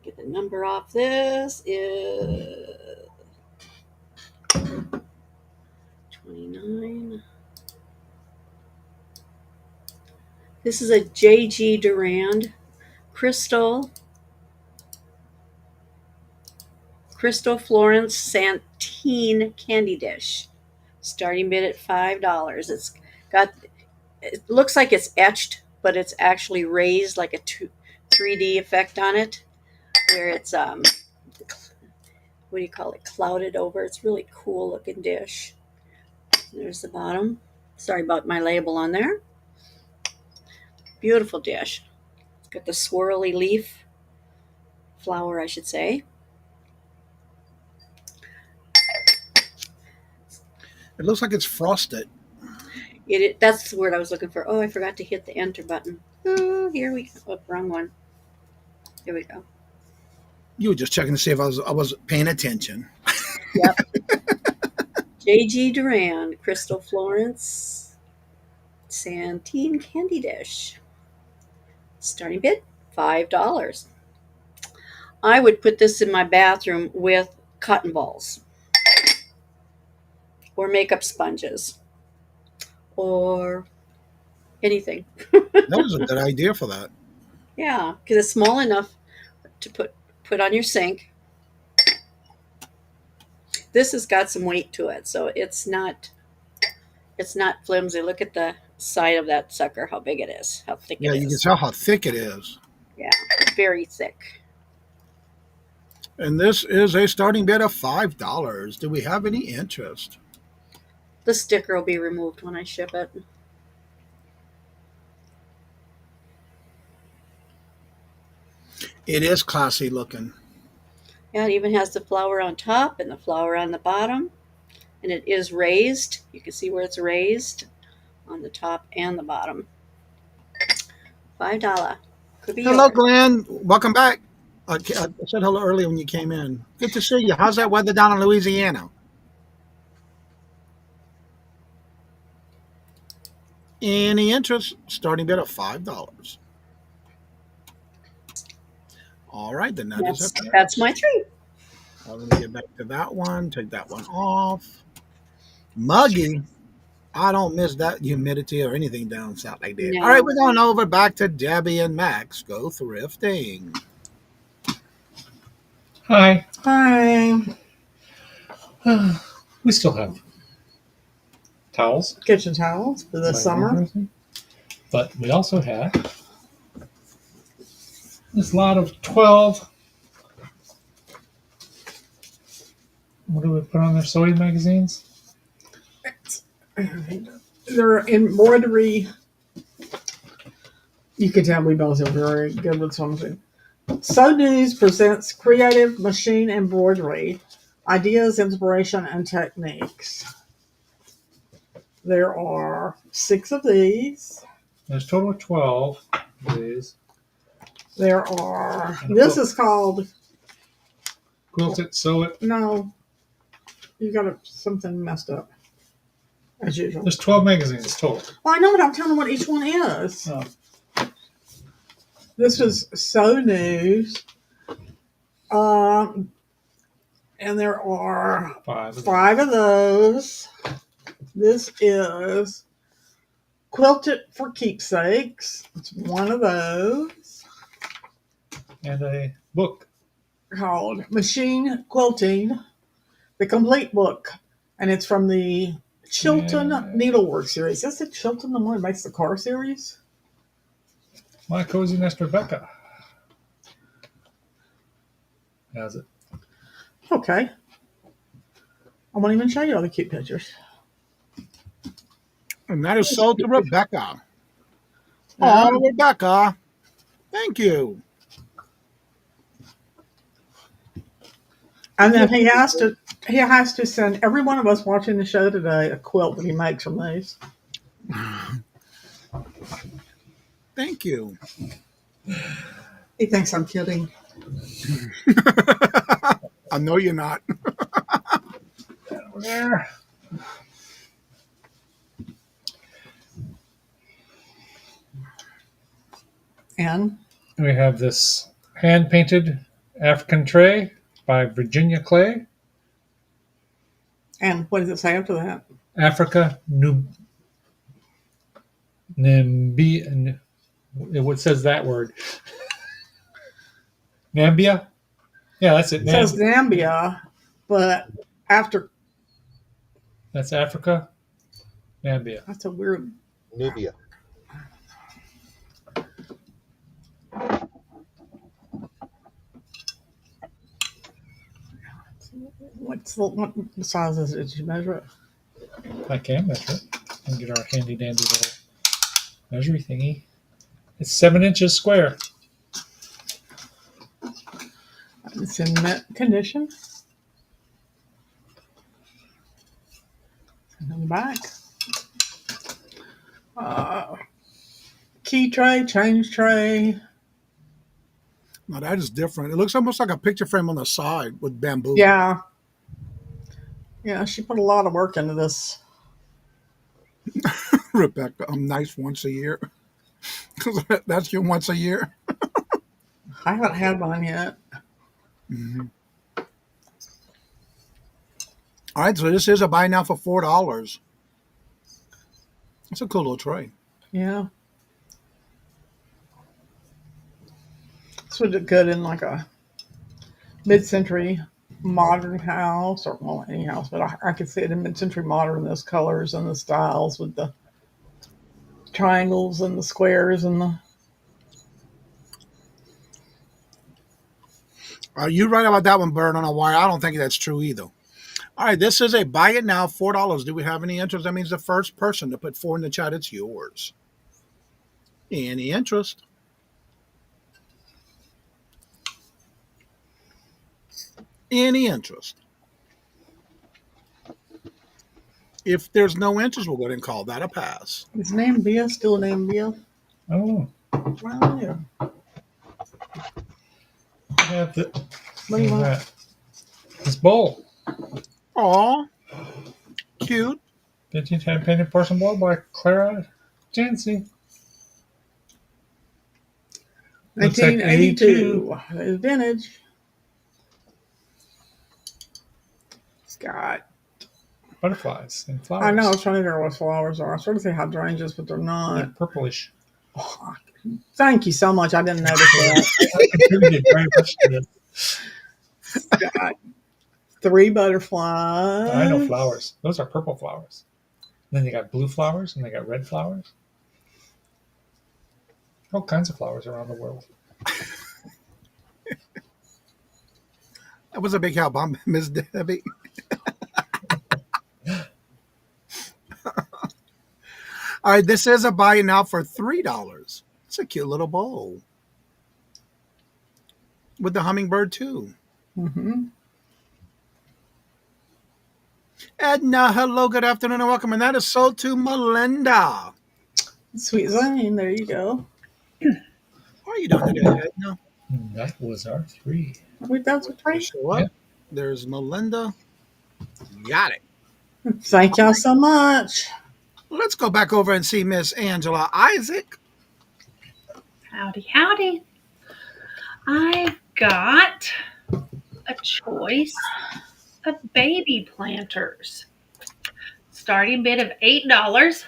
Get the number off this is 29. This is a J.G. Durand Crystal Florence Santine candy dish. Starting bid at $5. It looks like it's etched, but it's actually raised like a 3D effect on it, where it's what do you call it, clouded over. It's really cool looking dish. There's the bottom. Sorry about my label on there. Beautiful dish. It's got the swirly leaf flower, I should say. It looks like it's frosted. That's the word I was looking for. Oh, I forgot to hit the enter button. Oh, here we go. Oh, wrong one. Here we go. You were just checking to see if I was paying attention. Yep. J.G. Durand, Crystal Florence Santine candy dish. Starting bid, $5. I would put this in my bathroom with cotton balls or makeup sponges or anything. That was a good idea for that. Yeah, because it's small enough to put on your sink. This has got some weight to it, so it's not flimsy. Look at the side of that sucker, how big it is, how thick it is. Yeah, you can tell how thick it is. Yeah, very thick. And this is a starting bid of $5. Do we have any interest? The sticker will be removed when I ship it. It is classy looking. Yeah, it even has the flower on top and the flower on the bottom. And it is raised. You can see where it's raised on the top and the bottom. $5. Could be Hello, yours. Glenn. Welcome back. I said hello earlier when you came in. Good to see you. How's that weather down in Louisiana? Any interest? Starting bid of $5. All right, then That's my treat. Let me get back to that one. Take that one off. Muggy. I don't miss that humidity or anything down south like that. No. All right, we're going over back to Debbie and Max. Go thrifting. Hi. Hi. We still have towels, Kitchen towels for the summer. but we also have this lot of 12. What do we put on there? Sewing magazines? They're embroidery. You can tell we both are very good with something. So News presents creative machine embroidery, ideas, inspiration, and techniques. There are 6 of these. There's a total of 12 of these. There are. This is called. Quilt it, sew it. No, you got something messed up, as usual. There's 12 magazines total. Well, I know, but I'm telling you what each one is. Oh. This is So News. And there are 5 of those. This is Quilt It for Keepsakes. It's one of those. And a book Called Machine Quilting, the Complete Book. And it's from the Chilton Needlework series. Is it Chilton the one that makes the car series? My Cozy Nest Rebecca has it. Okay. I won't even show you all the cute pictures. And that is sold to Rebecca. Oh, Rebecca. Thank you. And then he has to send every one of us watching the show today a quilt that he makes from these. Thank you. He thinks I'm kidding. I know you're not. Over there. And We have this hand-painted African tray by Virginia Clay. And what does it say after that? Africa Nimbi. It says that word. Nambia? Yeah, that's it. It says Nambia. Zambia, but after That's Africa. Nambia. that's a weird. Nubia. What size is it? Did you measure it? I can measure it. And get our handy dandy little measuring thingy. It's 7 inches square. It's in mint condition. And on the back. Key tray, change tray. Now that is different. It looks almost like a picture frame on the side with bamboo. Yeah. Yeah, she put a lot of work into this. Rebecca, I'm nice once a year. That's your once a year. I haven't had mine yet. Mm-hmm. All right, so this is a buy now for $4. It's a cool little tray. Yeah. This would look good in like a mid-century modern house, or well, any house, but I could see it in mid-century modern, those colors and the styles with the triangles and the squares and the. You're right about that one, Bird, on a wire. I don't think that's true either. All right, this is a buy it now, $4. Do we have any interest? That means the first person to put 4 in the chat, it's yours. Any interest? Any interest? If there's no interest, we'll go ahead and call that a pass. Is Nambia still Nambia? Oh. Well, yeah. I have the. What do you want? This bowl. Aw, cute. 1510 painted porcelain bowl by Clara Jancy. Looks like 1982. It's vintage. It's got. Butterflies and flowers. I know. I was trying to figure out what flowers are. I sort of say hydrangeas, but they're not. They're purplish. Oh, thank you so much. I didn't notice that. I contributed very much to this. It's got 3 butterflies. I know flowers. Those are purple flowers. And then they got blue flowers and they got red flowers. All kinds of flowers around the world. That was a big help, huh, Miss Debbie? All right, this is a buy now for $3. It's a cute little bowl with the hummingbird too. Mm-hmm. Edna, hello, good afternoon, and welcome. And that is sold to Melinda. Sweet Zane, there you go. How are you doing today, Edna? That was our 3. We done with 3? Show up. Yeah. There's Melinda. Got it. Thank y'all so much. Let's go back over and see Miss Angela Isaac. Howdy, howdy. I've got a choice of baby planters. Starting bid of $8.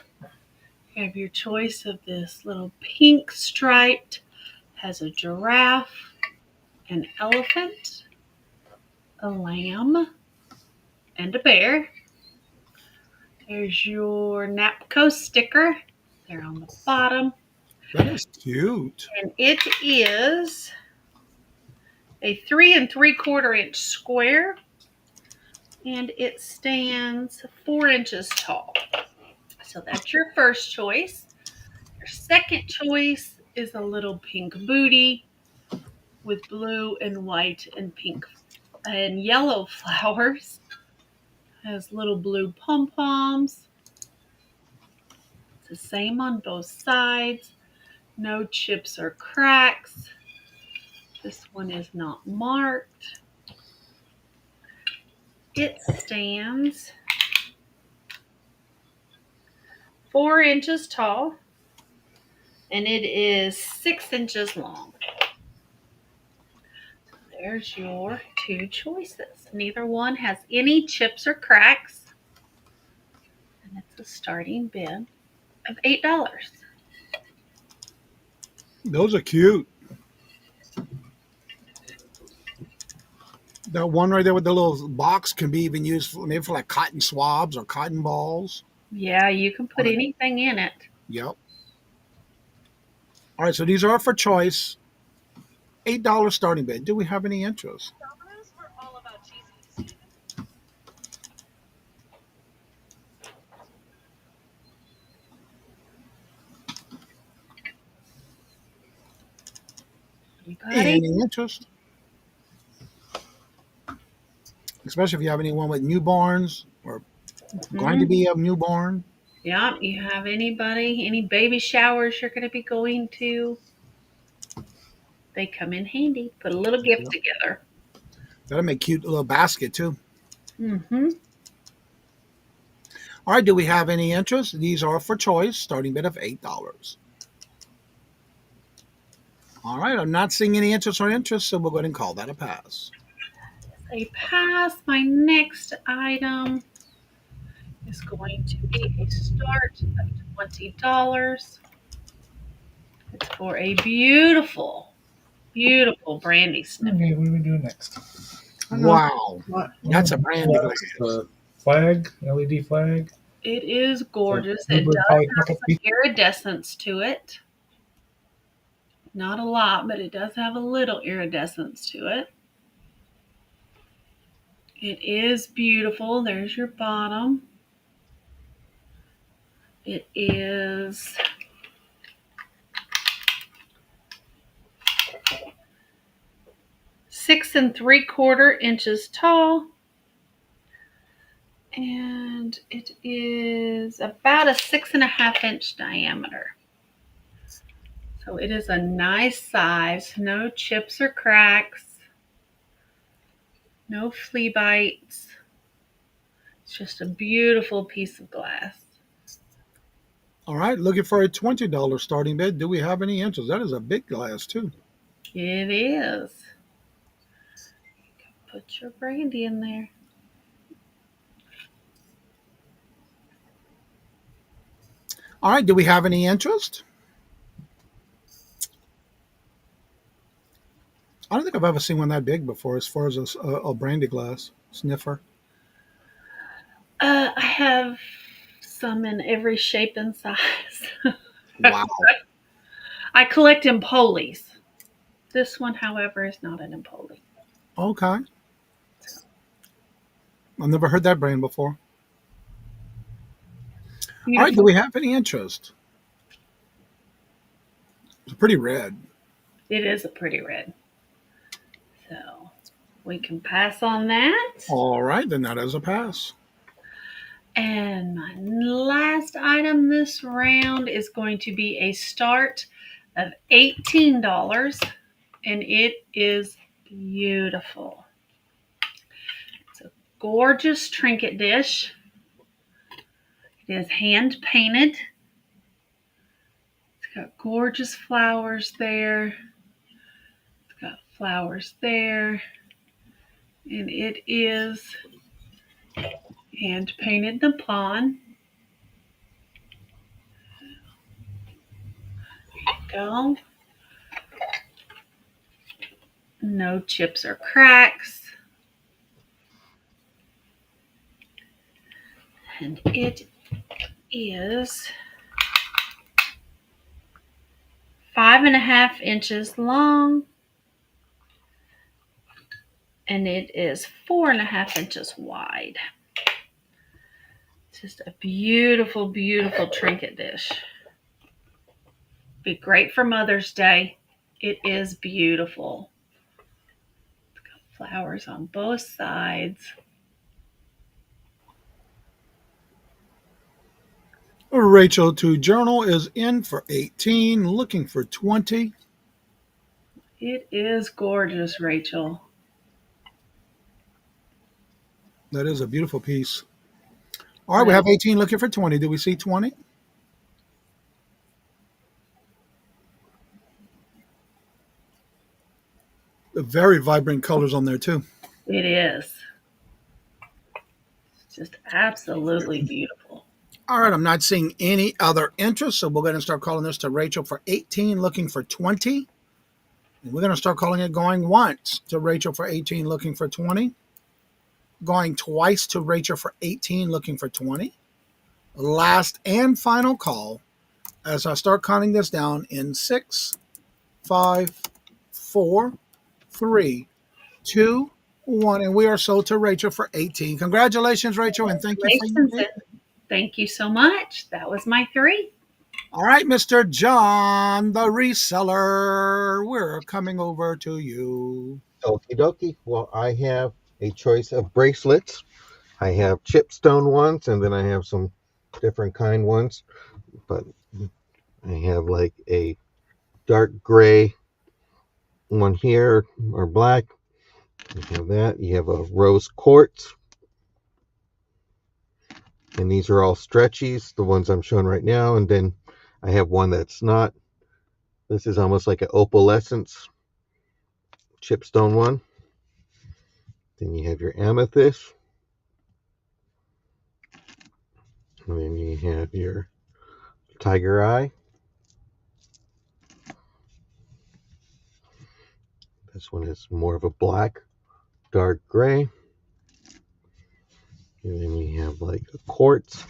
You have your choice of this little pink striped, has a giraffe, an elephant, a lamb, and a bear. There's your Napco sticker. They're on the bottom. That is cute. And it is a 3 3/4 inch square. And it stands 4 inches tall. So that's your first choice. Your second choice is a little pink booty with blue and white and pink and yellow flowers. Has little blue pom-poms. It's the same on both sides. No chips or cracks. This one is not marked. It stands 4 inches tall and it is 6 inches long. There's your 2 choices. Neither one has any chips or cracks. And it's a starting bid of $8. Those are cute. That one right there with the little box can be even used for, maybe for like cotton swabs or cotton balls. Yeah, you can put anything in it. Yep. All right, so these are for choice. $8 starting bid. Do we have any interest? Anybody? Any interest? Especially if you have anyone with newborns or going to Mhm. be a newborn. Yeah, you have anybody, any baby showers you're going to be going to? They come in handy. Put a little gift Yep. together. That'll make cute little basket too. Mm-hmm. All right, do we have any interest? These are for choice, starting bid of $8. All right, I'm not seeing any interest, so we'll go ahead and call that a pass. A pass. My next item is going to be a start of $20. It's for a beautiful, beautiful brandy sniffer. Okay, what are we doing next? Wow, What? that's a brandy glass. The flag, LED flag. It is gorgeous. It Bluebird does have polypurple some iridescence to it. Not a lot, but it does have a little iridescence to it. It is beautiful. There's your bottom. It is 6 3/4 inches tall. And it is about a 6.5 inch diameter. So it is a nice size, no chips or cracks, no flea bites. It's just a beautiful piece of glass. All right, looking for a $20 starting bid. Do we have any interest? That is a big glass too. It is. Put your brandy in there. All right, do we have any interest? I don't think I've ever seen one that big before as far as a brandy glass sniffer. I have some in every shape and size. Wow. I collect Empolis. This one, however, is not an Empoli. Okay. I've never heard that brand before. All right, do Beautiful. we have any interest? It's pretty red. It is a pretty red. So we can pass on that. All right, then that is a pass. And my last item this round is going to be a start of $18. And it is beautiful. It's a gorgeous trinket dish. It is hand painted. It's got gorgeous flowers there. It's got flowers there. And it is hand painted Nippon. There you go. No chips or cracks. And it is 5.5 inches long. And it is 4.5 inches wide. It's just a beautiful, beautiful trinket dish. Be great for Mother's Day. It is beautiful. It's got flowers on both sides. Rachel to Journal is in for 18, looking for 20. It is gorgeous, Rachel. That is a beautiful piece. All right, we have 18 looking for 20. Do we see 20? The very vibrant colors on there too. It is. It's just absolutely beautiful. All right, I'm not seeing any other interest, so we'll go ahead and start calling this to Rachel for 18, looking for 20. And we're going to start calling it going once to Rachel for 18, looking for 20. Going twice to Rachel for 18, looking for 20. Last and final call as I start counting this down in 6, 5, 4, 3, 2, 1. And we are sold to Rachel for 18. Congratulations, Rachel, and thank you for your Congratulations, and thank you so much. That was my 3. All right, Mr. John, the reseller, we're coming over to you. Okie dokie. Well, I have a choice of bracelets. I have chipstone ones, and then I have some different kind ones. But I have like a dark gray one here, or black. You have that. You have a rose quartz. And these are all stretchies, the ones I'm showing right now. And then I have one that's not. This is almost like an opalescence chipstone one. Then you have your amethyst. And then you have your tiger eye. This one is more of a black, dark gray. And then you have like a quartz.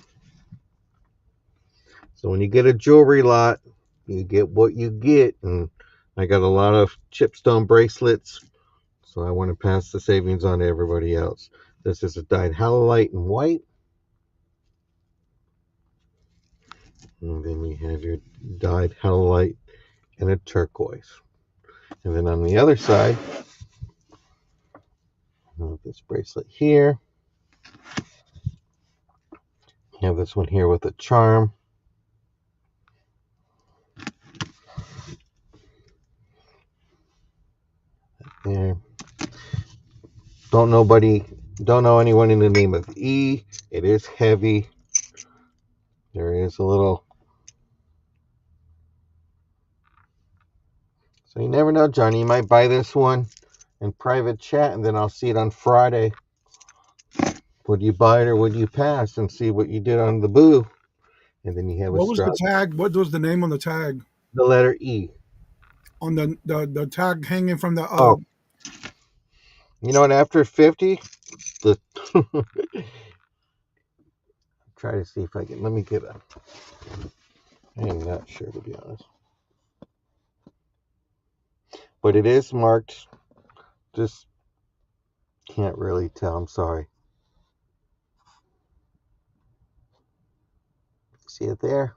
So when you get a jewelry lot, you get what you get. And I got a lot of chipstone bracelets, so I want to pass the savings on to everybody else. This is a dyed halolite in white. And then you have your dyed halolite in a turquoise. And then on the other side, I have this bracelet here. I have this one here with a charm. There. Don't know anyone in the name of E. It is heavy. There is a little. So you never know, Johnny. You might buy this one in private chat, and then I'll see it on Friday. Would you buy it or would you pass, and see what you did on the boo? And then you have What was the tag? What was the name on the tag? The letter E. On the tag hanging from the Oh. You know what? After 50, the try to see if I can. Let me get a. I am not sure, to be honest. But it is marked. Just can't really tell. I'm sorry. See it there?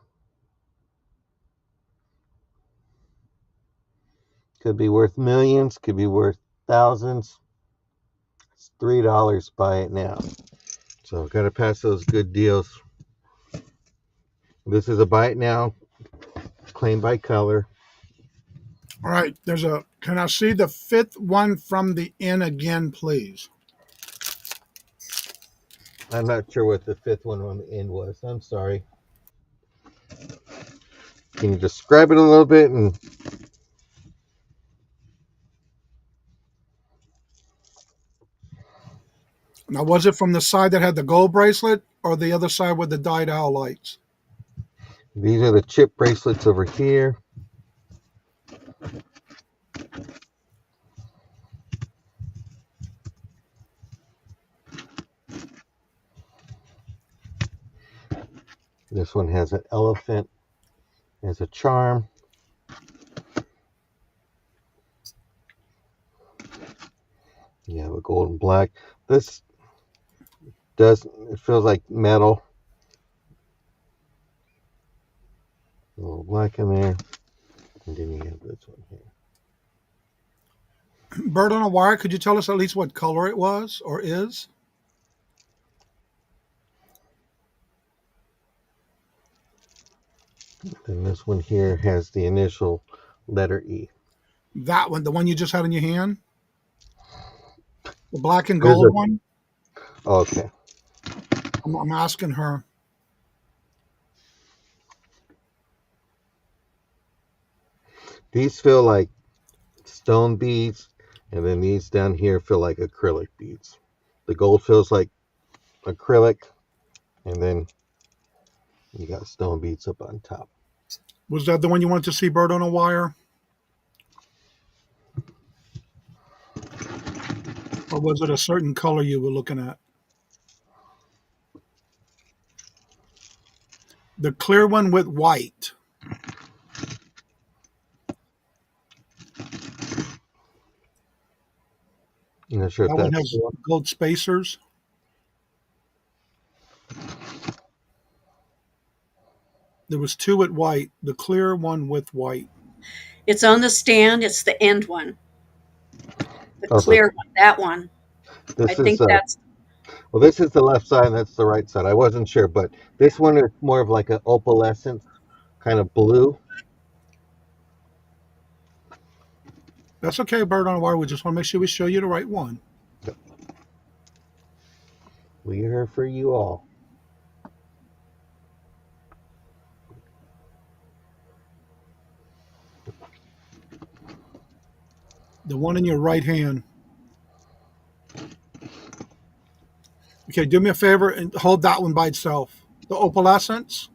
Could be worth millions. Could be worth thousands. It's $3. Buy it now. So got to pass those good deals. This is a buy it now. Claim by color. All right, can I see the 5th one from the end again, please? I'm not sure what the 5th one on the end was. I'm sorry. Can you describe it a little bit? And now, was it from the side that had the gold bracelet or the other side with the dyed owl lights? These are the chip bracelets over here. This one has an elephant as a charm. You have a gold and black. This it feels like metal. A little black in there. And then you have this one here. Bird on a wire, could you tell us at least what color it was or is? And this one here has the initial letter E. That one, the one you just had in your hand? The black and gold one? Okay. I'm asking her. These feel like stone beads, and then these down here feel like acrylic beads. The gold feels like acrylic, and then you got stone beads up on top. Was that the one you wanted to see, Bird on a wire? Or was it a certain color you were looking at? The clear one with white. I'm not sure if That one that's has gold spacers. There was two with white. The clear one with white. It's on the stand. It's the end one. The also clear one. That one. I this is think that's well, this is the left side and that's the right side. I wasn't sure, but this one is more of like an opalescent kind of blue. That's okay, Bird on the Wire. We just want to make sure we show you the right one. We are here for you all. The one in your right hand. Okay, do me a favor and hold that one by itself. The opalescence.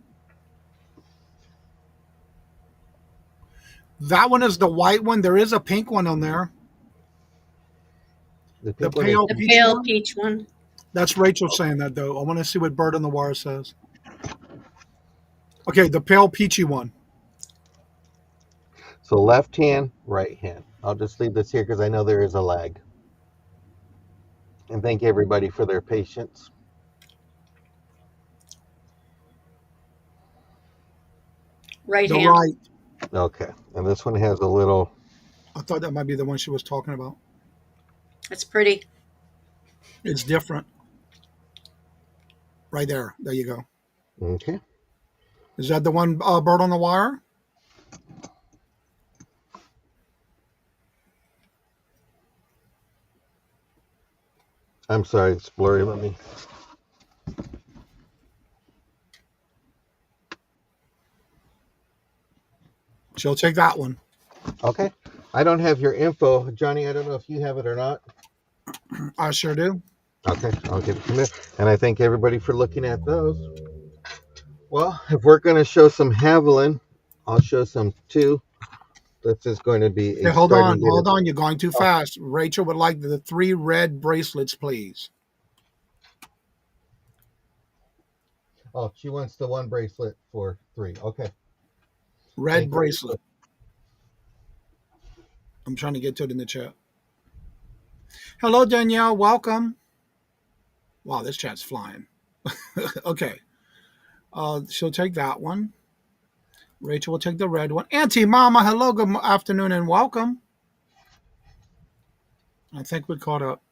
That one is the white one. There is a pink one on there. The The pink one is pale the peach pale one. peach one. That's Rachel saying that, though. I want to see what Bird on the Wire says. Okay, the pale peachy one. so left hand, right hand. I'll just leave this here because I know there is a lag. And thank everybody for their patience. Right The hand. right. Okay, and this one has a little. I thought that might be the one she was talking about. It's pretty. It's different. Right there. There you go. Okay. Is that the one, Bird on the Wire? I'm sorry, it's blurry. Let me. She'll take that one. Okay. I don't have your info, Johnny. I don't know if you have it or not. I sure do. Okay, I'll give it to you. And I thank everybody for looking at those. Well, if we're going to show some Haviland, I'll show some too. This is going to be Hey, a hold starting on. You're going too fast. Rachel would like the 3 red bracelets, please. Oh, she wants the one bracelet for 3. Okay. Red bracelet. I'm trying to get to it in the chat. Hello, Danielle. Welcome. Wow, this chat's flying. Okay. She'll take that one. Rachel will take the red one. Auntie Mama, hello, good afternoon, and welcome. I think we caught up.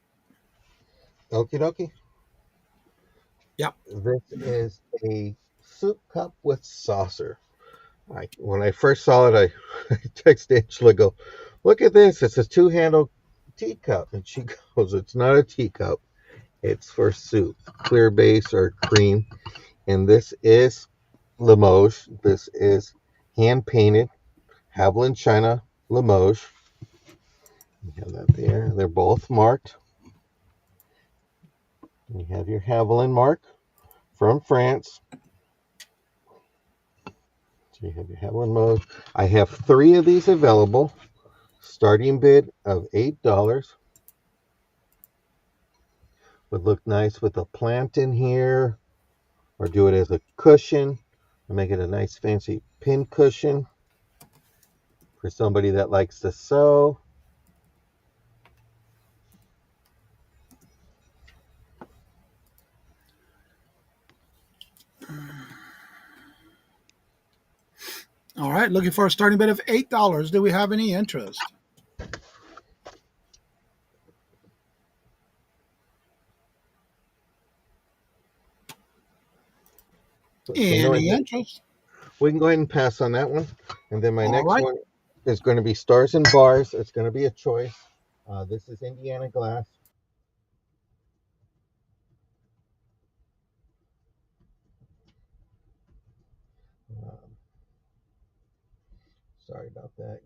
Okie dokie. Yep. This is a soup cup with saucer. When I first saw it, I texted Angela, go, look at this. It's a 2-handle teacup. And she goes, it's not a teacup. It's for soup, clear base or cream. And this is Limoges. This is hand-painted Haviland China Limoges. You have that there. They're both marked. You have your Haviland mark from France. So you have your Haviland Limoges. I have 3 of these available. Starting bid of $8. Would look nice with a plant in here, or do it as a cushion and make it a nice fancy pin cushion for somebody that likes to sew. All right, looking for a starting bid of $8. Do we have any interest? Any interest? We can go ahead and pass on that one. And then my next right. one is going to be Stars and Bars. It's going to be a choice. This is Indiana glass. Sorry about that.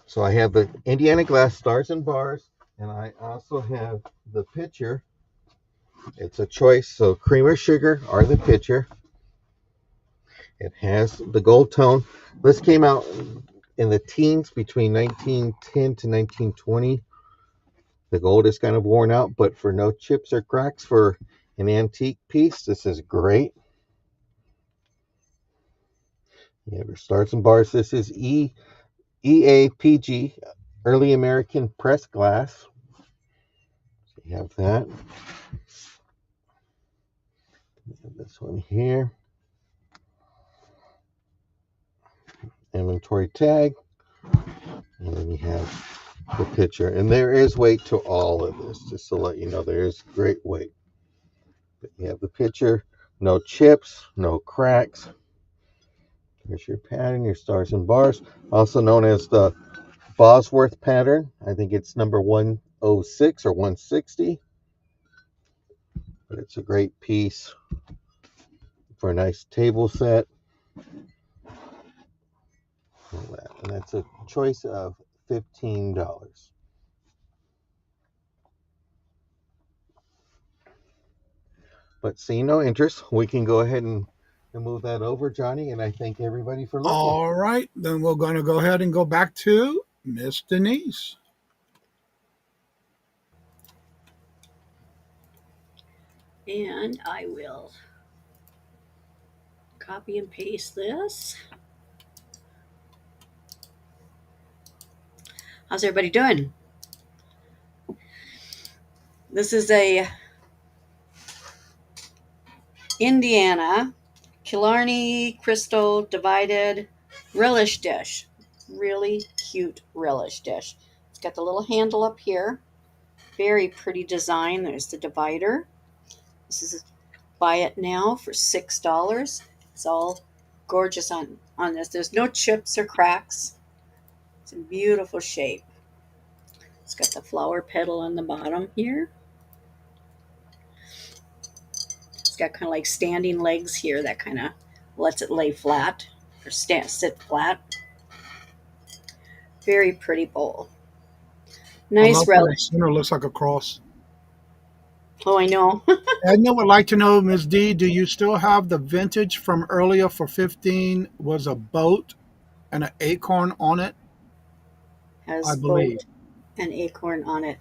So I have the Indiana glass Stars and Bars, and I also have the pitcher. It's a choice, so cream or sugar are the pitcher. It has the gold tone. This came out in the teens between 1910 to 1920. The gold is kind of worn out, but for no chips or cracks for an antique piece, this is great. You have your stars and bars. This is EAPG, Early American Pressed Glass. So you have that. This one here. Inventory tag. And then you have the picture. And there is weight to all of this, just to let you know there is great weight. But you have the picture, no chips, no cracks. Here's your pattern, your stars and bars, also known as the Bosworth pattern. I think it's number 106 or 160. But it's a great piece for a nice table set. And that's a choice of $15. But seeing no interest, we can go ahead and move that over, Johnny. And I thank everybody for looking. All right, then we're going to go ahead and go back to Miss Denise. And I will copy and paste this. How's everybody doing? This is a Indiana Killarney crystal divided relish dish. Really cute relish dish. It's got the little handle up here. Very pretty design. There's the divider. This is buy it now for $6. It's all gorgeous on this. There's no chips or cracks. It's in beautiful shape. It's got the flower petal on the bottom here. It's got kind of like standing legs here that kind of lets it lay flat or sit flat. Very pretty bowl. Nice relish. Center looks like a cross. Oh, I know. Edna would like to know, Ms. D, do you still have the vintage from earlier for 15? Was a boat and an acorn on it? Has I believe. an acorn on it.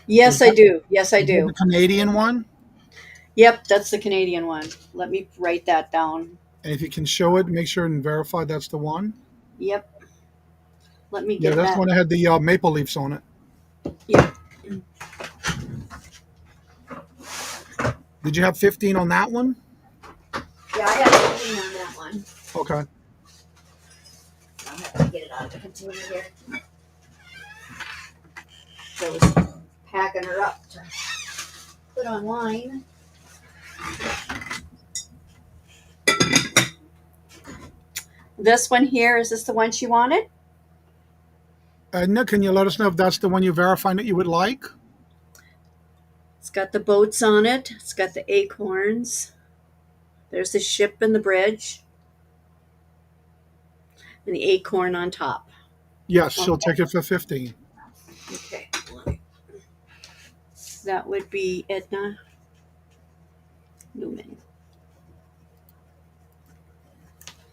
Yes, I do. Yes, I do. The Canadian one? Yep, that's the Canadian one. Let me write that down. And if you can show it, make sure and verify that's the one. Yep. Let me get that's the one that had the maple leaves on it. Yep. Did you have 15 on that one? Yeah, I had 15 on that one. Okay. I'll have to get it out of the container here. So I was packing her up to put online. This one here, is this the one she wanted? Edna, can you let us know if that's the one you verified that you would like? It's got the boats on it. It's got the acorns. There's the ship and the bridge. And the acorn on top. Yes, she'll take it for 15. Okay. That would be Edna Newman.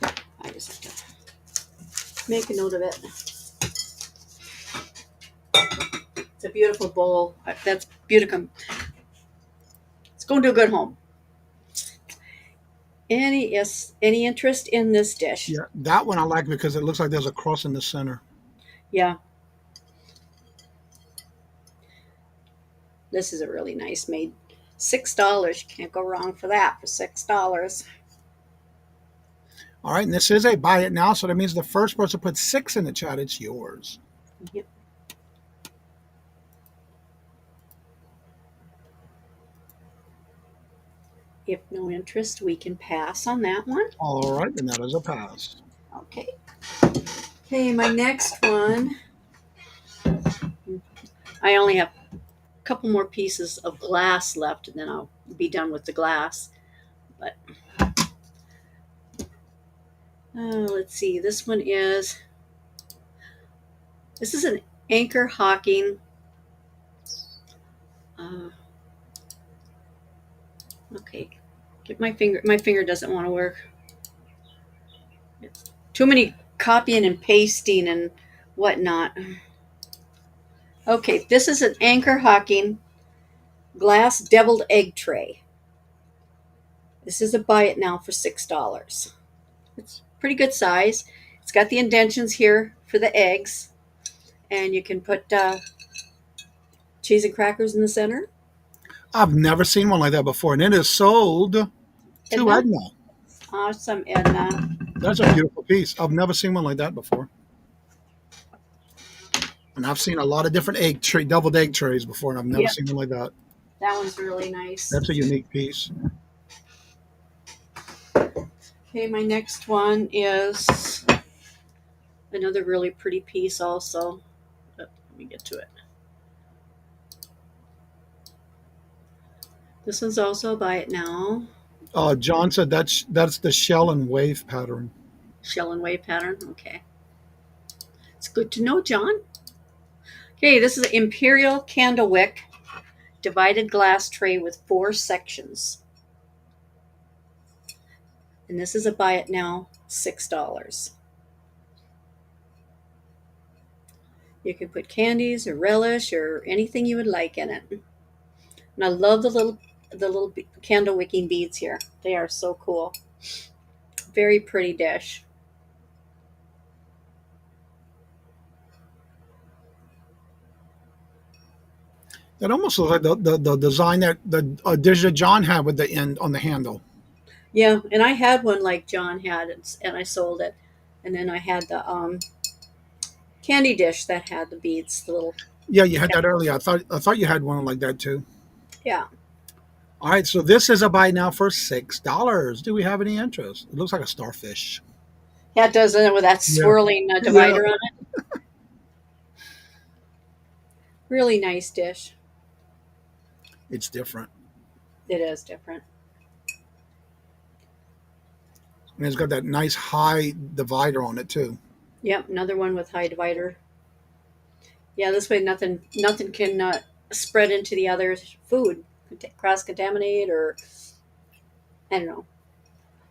I just have to make a note of it. It's a beautiful bowl. That's beautiful. It's going to a good home. Any interest in this dish? Yeah, that one I like because it looks like there's a cross in the center. Yeah. This is a really nice made. $6. You can't go wrong for that for $6. All right, and this is a buy it now, so that means the first person puts 6 in the chat, it's yours. Yep. If no interest, we can pass on that one. All right, and that is a pass. Okay. Okay, my next one. I only have a couple more pieces of glass left, and then I'll be done with the glass. But let's see. This is an Anchor Hocking. Okay. Get my finger. My finger doesn't want to work. It's too many copying and pasting and whatnot. Okay, this is an Anchor Hocking glass deviled egg tray. This is a buy it now for $6. It's pretty good size. It's got the indentions here for the eggs, and you can put cheese and crackers in the center. I've never seen one like that before, and it is sold to Edna? Edna. Awesome, Edna. That's a beautiful piece. I've never seen one like that before. And I've seen a lot of different deviled egg trays before, and I've never Yep. seen one like that. That one's really nice. That's a unique piece. Okay, my next one is another really pretty piece also. Let me get to it. This one's also a buy it now. John said that's the shell and wave pattern. Shell and wave pattern. Okay. It's good to know, John. Okay, this is an Imperial candle wick divided glass tray with 4 sections. And this is a buy it now, $6. You can put candies or relish or anything you would like in it. And I love the little candle wicking beads here. They are so cool. Very pretty dish. That almost looks like the design that the dish that John had with the end on the handle. Yeah, and I had one like John had, and I sold it. And then I had the candy dish that had the beads, the little. Yeah, you had that earlier. I thought you had one like that too. Yeah. All right, so this is a buy now for $6. Do we have any interest? It looks like a starfish. Yeah, it does, with that swirling divider on it. Really nice dish. It's different. It is different. And it's got that nice high divider on it too. Yep, another one with high divider. Yeah, this way nothing can spread into the other food, cross contaminate, or I don't know.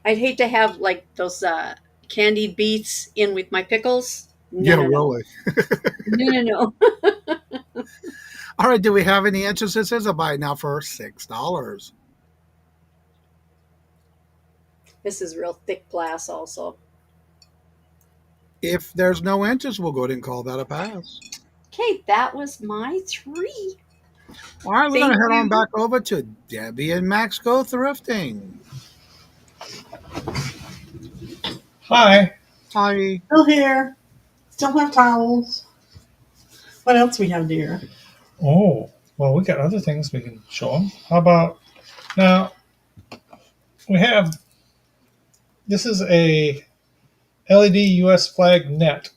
I'd hate to have like those candied beets in with my pickles. No, really. No. All right, do we have any interest? This is a buy now for $6. This is real thick glass also. If there's no interest, we'll go ahead and call that a pass. Okay, that was my 3. All right, we're going to head on back over to Debbie and Max Go Thrifting. Hi. Hi. Still here. Still have towels. What else we have, dear? Oh, well, we got other things we can show them. How about now? We have. This is a LED US flag net.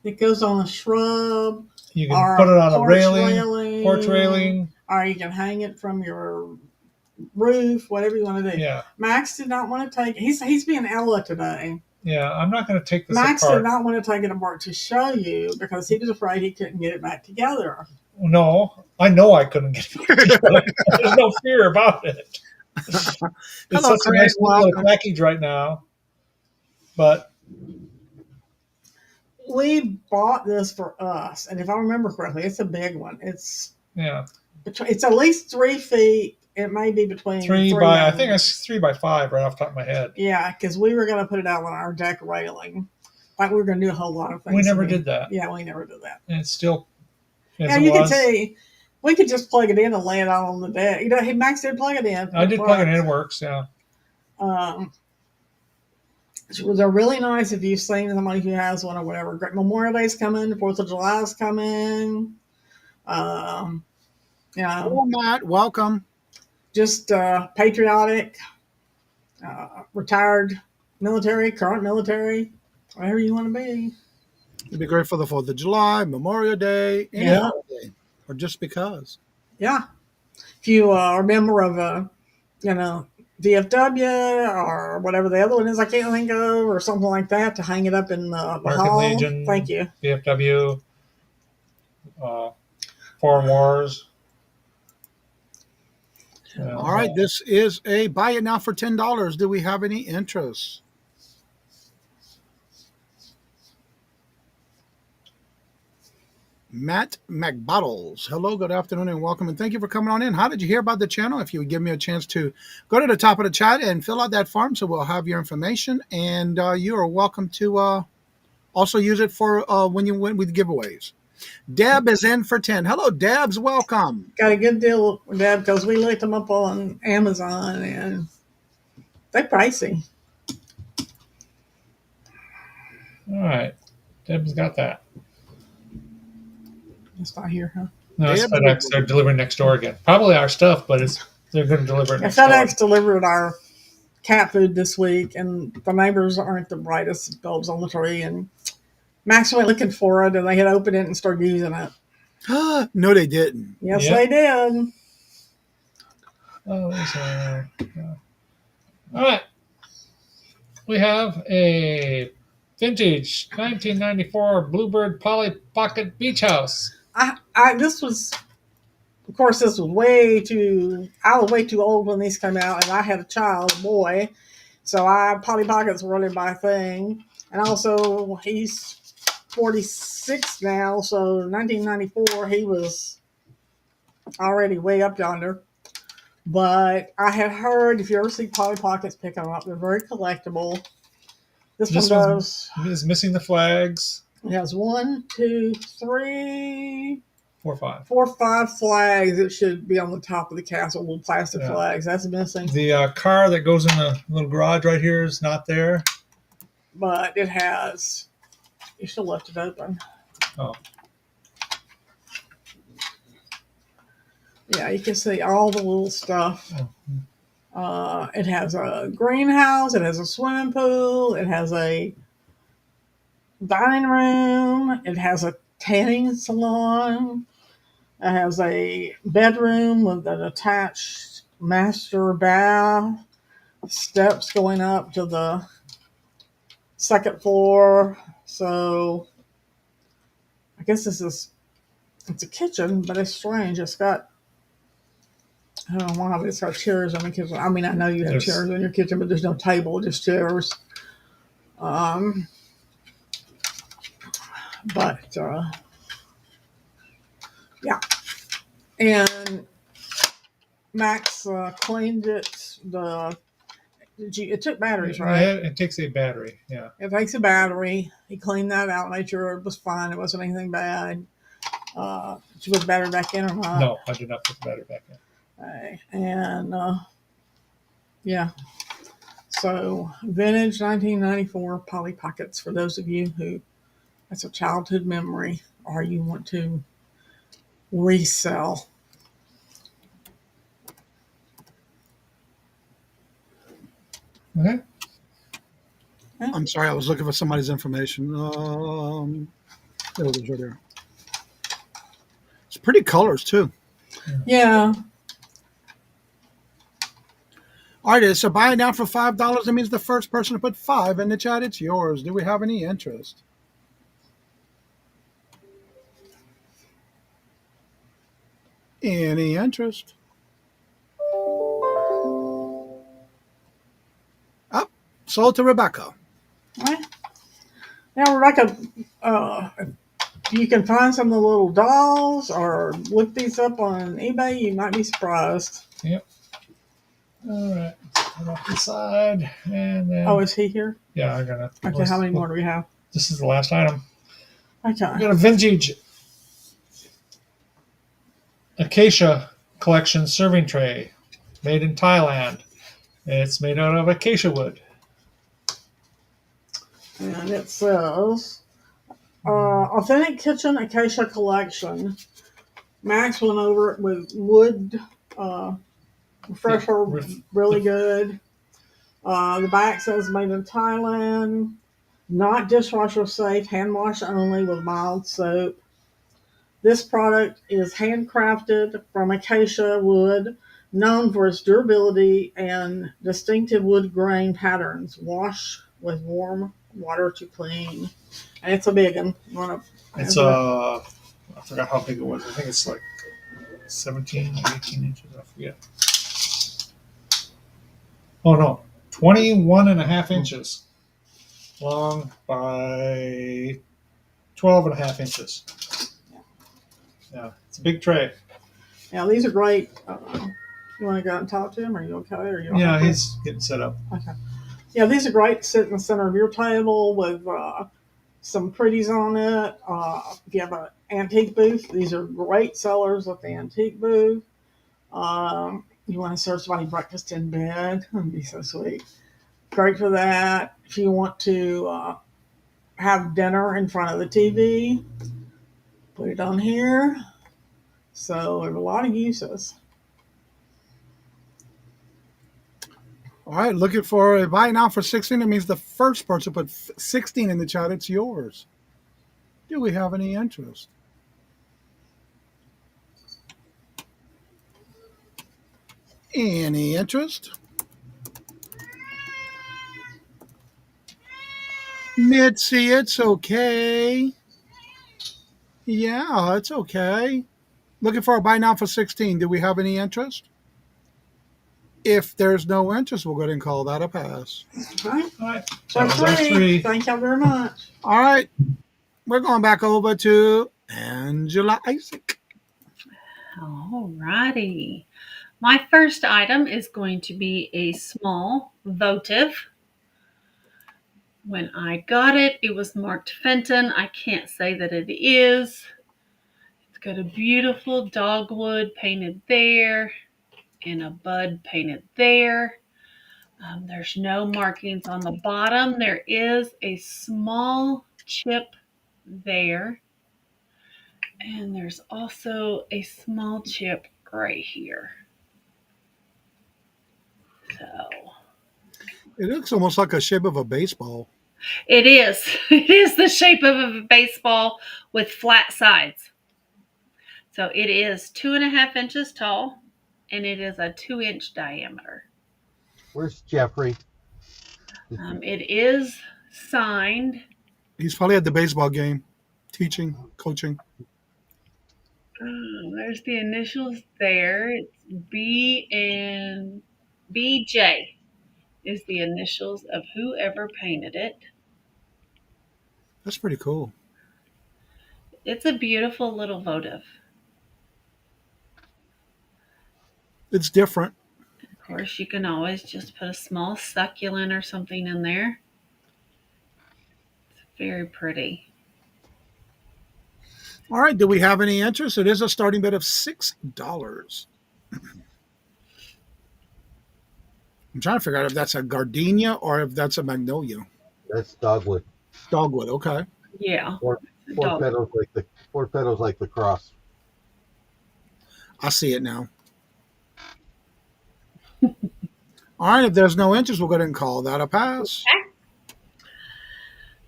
It goes on a shrub. You can put it on a porch railing, or you can hang it from your roof, whatever you want to do. Yeah. Max did not want to take it. He's being Ella today. Yeah, I'm not going to take this Max apart. did not want to take it apart to show you because he was afraid he couldn't get it back together. No, I know I couldn't get it back together. There's no fear about it. It's Hello, such a nice little package right now. But we bought this for us, and if I remember correctly, it's a big one. It's at least 3 feet. It may be between 3 by, I think it's 3 by 5 right off the top of my head. Yeah, because we were going to put it out on our deck railing. Like we were going to do a whole lot of things. We never did that. Yeah, we never did that. And it's still. Yeah, you can see. We could just plug it in and lay it out on the deck. You know, Max did plug it in. I did plug it in. It works, yeah. It was really nice if you've seen somebody who has one or whatever. Great Memorial Day's coming. 4th of July's coming. Hello, Matt. Welcome. Just patriotic, retired military, current military, whatever you want to be. It'd be great for the 4th of July, Memorial Day, any holiday, or just because. Yeah. If you are a member of VFW or whatever the other one is, I can't think of, or something like that, to hang it up in the hall. Legion, Thank you. VFW, Foreign Wars. All right, this is a buy it now for $10. Do we have any interest? Matt McBottles. Hello, good afternoon, and welcome, and thank you for coming on in. How did you hear about the channel? If you would give me a chance to go to the top of the chat and fill out that form, so we'll have your information, and you are welcome to also use it for when you win with giveaways. Deb is in for 10. Hello, Debs. Welcome. Got a good deal, Deb, because we looked them up on Amazon and they're pricey. All right. Deb's got that. It's not here, huh? No, it's Deb- FedEx. They're delivering next door again. Probably our stuff, but they're going to deliver it Yeah, next door. FedEx delivered our cat food this week, and the neighbors aren't the brightest bulbs on the tree. And Max went looking for it, and they had opened it and started using it. No, they didn't. Yes, Yep. they did. Oh, all right. We have a vintage 1994 Bluebird Polly Pocket Beach House. This was, of course, this was way too old when these came out, and I had a child, a boy, so Polly Pockets were really my thing. And also, he's 46 now, so 1994, he was already way up yonder. But I had heard, if you ever see Polly Pockets, pick them up. They're very collectible. This one does. Is missing the flags. It has 1, 2, 3, 4, 5. 4, 5 flags that should be on the top of the castle, little plastic Yeah. flags. That's missing. The car that goes in the little garage right here is not there. But it has. You should have left it open. Oh. Yeah, you can see all the little stuff. It has a greenhouse. It has a swimming pool. It has a dining room. It has a tanning salon. It has a bedroom with an attached master bath. Steps going up to the second floor. So I guess it's a kitchen, but it's strange. It's got, I don't know why, but it's got chairs in the kitchen. I mean, I know you have chairs in your kitchen, but there's no table, just chairs. But yeah. And Max cleaned it. It took batteries, right? It takes a battery, yeah. It takes a battery. He cleaned that out, made sure it was fine. It wasn't anything bad. Did you put the battery back in or not? No, I did not put the battery back in. And yeah. So vintage 1994 Polly Pockets for those of you who that's a childhood memory or you want to resell. Okay. I'm sorry, I was looking for somebody's information. There it is right there. It's pretty colors too. Yeah. All right, so buy it now for $5. That means the first person to put 5 in the chat, it's yours. Do we have any interest? Any interest? Up, sold to Rebecca. Right. Now, Rebecca, you can find some of the little dolls or look these up on eBay. You might be surprised. Yep. All right. Put off the side. And then. Oh, is he here? Yeah, I got it. Okay, how many more do we have? This is the last item. Okay. I got a vintage acacia collection serving tray made in Thailand. It's made out of acacia wood. And it says, Authentic Kitchen Acacia Collection. Max went over it with wood refresher, really good. The back says made in Thailand. Not dishwasher safe, hand wash only with mild soap. This product is handcrafted from acacia wood, known for its durability and distinctive wood grain patterns. Wash with warm water to clean. And it's a big one. It's I forgot how big it was. I think it's like 17 or 18 inches. I forget. Oh no, 21 and a half inches long by 12 and a half inches. Yeah, it's a big tray. Yeah, these are great. You want to go out and talk to him? Are you okay? Or you Yeah, he's getting set up. okay? Yeah, these are great to sit in the center of your table with some pretties on it. If you have an antique booth, these are great sellers at the antique booth. You want to serve somebody breakfast in bed? That'd be so sweet. Great for that. If you want to have dinner in front of the TV, put it on here. So there's a lot of uses. All right, looking for a buy now for 16. That means the first person put 16 in the chat. It's yours. Do we have any interest? Any interest? Mitzi, it's okay. Yeah, it's okay. Looking for a buy now for 16. Do we have any interest? If there's no interest, we'll go ahead and call that a pass. All right. All right. So That was our three. Thank y'all very much. All right. We're going back over to Angela Isaac. All righty. My first item is going to be a small votive. When I got it, it was marked Fenton. I can't say that it is. It's got a beautiful dogwood painted there and a bud painted there. There's no markings on the bottom. There is a small chip there. And there's also a small chip right here. So It looks almost like a shape of a baseball. it is. It is the shape of a baseball with flat sides. So it is 2.5 inches tall and it is a 2-inch diameter. Where's Jeffrey? It is signed. He's probably at the baseball game, teaching, coaching. There's the initials there. It's B and BJ is the initials of whoever painted it. That's pretty cool. It's a beautiful little votive. It's different. Of course, you can always just put a small succulent or something in there. It's very pretty. All right. Do we have any interest? It is a starting bid of $6. I'm trying to figure out if that's a gardenia or if that's a magnolia. That's dogwood. Dogwood. Okay. Yeah. Four petals like the cross. I see it now. All right. If there's no interest, we'll go ahead and call that a pass. Okay.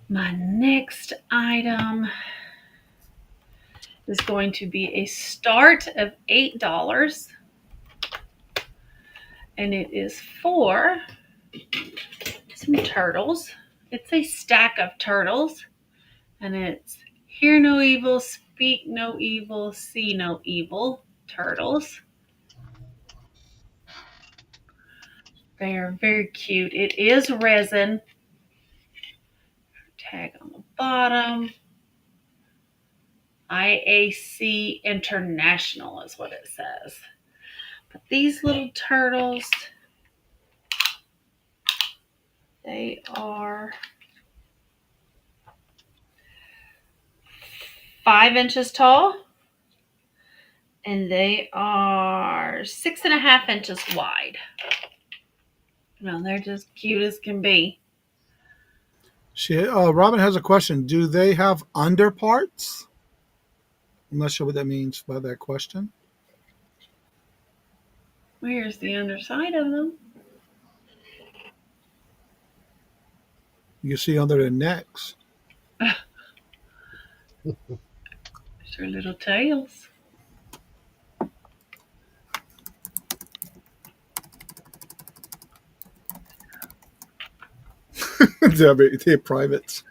My next item is going to be a start of $8. And it is for some turtles. It's a stack of turtles. And it's hear no evil, speak no evil, see no evil turtles. They are very cute. It is resin. Tag on the bottom. IAC International is what it says. But these little turtles, they are 5 inches tall and they are 6.5 inches wide. No, they're just cute as can be. Robin has a question. Do they have underparts? I'm not sure what that means by that question. Where's the underside of them? You see under their necks. There's their little tails. They're privates.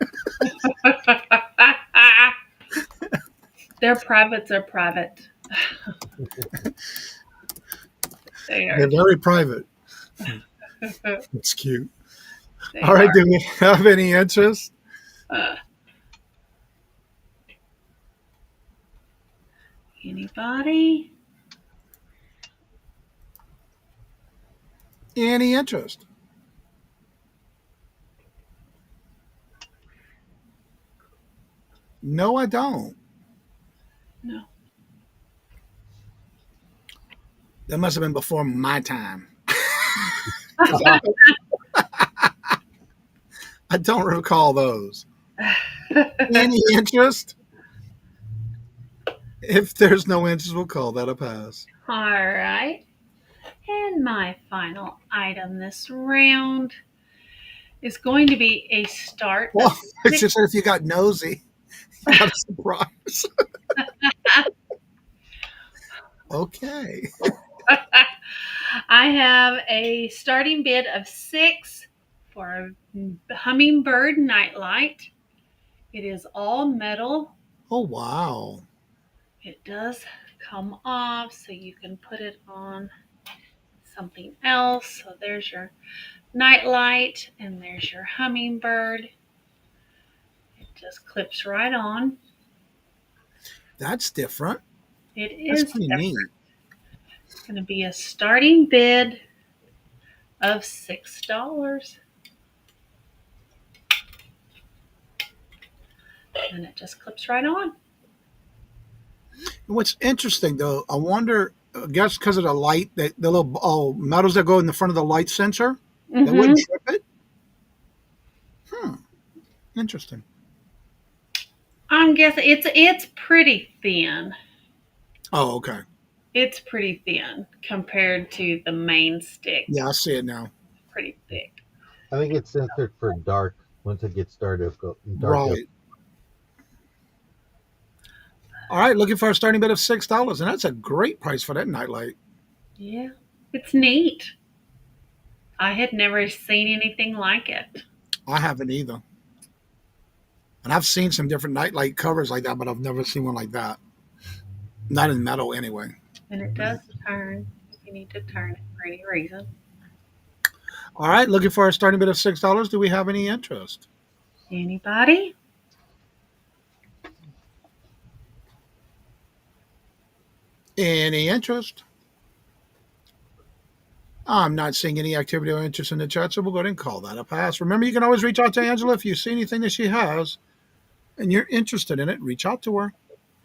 Their privates are private. They're very private. It's cute. They All right, are. do we have any interest? Anybody? Any interest? No, I don't. No. That must have been before my time. I don't recall those. Any interest? If there's no interest, we'll call that a pass. All right. And my final item this round is going to be a start. Well, it's just if you got nosy, you got a surprise. Okay. I have a starting bid of 6 for a hummingbird nightlight. It is all metal. Oh, wow. It does come off, so you can put it on something else. So there's your nightlight, and there's your hummingbird. It just clips right on. That's different. It That's is pretty different. neat. It's going to be a starting bid of $6. And it just clips right on. What's interesting, though, I wonder, I guess because of the light, the little metals that go in the front of the light sensor, that wouldn't trip it? Interesting. I'm guessing it's pretty thin. Oh, okay. It's pretty thin compared to the main stick. Yeah, I see it now. Pretty thick. I think it's censored for dark. Once it gets started, it'll go dark. Right. All right, looking for a starting bid of $6, and that's a great price for that nightlight. Yeah, it's neat. I had never seen anything like it. I haven't either. And I've seen some different nightlight covers like that, but I've never seen one like that. Not in metal, anyway. And it does turn if you need to turn it for any reason. All right, looking for a starting bid of $6. Do we have any interest? Anybody? Any interest? I'm not seeing any activity or interest in the chat, so we'll go ahead and call that a pass. Remember, you can always reach out to Angela if you see anything that she has and you're interested in it. Reach out to her.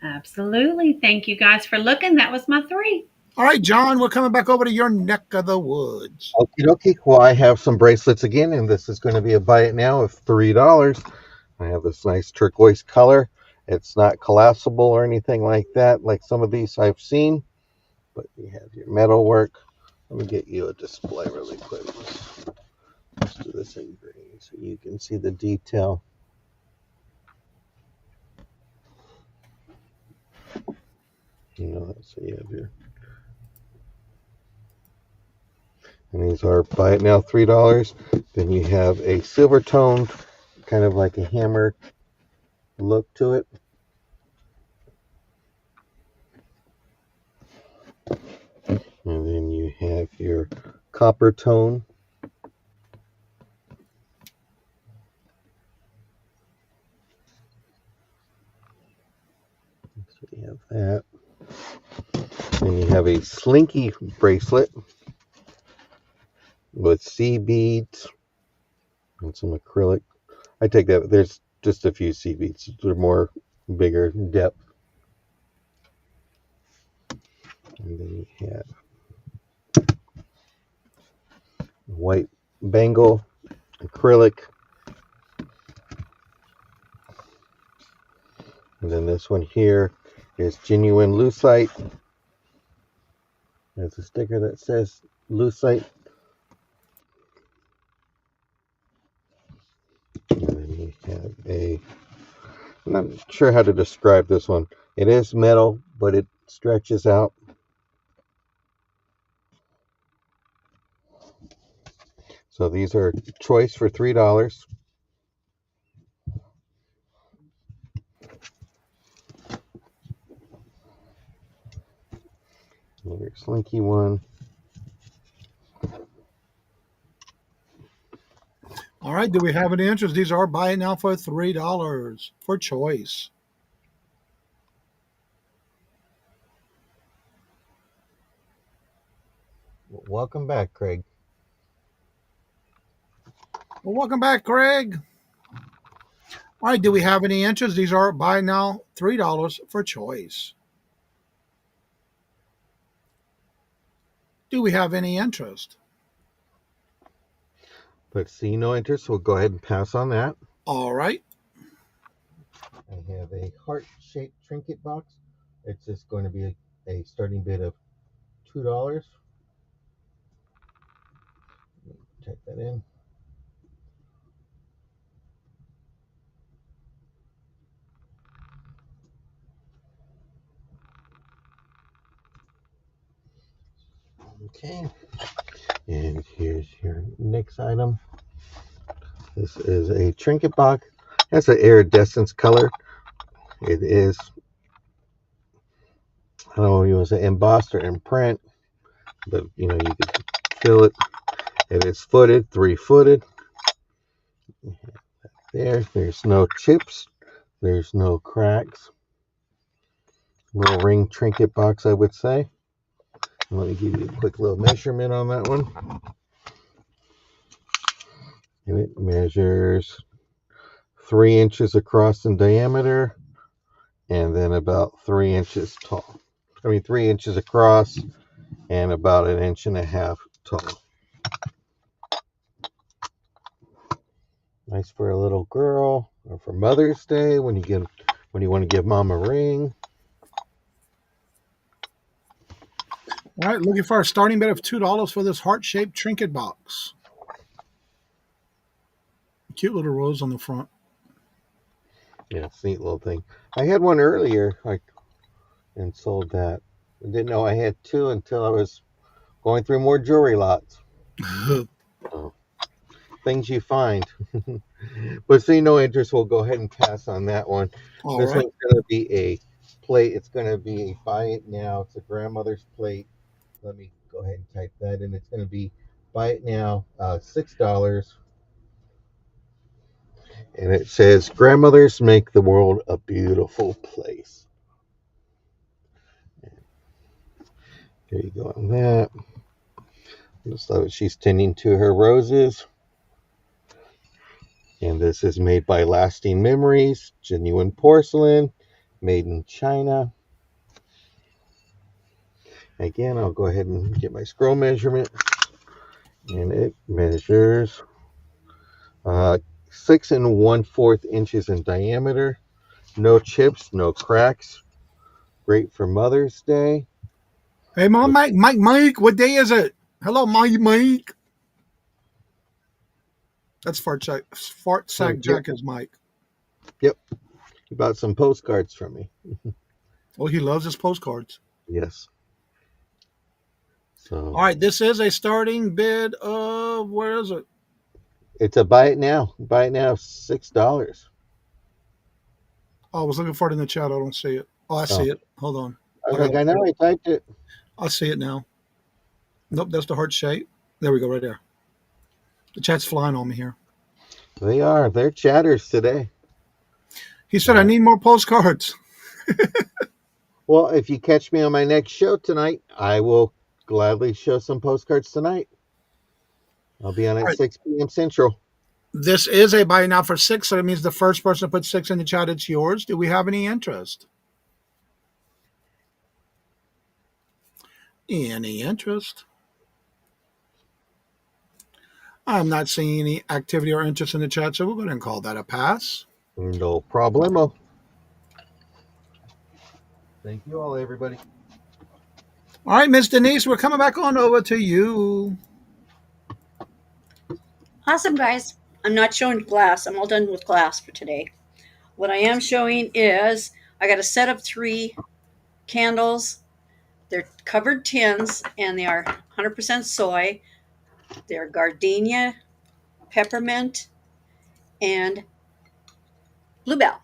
Absolutely. Thank you guys for looking. That was my 3. All right, John, we're coming back over to your neck of the woods. Okie dokie. Well, I have some bracelets again, and this is going to be a buy it now of $3. I have this nice turquoise color. It's not collapsible or anything like that, like some of these I've seen. But you have your metal work. Let me get you a display really quick. Let's do this in green so you can see the detail. So you have your, and these are buy it now $3. Then you have a silver toned, kind of like a hammer look to it. And then you have your copper tone. So you have that. Then you have a slinky bracelet with sea beads and some acrylic. I take that. There's just a few sea beads. They're more bigger depth. And then you have white bangle, acrylic. And then this one here is genuine lucite. There's a sticker that says lucite. And then you have I'm not sure how to describe this one. It is metal, but it stretches out. So these are choice for $3. Your slinky one. All right, do we have any interest? These are buy it now for $3 for choice. Welcome back, Craig. Well, welcome back, Craig. All right, do we have any interest? These are buy now $3 for choice. Do we have any interest? But see no interest, we'll go ahead and pass on that. All right. I have a heart-shaped trinket box. It's just going to be a starting bid of $2. Type that in. Okay. And here's your next item. This is a trinket box. It has an iridescence color. It is, I don't know if you want to say embossed or imprint, but you can feel it. It is footed, 3-footed. There's no chips. There's no cracks. Little ring trinket box, I would say. Let me give you a quick little measurement on that one. And it measures 3 inches across in diameter and then about 3 inches tall. 3 inches across and about 1.5 inches tall. Nice for a little girl or for Mother's Day when you want to give mom a ring. All right, looking for a starting bid of $2 for this heart-shaped trinket box. Cute little rose on the front. Yeah, it's a neat little thing. I had one earlier, and sold that. I didn't know I had 2 until I was going through more jewelry lots. Things you find. But see no interest, we'll go ahead and pass on that one. All This right. one's going to be a plate. It's going to be a buy it now. It's a grandmother's plate. Let me go ahead and type that in. It's going to be buy it now, $6. And it says, grandmothers make the world a beautiful place. There you go on that. Looks like she's tending to her roses. And this is made by Lasting Memories, genuine porcelain, made in China. Again, I'll go ahead and get my scroll measurement. And it measures 6 1/4 inches in diameter. No chips, no cracks. Great for Mother's Day. Hey, Mom, Mike, what day is it? Hello, Mike. That's Fart Sack Jack is Mike. Yep. He bought some postcards from me. Oh, he loves his postcards. Yes. So, all right, this is a starting bid of, where is it? It's a buy it now. Buy it now, $6. Oh, I was looking for it in the chat. I don't see it. Oh, I see it. Hold on. I know I typed it. I see it now. Nope, that's the heart shape. There we go, right there. The chat's flying on me here. They are. They're chatters today. He said, I need more postcards. Well, if you catch me on my next show tonight, I will gladly show some postcards tonight. I'll be on at 6 p.m. Central. This is a buy now for 6, so it means the first person to put 6 in the chat, it's yours. Do we have any interest? Any interest? I'm not seeing any activity or interest in the chat, so we'll go ahead and call that a pass. No problemo. Thank you all, everybody. All right, Miss Denise, we're coming back on over to you. Awesome, guys. I'm not showing glass. I'm all done with glass for today. What I am showing is I got a set of 3 candles. They're covered tins, and they are 100% soy. They're gardenia, peppermint, and bluebell.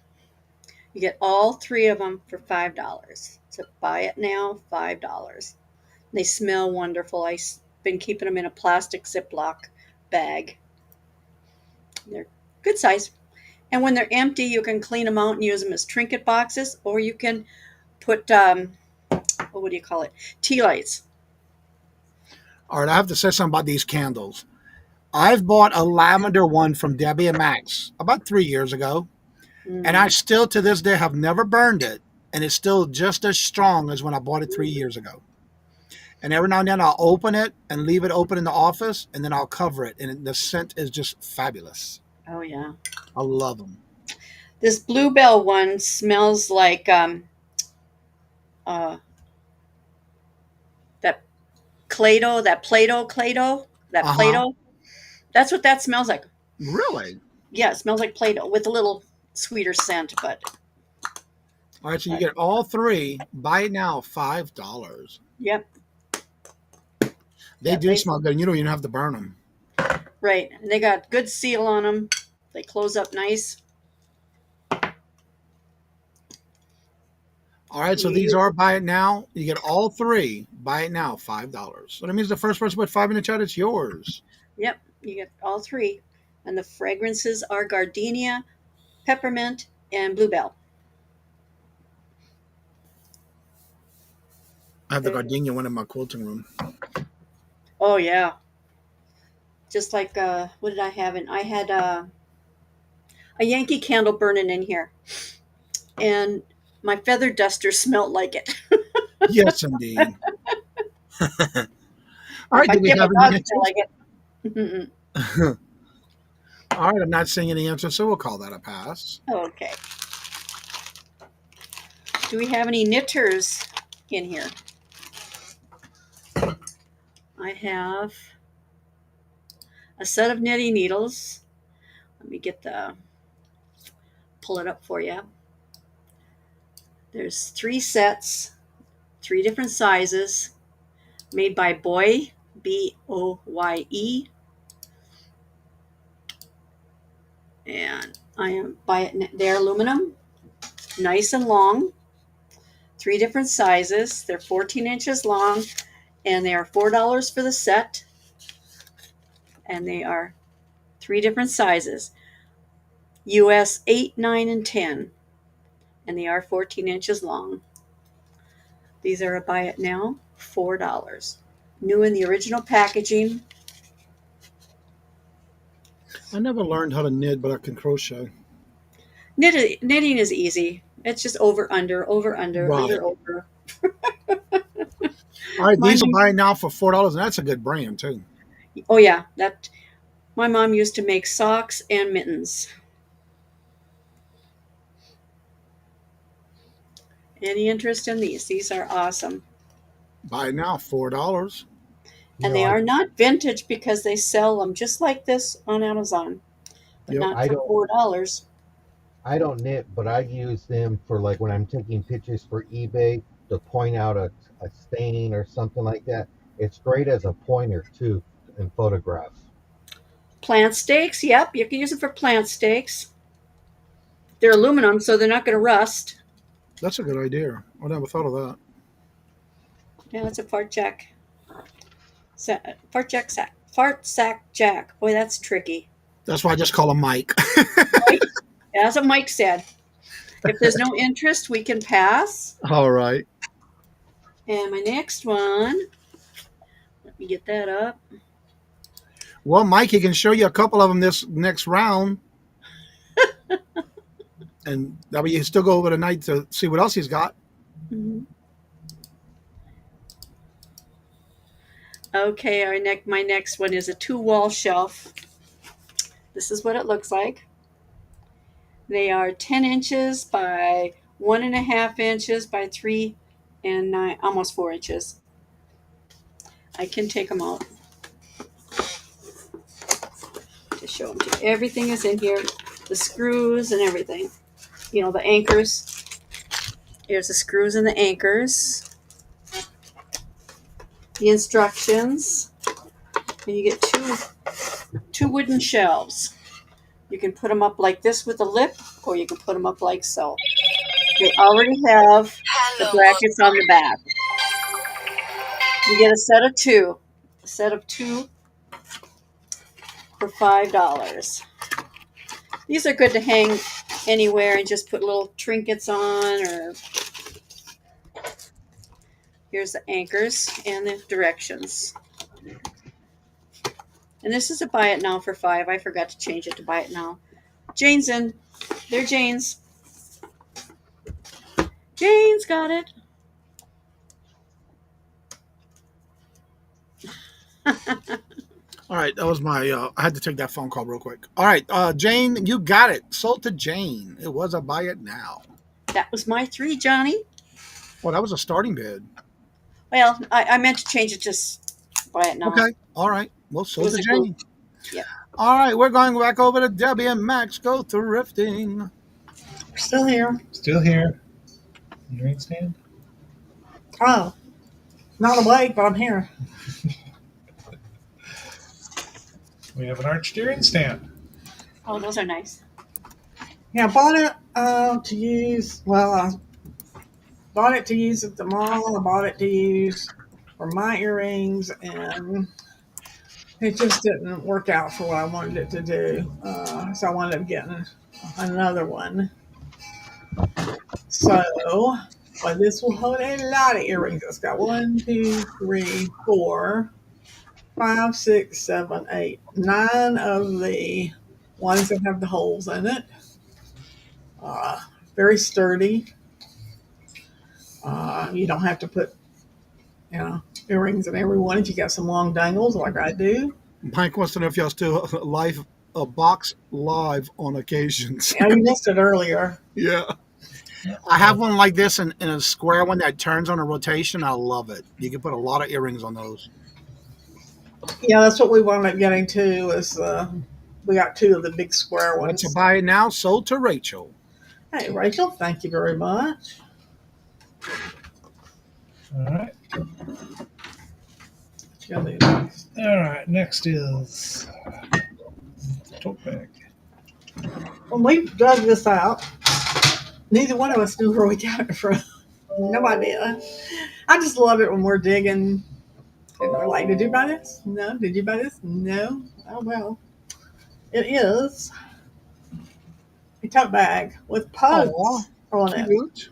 You get all 3 of them for $5. So buy it now, $5. They smell wonderful. I've been keeping them in a plastic Ziploc bag. They're good size. And when they're empty, you can clean them out and use them as trinket boxes, or you can put, what do you call it? Tea lights. All right, I have to say something about these candles. I've bought a lavender one from Debbie and Maxx about 3 years ago, and I still to this day have never burned it, and it's still just as strong as when I bought it 3 years ago. And every now and then I'll open it and leave it open in the office, and then I'll cover it, and the scent is just fabulous. Oh yeah. I love them. This Bluebell one smells like uh, that Play-Doh. That's what that smells like. Really? Yeah, it smells like Play-Doh with a little sweeter scent, but All right, so you get all three. Buy it now, $5. yep, They do smell good, and you don't even have to burn them. right. And they got good seal on them. They close up nice. All right, so these are buy it now. You get all three. Buy it now, $5. So that means the first person to put 5 in the chat, it's yours. Yep, you get all three. And the fragrances are gardenia, peppermint, and bluebell. I have the gardenia one in my quilting room. Oh yeah. Just like what did I have in? I had a Yankee candle burning in here, and my feather duster smelled like it. Yes, indeed. All right, I do we give have a any dog smell like answers? it. All right, I'm not seeing any answers, so we'll call that a pass. Okay. Do we have any knitters in here? I have a set of knitting needles. Let me pull it up for you. There's 3 sets, 3 different sizes, made by Boye, Boye. And they're aluminum, nice and long, 3 different sizes. They're 14 inches long, and they are $4 for the set. And they are 3 different sizes, US 8, 9, and 10. And they are 14 inches long. These are a buy it now, $4. New in the original packaging. I never learned how to knit, but I can crochet. Knitting is easy. It's just over, under, Right. under, over. All right, these are buying now for $4, and that's a good brand too. Oh yeah, my mom used to make socks and mittens. Any interest in these? These are awesome. Buy it now, $4. And they are not vintage because they sell them just like this on Amazon, but not for $4. I don't knit, but I use them for like when I'm taking pictures for eBay to point out a stain or something like that. It's great as a pointer too in photographs. Plant stakes, yep, you can use them for plant stakes. They're aluminum, so they're not going to rust. That's a good idea. I never thought of that. Yeah, it's a fart sack jack. Boy, that's tricky. That's why I just call him Mike. Right? Yeah, that's what Mike said. If there's no interest, we can pass. All right. And my next one, let me get that up. Well, Mike, he can show you a couple of them this next round. And that way you can still go over tonight to see what else he's got. Mm-hmm. Okay, my next one is a 2-wall shelf. This is what it looks like. They are 10 inches by 1.5 inches by 3 and 9, almost 4 inches. I can take them out to show them to you. Everything is in here, the screws and everything. You know, the anchors. Here's the screws and the anchors. The instructions. And you get two wooden shelves. You can put them up like this with a lip, or you can put them up like so. They already have the brackets on the back. You get a set of 2. A set of 2 for $5. These are good to hang anywhere and just put little trinkets on, or here's the anchors and the directions. And this is a buy it now for $5. I forgot to change it to buy it now. Jane's in. There, Jane's. Jane's got it. All right, that was my. I had to take that phone call real quick. All right, Jane, you got it. Sold to Jane. It was a buy it now. That was my 3, Johnny. Well, that was a starting bid. Well, I meant to change it to buy it now. Okay. All right. Well, sold was to a cool- Jane. Yep. All right, we're going back over to Debbie and Max. Go thrifting. We're still here. Still here. Drink stand. Oh, not awake, but I'm here. We have an art steering stand. Oh, those are nice. Yeah, I bought it to use. Well, I bought it to use at the mall. I bought it to use for my earrings, and it just didn't work out for what I wanted it to do. So I wound up getting another one. So, but this will hold a lot of earrings. It's got 1, 2, 3, 4, 5, 6, 7, 8, 9 of the ones that have the holes in it. Very sturdy. You don't have to put, earrings in every one if you got some long dangles like I do. Mike wants to know if y'all still live a box live on occasions. Yeah, you missed it earlier. Yeah. I have one like this in a square one that turns on a rotation. I love it. You can put a lot of earrings on those. Yeah, that's what we wound up getting too. Is we got 2 of the big square ones. Let's buy it now. Sold to Rachel. Hey, Rachel, thank you very much. All right. What you gonna do next? All right. Next is tote bag. When we dug this out, neither one of us knew where we got it from. No idea. I just love it when we're digging and we're like, did you buy this? No. Did you buy this? No. Oh, well. It is a tote bag with pugs on it. Cute.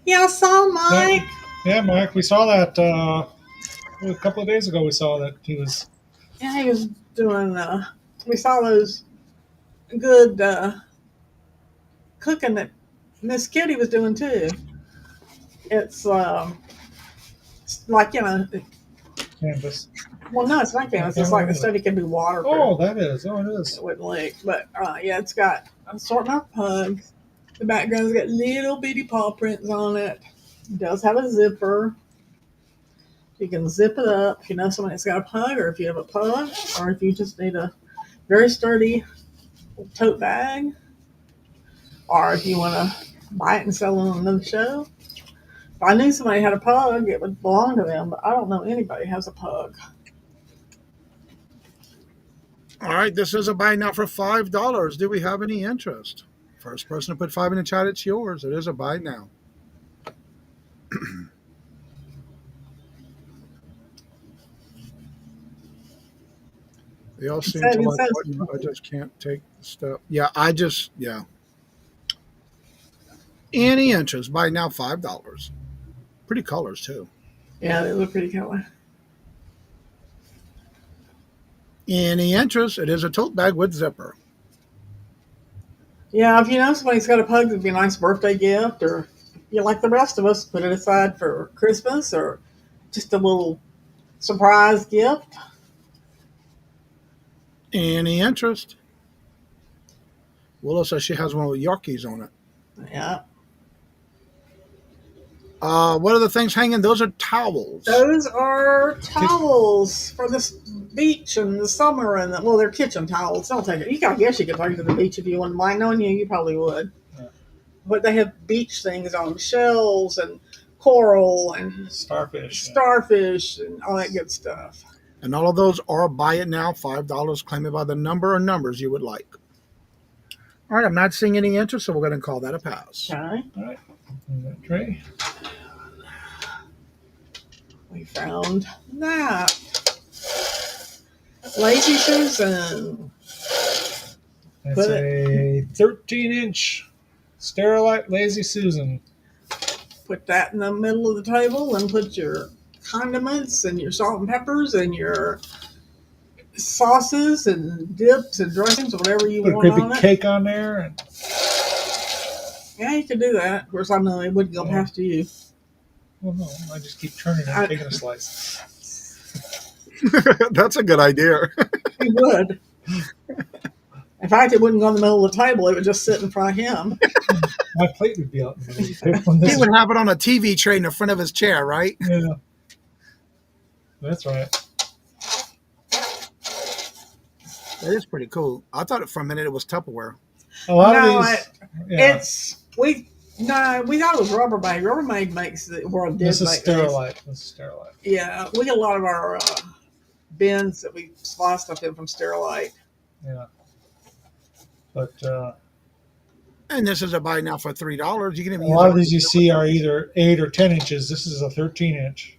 Yeah, I saw Mike. Yeah, Mike. We saw that a couple of days ago. We saw that he was. Yeah, he was doing, we saw those good cooking that Miss Kitty was doing too. It's like, Canvas. well, no, it's not canvas. It's like the stuff you can do waterproof. Oh, that is. Oh, it is. It wouldn't leak. But yeah, it's got an assortment of pugs. The background's got little bitty paw prints on it. It does have a zipper. You can zip it up if you know somebody that's got a pug, or if you have a pug, or if you just need a very sturdy tote bag, or if you want to buy it and sell it on another show. If I knew somebody had a pug, it would belong to them, but I don't know anybody has a pug. All right, this is a buy now for $5. Do we have any interest? First person to put 5 in the chat, it's yours. It is a buy now. They all seem to like what I just can't take the step. Yeah, yeah. Any interest, buy now $5. Pretty colors too. Yeah, they look pretty color. Any interest, it is a tote bag with zipper. Yeah, if you know somebody's got a pug, it'd be a nice birthday gift, or you like the rest of us, put it aside for Christmas, or just a little surprise gift. Any interest? Willow says she has one with Yorkies on it. Yeah. What are the things hanging? Those are towels. Those are towels for the beach in the summer, and well, they're kitchen towels. Don't take it. I guess you could take it to the beach if you wouldn't mind. Knowing you, you probably would. Yeah. But they have beach things on shells and coral and Starfish. and all that good stuff. And all of those are buy it now, $5. Claim it by the number or numbers you would like. All right, I'm not seeing any interest, so we're going to call that a pass. Okay. All right. That tray. We found that. Lazy Susan. That's a 13-inch Sterilite Lazy Susan. Put that in the middle of the table and put your condiments and your salt and peppers and your sauces and dips and dressings, whatever you Put a want great on big it. cake on there, and Yeah, you can do that. Of course, I know it wouldn't go Yeah. past you. well, no, I just keep turning I- and taking a slice. That's a good idea. He would. In fact, it wouldn't go in the middle of the table. It would just sit in front of him. My plate would be out in the middle of the table. And He this would have it on a TV tray in the front of his chair, right? yeah, that's right. That is pretty cool. I thought for a minute it was Tupperware. A lot No, of these. Yeah, we thought it was Rubbermaid. Rubbermaid makes the world did this is make these. Sterilite. This is Sterilite. Yeah, we get a lot of our bins that we slice stuff in from Sterilite. Yeah, but And this is a buy now for $3. You can even a use lot it. of these you see are either 8 or 10 inches. This is a 13-inch.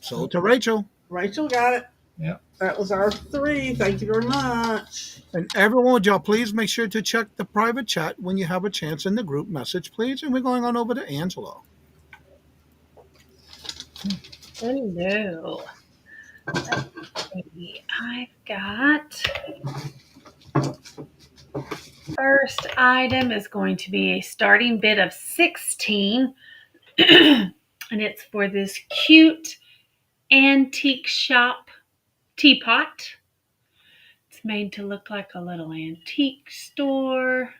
Sold to Rachel. Rachel got it. Yeah. That was our 3. Thank you very much. And everyone, would y'all please make sure to check the private chat when you have a chance in the group message, please. And we're going on over to Angela. Hello. Let's see. I've got first item is going to be a starting bid of 16 and it's for this cute antique shop teapot. It's made to look like a little antique store.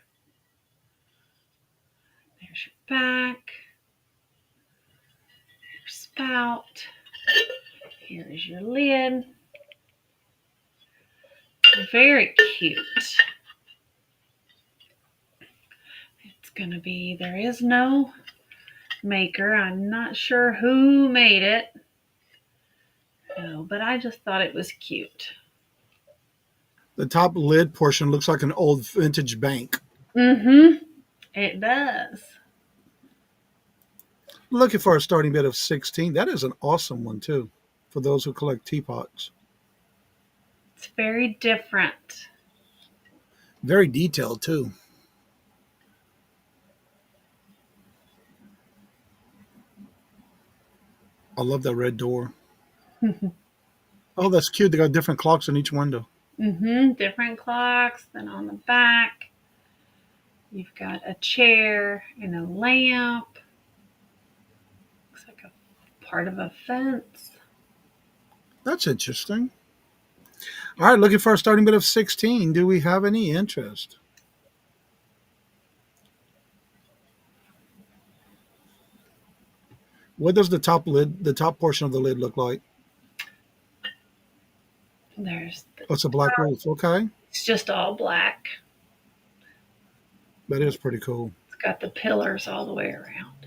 There's your back, your spout. Here's your lid. Very cute. It's going to be, there is no maker. I'm not sure who made it. No, but I just thought it was cute. The top lid portion looks like an old vintage bank. Mm-hmm. It does. Looking for a starting bid of 16. That is an awesome one, too, for those who collect teapots. It's very different. Very detailed, too. I love that red door. Oh, that's cute. They got different clocks on each window. Mm-hmm. Different clocks. Then on the back, you've got a chair and a lamp. Looks like a part of a fence. That's interesting. All right, looking for a starting bid of 16. Do we have any interest? What does the top portion of the lid look like? There's Oh, it's a black roof. Okay. it's just all black. That is pretty cool. It's got the pillars all the way around.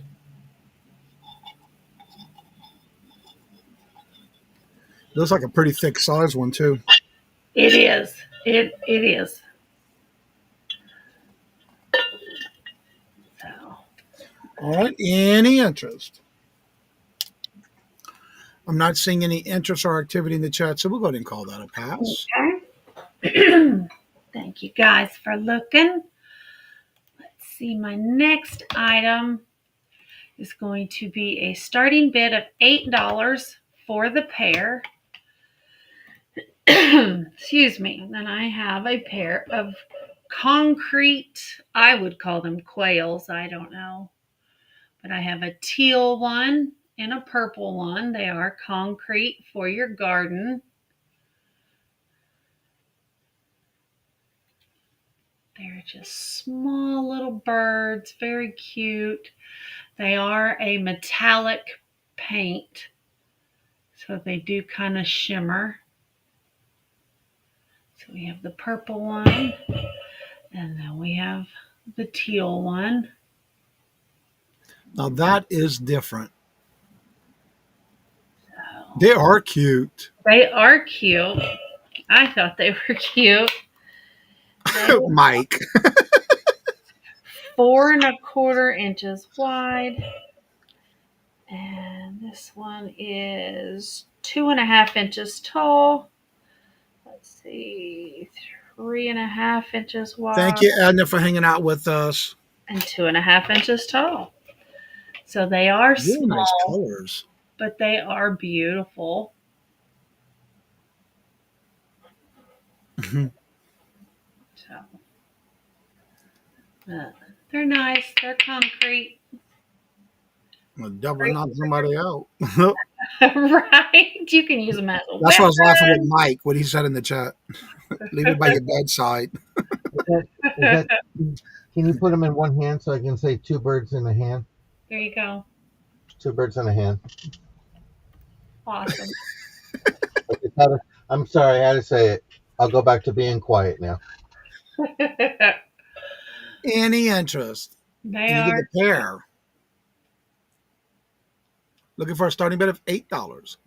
Looks like a pretty thick size one, too. It is. It is. So All right. Any interest? I'm not seeing any interest or activity in the chat, so we'll go ahead and call that a pass. okay. Thank you guys for looking. Let's see. My next item is going to be a starting bid of $8 for the pair. Excuse me. And then I have a pair of concrete, I would call them quails. I don't know. But I have a teal one and a purple one. They are concrete for your garden. They're just small little birds, very cute. They are a metallic paint, so they do kind of shimmer. So we have the purple one, and then we have the teal one. Now that is different. They are cute. They are cute. I thought they were cute. Mike. 4 1/4 inches wide. And this one is 2 1/2 inches tall. Let's see, 3 1/2 inches wide. Thank you, Edna, for hanging out with us. And 2 1/2 inches tall. So they are Really small, nice colors. but they are beautiful. So they're nice. They're concrete. The devil knocked Great. somebody out. Right? You can use them as a That's why I was laughing with weapon. Mike, what he said in the chat. Leave it by your bedside. Is that, can you put them in one hand so I can say two birds in a hand? There you go. Two birds in a hand. Awesome. I'm sorry, I had to say it. I'll go back to being quiet now. Any interest? They And you get are. the pair. Looking for a starting bid of $8.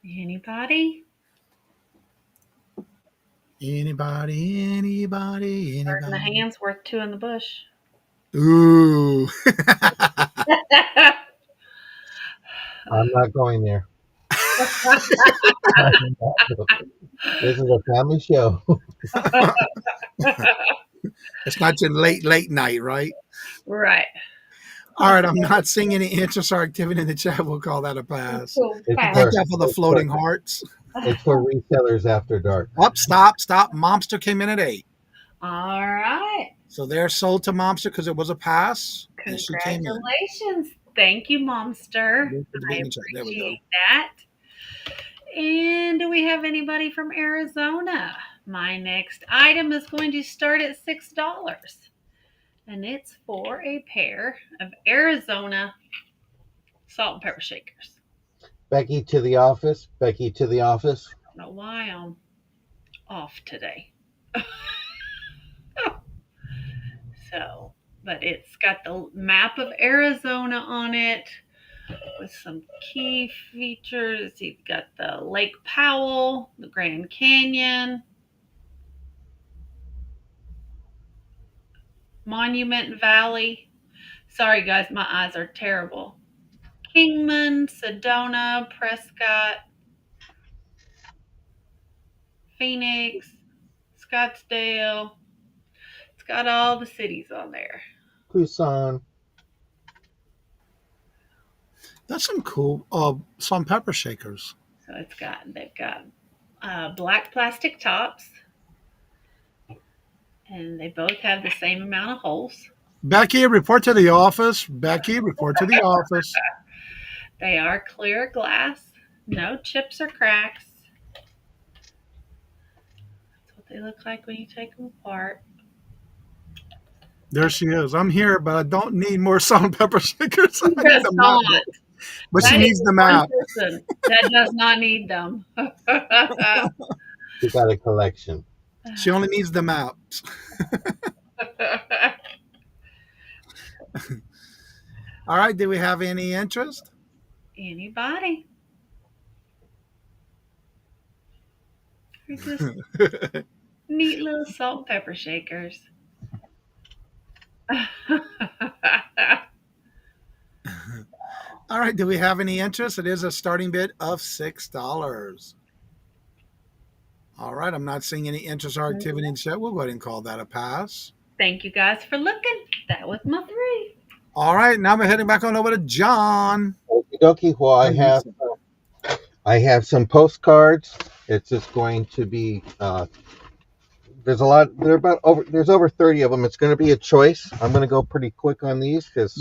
Anybody? Anybody? Bird in the hand's worth two in the bush. Ooh. I'm not going there. This is a family show. It's not your late night, right? Right. All right, I'm not seeing any interest or activity in the chat. We'll call that a pass. Cool. It's Pass. Thank you for the floating hearts. It's for resellers after dark. Up, stop. Momster came in at 8. All right. So they're sold to Momster because it was a pass. And she came in. Congratulations. Thank you, Momster. I There we go. appreciate that. And do we have anybody from Arizona? My next item is going to start at $6. And it's for a pair of Arizona salt and pepper shakers. Becky to the office. Becky to the office. I don't know why I'm off today. So, but it's got the map of Arizona on it with some key features. You've got the Lake Powell, the Grand Canyon, Monument Valley. Sorry, guys, my eyes are terrible. Kingman, Sedona, Prescott, Phoenix, Scottsdale. It's got all the cities on there. Tucson. That's some cool salt and pepper shakers. So they've got black plastic tops, and they both have the same amount of holes. Becky, report to the office. Becky, report to the office. They are clear glass, no chips or cracks. That's what they look like when you take them apart. There she is. I'm here, but I don't need more salt and pepper shakers. I need Does the not. map. But That she is needs the one map. person that does not need them. You got a collection. She only needs the maps. All right. Do we have any interest? Anybody? They're just neat little salt and pepper shakers. All right. Do we have any interest? It is a starting bid of $6. All right. I'm not seeing any interest or activity in chat. We'll go ahead and call that a pass. Thank you guys for looking. That was my 3. All right. Now we're heading back on over to John. Okie dokie. Well, I have some postcards. It's just going to be there's a lot. There's over 30 of them. It's going to be a choice. I'm going to go pretty quick on these because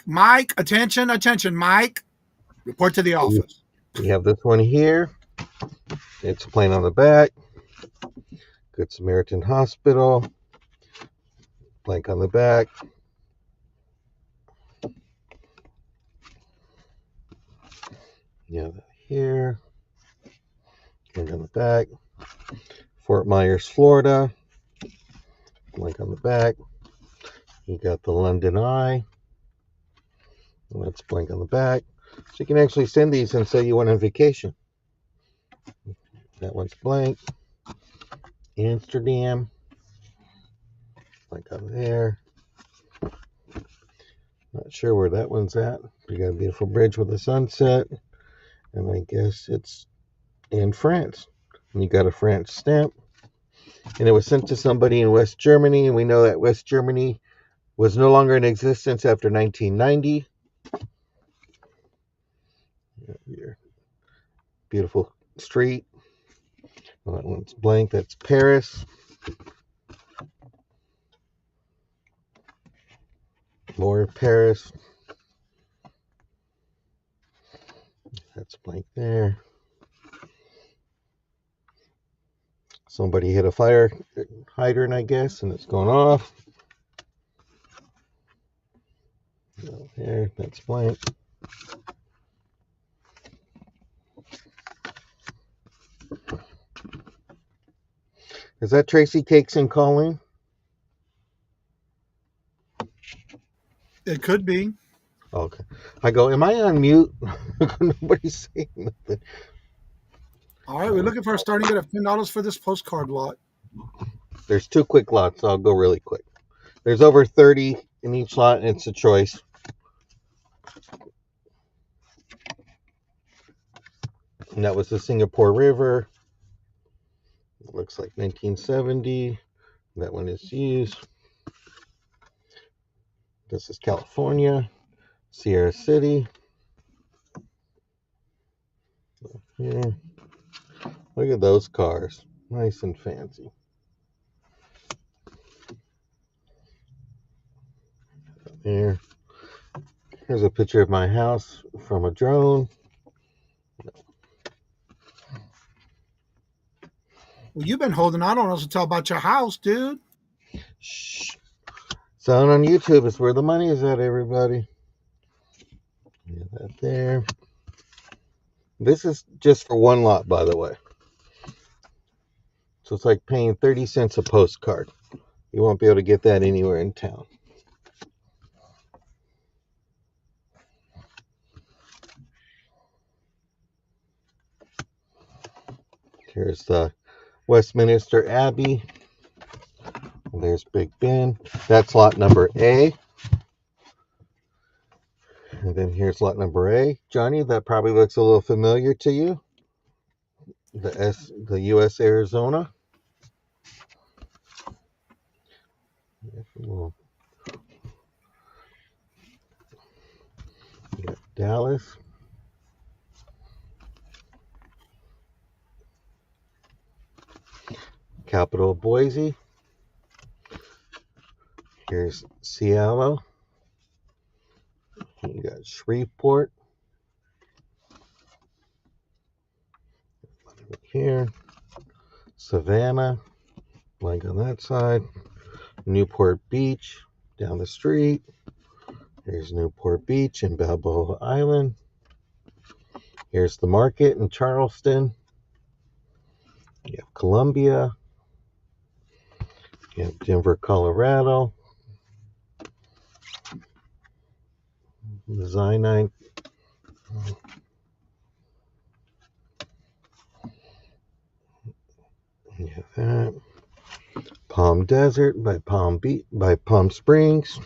Mike, attention, Mike. Report to the office. we have this one here. It's plain on the back. Good Samaritan Hospital. Blank on the back. Yeah, here. Blank on the back. Fort Myers, Florida. Blank on the back. You got the London Eye. Let's blank on the back. So you can actually send these and say you went on vacation. That one's blank. Amsterdam. Blank on there. Not sure where that one's at. We got a beautiful bridge with a sunset. And I guess it's in France. And you got a France stamp. And it was sent to somebody in West Germany. And we know that West Germany was no longer in existence after 1990. Beautiful street. Well, that one's blank. That's Paris. More Paris. That's blank there. Somebody hit a fire hydrant, I guess, and it's going off. There, that's blank. Is that Tracy Cakes and calling? It could be. Okay. I go, am I on mute? Nobody's saying nothing. All right, we're looking for a starting bid of $10 for this postcard lot. There's 2 quick lots, so I'll go really quick. There's over 30 in each lot, and it's a choice. And that was the Singapore River. It looks like 1970. That one is used. This is California. Sierra City. Yeah. Look at those cars. Nice and fancy. There. Here's a picture of my house from a drone. Well, you've been holding out on us to tell about your house, dude. Shh. Selling on YouTube is where the money is at, everybody. Yeah, that there. This is just for one lot, by the way. So it's like paying 30 cents a postcard. You won't be able to get that anywhere in town. Here's the Westminster Abbey. There's Big Ben. That's lot number A. And then here's lot number A. Johnny, that probably looks a little familiar to you. The U.S. Arizona. Dallas. Capital Boise. Here's Seattle. You got Shreveport. Here. Savannah. Blank on that side. Newport Beach. Down the street. Here's Newport Beach and Balboa Island. Here's the market in Charleston. You have Columbia. You have Denver, Colorado. The Zionite. You have that. Palm Desert by Palm Springs.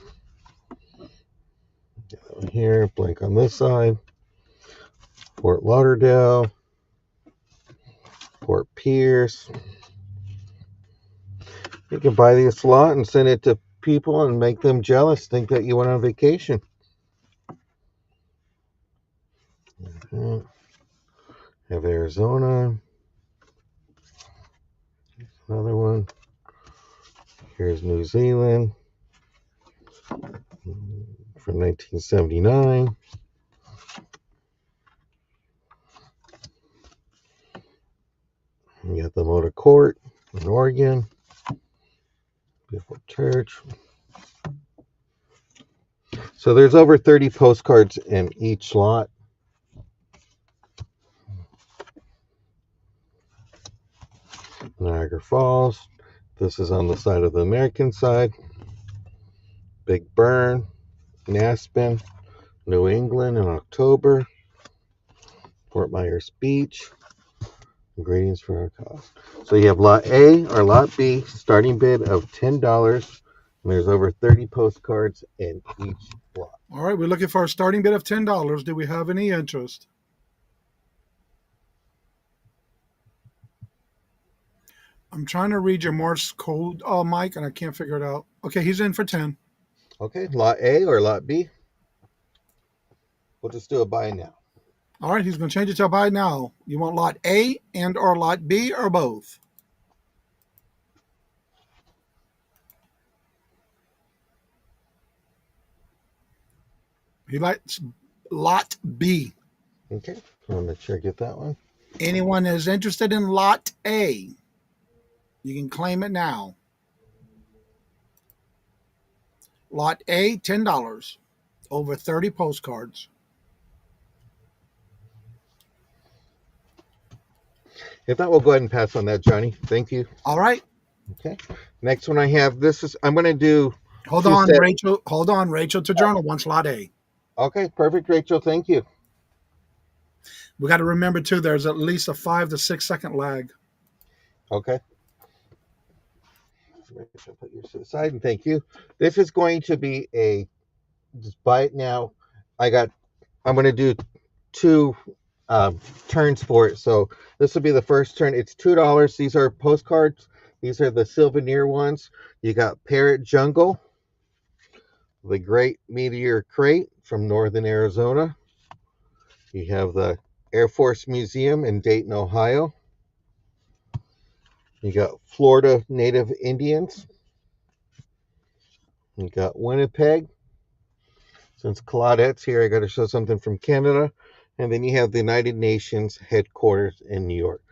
Here, blank on this side. Fort Lauderdale. Fort Pierce. You can buy this lot and send it to people and make them jealous, think that you went on vacation. Have Arizona. Another one. Here's New Zealand from 1979. You got the Motor Court in Oregon. Beautiful church. So there's over 30 postcards in each lot. Niagara Falls. This is on the side of the American side. Big Burn, Aspen, New England in October. Fort Myers Beach. Ingredients for our cost. So you have lot A or lot B, starting bid of $10. And there's over 30 postcards in each lot. All right, we're looking for a starting bid of $10. Do we have any interest? I'm trying to read your Morse code, Mike, and I can't figure it out. Okay, he's in for 10. Okay, lot A or lot B? We'll just do a buy now. All right, he's going to change it to buy now. You want lot A and or lot B or both? He likes lot B. Okay, I want to make sure I get that one. Anyone that is interested in lot A, you can claim it now. Lot A, $10. Over 30 postcards. If not, we'll go ahead and pass on that, Johnny. Thank you. All right. Okay. Next one I have, I'm going to do Hold two on, sets. Rachel. Hold on, Rachel to journal wants lot A. Okay, perfect, Rachel. Thank you. We got to remember, too, there's at least a 5 to 6 second lag. Okay. Rachel, put yours to the side, and thank you. This is going to be just buy it now. I'm going to do two turns for it. So this will be the first turn. It's $2. These are postcards. These are the souvenir ones. You got Parrot Jungle, the Great Meteor Crate from Northern Arizona. You have the Air Force Museum in Dayton, Ohio. You got Florida Native Indians. You got Winnipeg. Since Claudette's here, I got to show something from Canada. And then you have the United Nations headquarters in New York.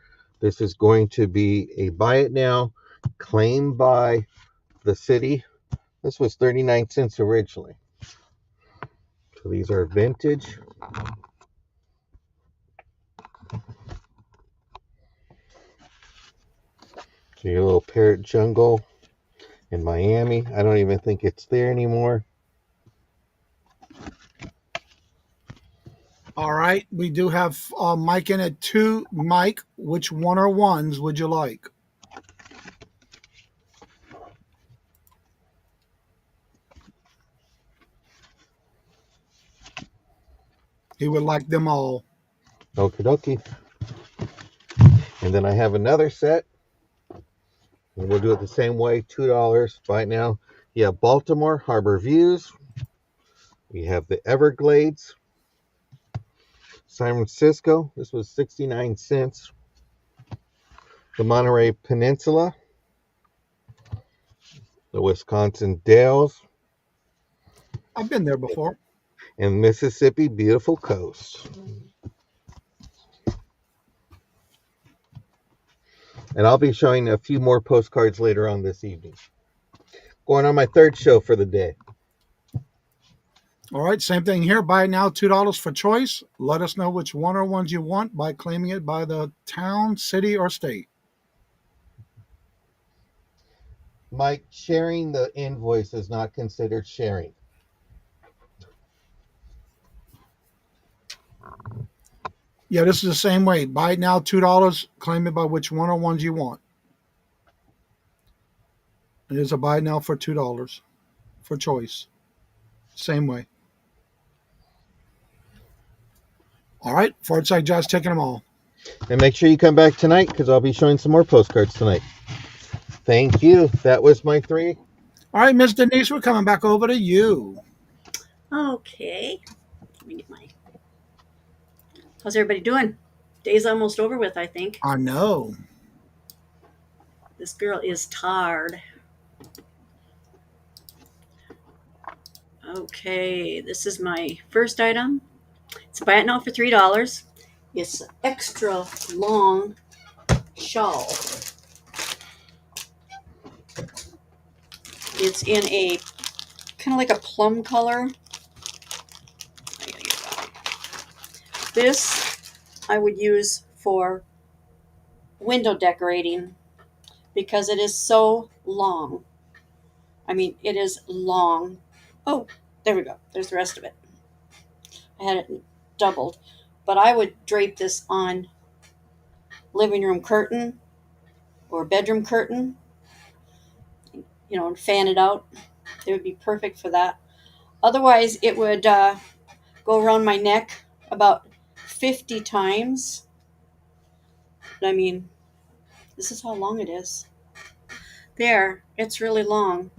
This is going to be a buy it now, claimed by the city. This was 39 cents originally. So these are vintage. So your little Parrot Jungle in Miami. I don't even think it's there anymore. All right. We do have Mike in at 2. Mike, which one or ones would you like? He would like them all. Okie dokie. And then I have another set. And we'll do it the same way. $2 right now. You have Baltimore Harbor Views. You have the Everglades. San Francisco. This was 69 cents. The Monterey Peninsula. The Wisconsin Dells. I've been there before. And Mississippi Beautiful Coast. And I'll be showing a few more postcards later on this evening. Going on my third show for the day. All right, same thing here. Buy it now, $2 for choice. Let us know which one or ones you want by claiming it by the town, city, or state. Mike, sharing the invoice is not considered sharing. Yeah, this is the same way. Buy it now, $2. Claim it by which one or ones you want. It is a buy it now for $2 for choice. Same way. All right, Ford Side Josh taking them all. And make sure you come back tonight because I'll be showing some more postcards tonight. Thank you. That was my 3. All right, Miss Denise, we're coming back over to you. Okay. Let me get my. How's everybody doing? Day's almost over with, I think. I know. This girl is tired. Okay, this is my first item. It's a buy it now for $3. It's an extra long shawl. It's in a kind of like a plum color. This I would use for window decorating because it is so long. I mean, it is long. Oh, there we go. There's the rest of it. I had it doubled. But I would drape this on living room curtain or bedroom curtain, and fan it out. It would be perfect for that. Otherwise, it would go around my neck about 50 times. I mean, this is how long it is. There, it's really long.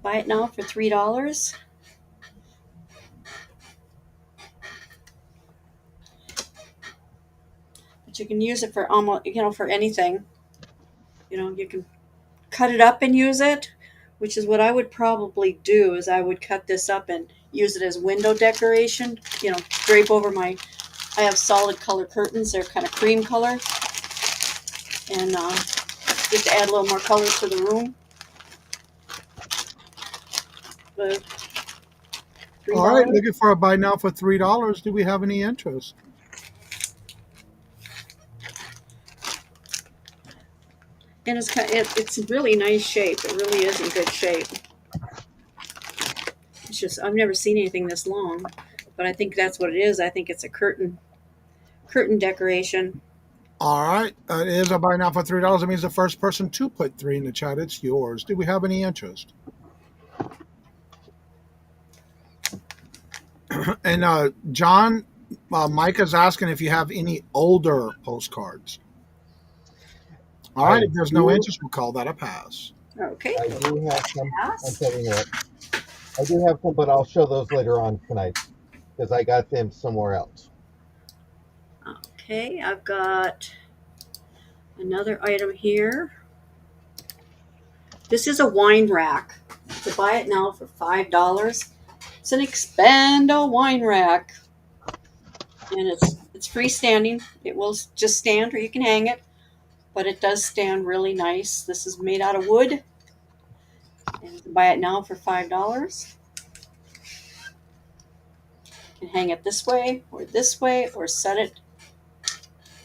Buy it now for $3. But you can use it for almost, for anything. You can cut it up and use it, which is what I would probably do. Is I would cut this up and use it as window decoration. Drape over my. I have solid color curtains. They're kind of cream color, and just to add a little more color to the room. The All right, $3. looking for a buy now for $3. Do we have any interest? And it's really nice shape. It really is in good shape. It's just I've never seen anything this long, but I think that's what it is. I think it's a curtain decoration. All right, it is a buy now for $3. That means the first person to put 3 in the chat, it's yours. Do we have any interest? And John, Mike is asking if you have any older postcards. All right, if there's no interest, we'll call that a pass. Okay. I do have some. I'm telling you what. I do have some, but I'll show those later on tonight because I got them somewhere else. Okay, I've got another item here. This is a wine rack. To buy it now for $5. It's an Expando wine rack, and it's freestanding. It will just stand, or you can hang it, but it does stand really nice. This is made out of wood, and to buy it now for $5. You can hang it this way, or set it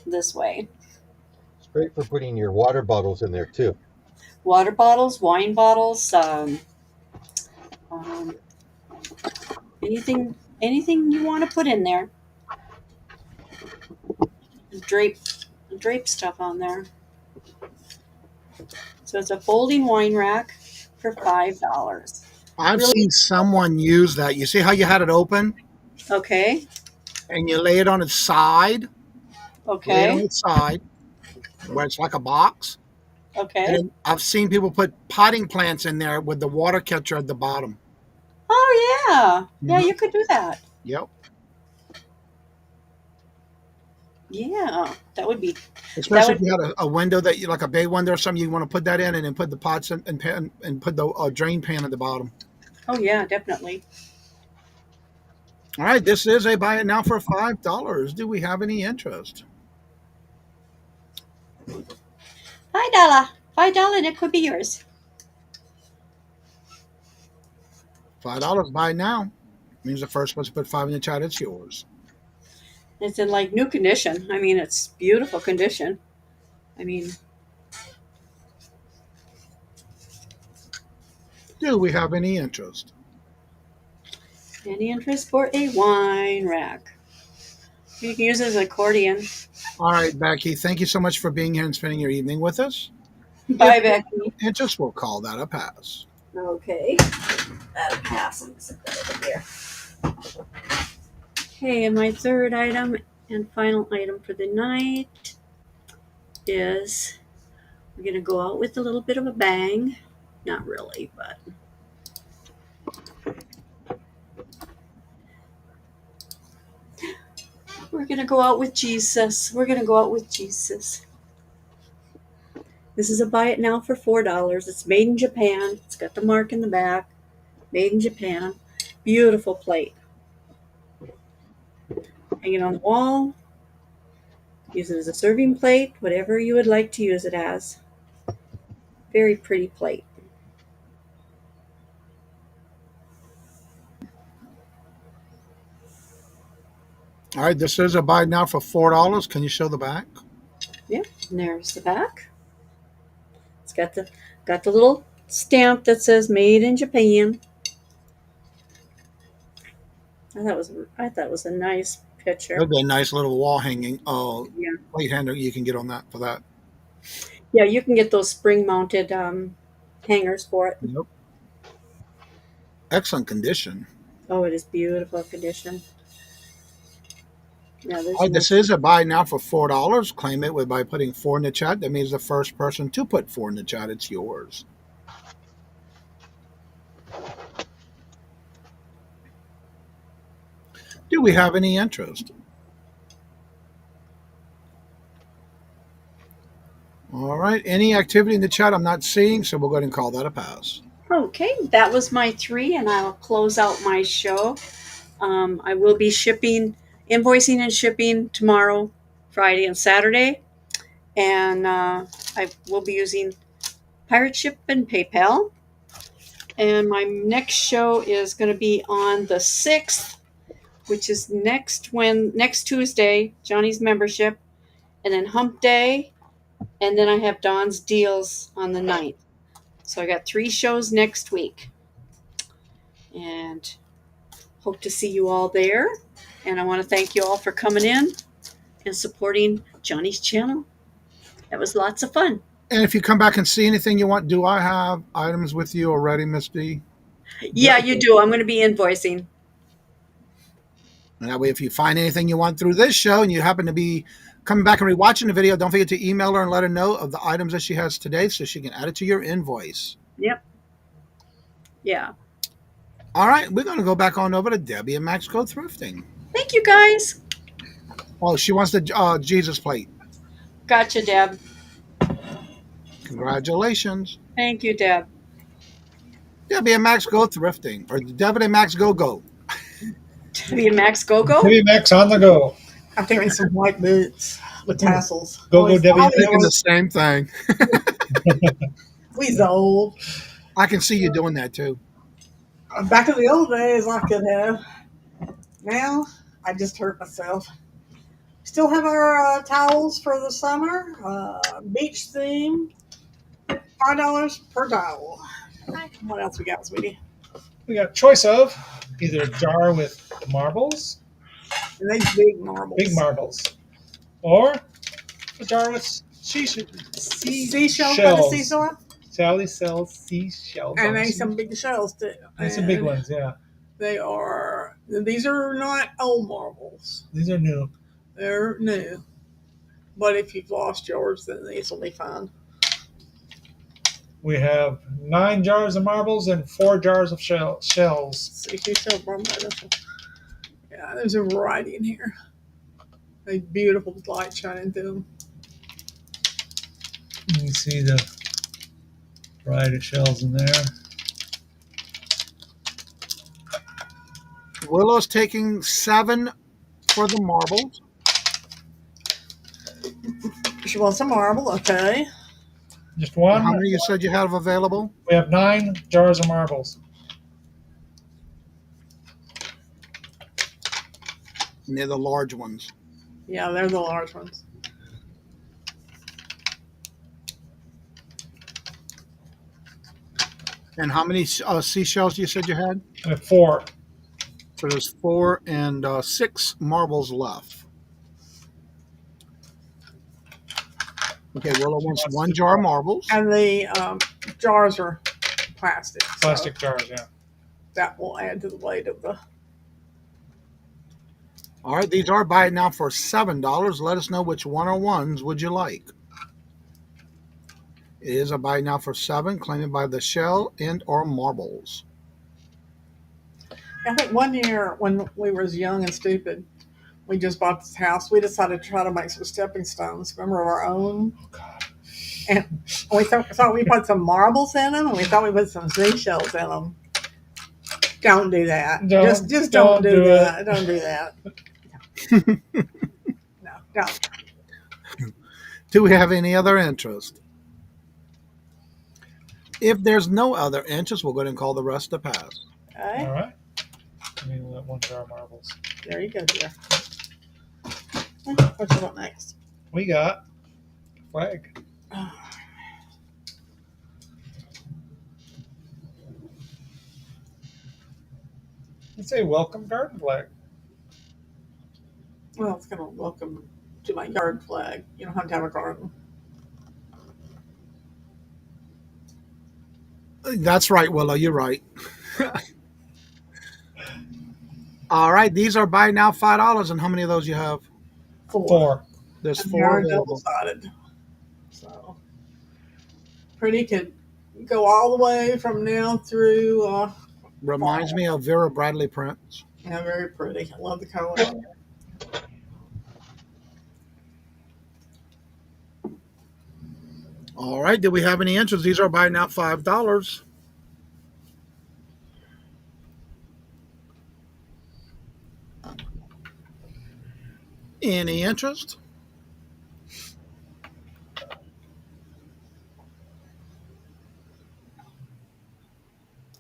this way. It's great for putting your water bottles in there too. Water bottles, wine bottles, anything you want to put in there. Drape stuff on there. So it's a folding wine rack for $5. I've seen someone use that. You see how you had it open? Okay. And you lay it on its side. Okay. Lay it on its side, where it's like a box. Okay. And I've seen people put potting plants in there with the water catcher at the bottom. Oh yeah. Yeah, you could do that. Yep. Yeah, that would be. Especially if you had a window that you like a bay window or something, you want to put that in and then put the pots in, and put the drain pan at the bottom. Oh yeah, definitely. All right, this is a buy it now for $5. Do we have any interest? $5. $5, and it could be yours. $5 buy now means the first one to put 5 in the chat, it's yours. It's in like new condition. I mean, it's beautiful condition. I mean, do we have any interest? Any interest for a wine rack? You can use it as an accordion. All right, Becky, thank you so much for being here and spending your evening with us. Bye, Becky. Interest, we'll call that a pass. Okay. That'll pass. I'm set that over here. Okay, and my third item and final item for the night is we're going to go out with a little bit of a bang. Not really, but we're going to go out with Jesus. We're going to go out with Jesus. This is a buy it now for $4. It's made in Japan. It's got the mark in the back. Made in Japan. Beautiful plate. Hang it on the wall. Use it as a serving plate, whatever you would like to use it as. Very pretty plate. All right, this is a buy now for $4. Can you show the back? Yeah, and there's the back. It's got the little stamp that says "Made in Japan." I thought it was a nice picture. That'd be a nice little wall hanging. Yeah. Plate hanger you can get on that for that. Yeah, you can get those spring-mounted hangers for it. Yep. Excellent condition. Oh, it is beautiful condition. Yeah, All right, this is a buy now for $4. Claim it by putting 4 in the chat. That means the first person to put 4 in the chat, it's yours. Do we have any interest? All right. Any activity in the chat I'm not seeing, so we'll go ahead and call that a pass. Okay, that was my 3, and I'll close out my show. I will be invoicing and shipping tomorrow, Friday, and Saturday. And I will be using Pirate Ship and PayPal. And my next show is going to be on the 6th, which is next Tuesday, Johnny's membership, and then Hump Day, and then I have Dawn's deals on the 9th. So I got 3 shows next week. And hope to see you all there. And I want to thank you all for coming in and supporting Johnny's channel. That was lots of fun. And if you come back and see anything you want, do I have items with you already, Miss D? Yeah, you do. I'm going to be invoicing. And that way, if you find anything you want through this show and you happen to be coming back and rewatching the video, don't forget to email her and let her know of the items that she has today so she can add it to your invoice. Yep. Yeah. All right, we're going to go back on over to Debbie and Max Go Thrifting. Thank you, guys. Oh, she wants the Jesus plate. Gotcha, Deb. Congratulations. Thank you, Deb. Debbie and Max Go Thrifting, or Debbie and Max Go Go. Debbie and Max Go. Debbie Max on the go. I'm thinking some white boots with tassels. Go Debbie. I'm thinking the same thing. We's old. I can see you doing that too. Back in the old days, I could have. Now, I just hurt myself. Still have our towels for the summer. Beach theme. $5 per towel. What else we got, sweetie? We got choice of either a jar with marbles, And these big marbles. or a jar with Seashell for the seashells. seashore. Sally sells seashells. And they some big shells too. There's some big ones, yeah. These are not old marbles. These are new. They're new. But if you've lost yours, then these will be fine. We have 9 jars of marbles and 4 jars of shells. Yeah, there's a variety in here. A beautiful light shining through them. You can see the variety of shells in there. Willow's taking 7 for the marbles. She wants a marble, okay. Just one. How many you said you have available? We have 9 jars of marbles. And they're the large ones. Yeah, they're the large ones. And how many seashells you said you had? We have 4. So there's 4 and 6 marbles left. Okay, Willow wants 1 jar of marbles. And the jars are plastic. Plastic jars, yeah. That will add to the weight of the... All right, these are buy it now for $7. Let us know which one or ones would you like. It is a buy now for $7, claimed by the shell and or marbles. I think one year when we were young and stupid, we just bought this house. We decided to try to make some stepping stones, remember, of our own. Oh, God. And we thought we put some marbles in them, and we thought we put some seashells in them. Don't do that. Just don't do that. Don't do that. No, don't. Do we have any other interest? If there's no other interest, we'll go ahead and call the rest a pass. Okay. All right. I mean, we'll have 1 jar of marbles. There you go, dear. What you want next? We got flag. Let's say welcome garden flag. Well, it's going to welcome to my yard flag. You don't have to have a garden. That's right, Willow. You're right. All right, these are buy now $5. And how many of those you have? 4. There's And 4 they are available. double-sided. So, pretty could go all the way from now through. Reminds me of Vera Bradley prints. Yeah, very pretty. I love the color. All right. Did we have any interest? These are by now $5. Any interest?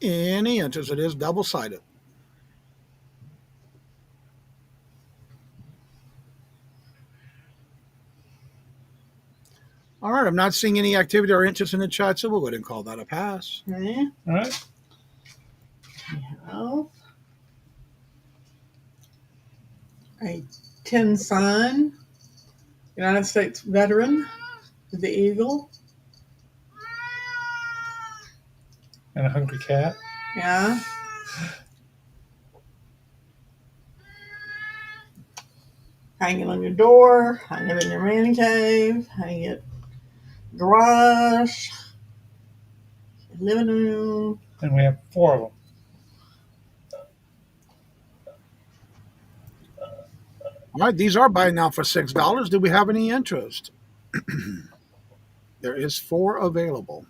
Any interest? It is double-sided. All right. I'm not seeing any activity or interest in the chat, so we'll go ahead and call that a pass. Okay. All right. Well, a tin sign, United States veteran, the eagle. And a hungry cat. Yeah. Hang it on your door, hang it in your man cave, hang it garage, living room. And we have 4 of them. All right. These are by now for $6. Do we have any interest? There is 4 available.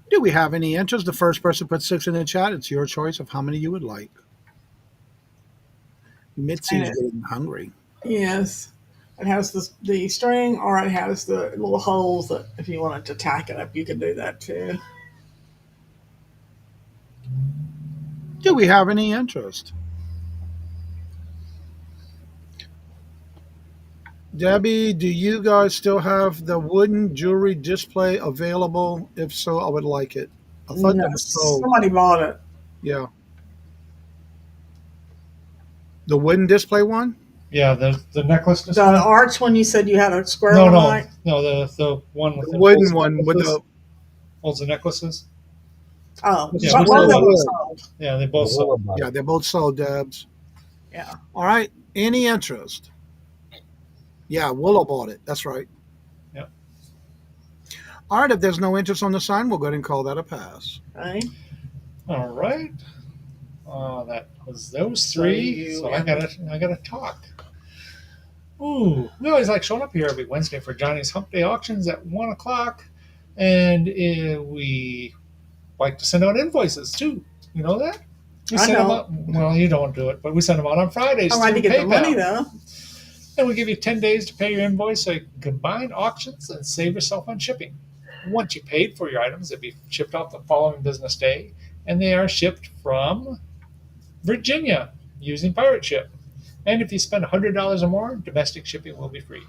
Do we have any interest? The first person put 6 in the chat. It's your choice of how many you would like. Mitzi is getting hungry. Yes. It has the string, or it has the little holes that if you wanted to tack it up, you could do that too. Do we have any interest? Debbie, do you guys still have the wooden jewelry display available? If so, I would like it. I thought that was sold. Somebody bought it. Yeah. The wooden display one? Yeah, the necklace The display. arch one you said you had a square No, one no, like? no. The one with The wooden one with necklaces. the. Holds the necklaces. Oh, Yeah, but we both of sold them it. sold. Yeah, they both sold. Yeah, they're both sold, Debs. Yeah. All right. Any interest? Yeah, Willow bought it. That's right. Yep. All right. If there's no interest on the sign, we'll go ahead and call that a pass. Okay. All right. That was those 3. So I gotta talk. Ooh, we always like showing up here every Wednesday for Johnny's Hump-Day Auctions at 1:00, and we like to send out invoices too. You know that? We I send them know. out. Well, you don't do it, but we send them out on Fridays. I like to through get the money PayPal. though. And we give you 10 days to pay your invoice so you can combine auctions and save yourself on shipping. Once you paid for your items, they'll be shipped out the following business day, and they are shipped from Virginia using Pirate Ship. And if you spend $100 or more, domestic shipping will be free.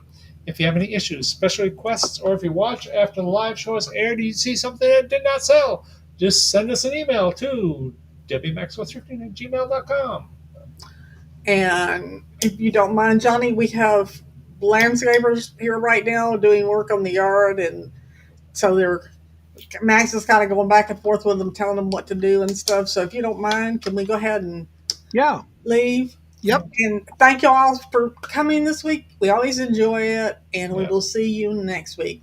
If you have any issues, special requests, or if you watch after the live show is aired and you see something that did not sell, just send us an email to debbie.maxwellthrifting@gmail.com. And if you don't mind, Johnny, we have landscapers here right now doing work on the yard, and so Max is kind of going back and forth with them, telling them what to do and stuff. So if you don't mind, can we go ahead and leave? Yep. And thank you all for coming this week. We always enjoy it, and we Yeah. will see you next week.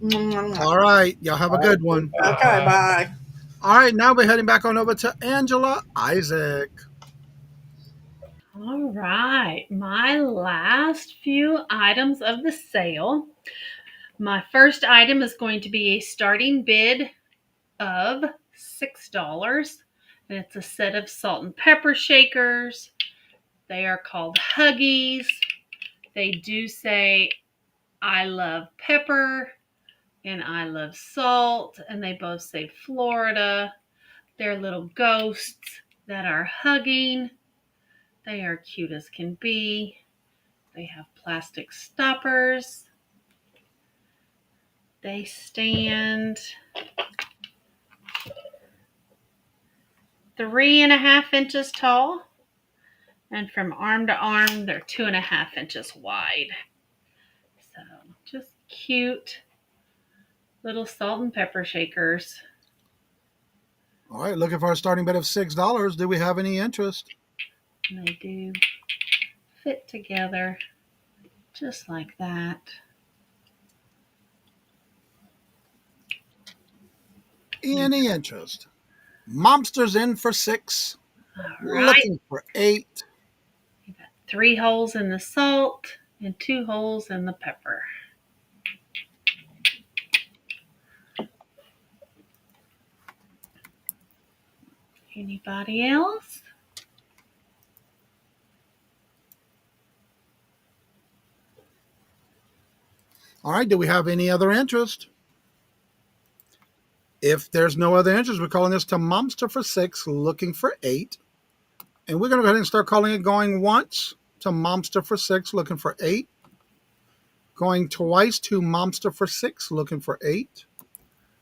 All right. Y'all have a good one. Okay, bye. All right. Now we're heading back on over to Angela Isaac. All right, my last few items of the sale. My first item is going to be a starting bid of $6, and it's a set of salt and pepper shakers. They are called Huggies. They do say, I love pepper and I love salt, and they both say Florida. They're little ghosts that are hugging. They are cute as can be. They have plastic stoppers. They stand 3.5 inches tall, and from arm to arm, they're 2.5 inches wide. So just cute little salt and pepper shakers. All right. Looking for a starting bid of $6. Do we have any interest? And they do fit together just like that. Any interest? Momster's in for $6. All right. Looking for $8. You got 3 holes in the salt and 2 holes in the pepper. Anybody else? All right, do we have any other interest? If there's no other interest, we're calling this to Momster for 6, looking for 8. And we're going to go ahead and start calling it going once to Momster for 6, looking for 8. Going twice to Momster for 6, looking for 8.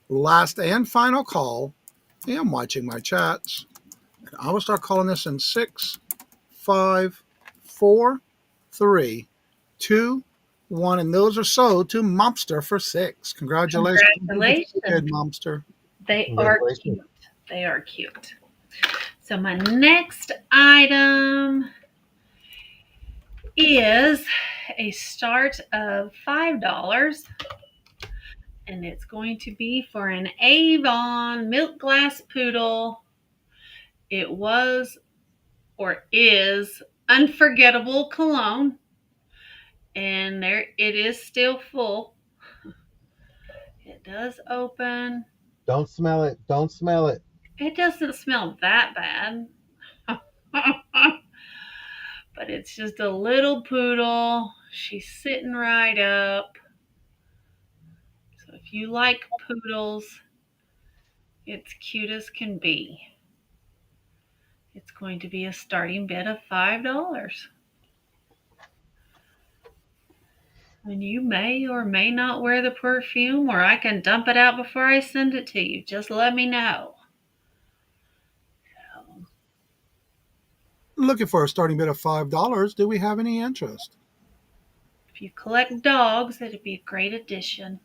Last and final call. And I'm watching my chats. And I will start calling this in 6, 5, 4, 3, 2, 1. And those are sold to Momster for 6. Congratulations. Congratulations. Good, Momster. They are cute. They are cute. So my next item is a start of $5, and it's going to be for an Avon milk glass poodle. It was or is unforgettable cologne, and there it is still full. It does open. Don't smell it. Don't smell it. It doesn't smell that bad. But it's just a little poodle. She's sitting right up. So if you like poodles, it's cute as can be. It's going to be a starting bid of $5. And you may or may not wear the perfume, or I can dump it out before I send it to you. Just let me know. Looking for a starting bid of $5. Do we have any interest? If you collect dogs, it'd be a great addition.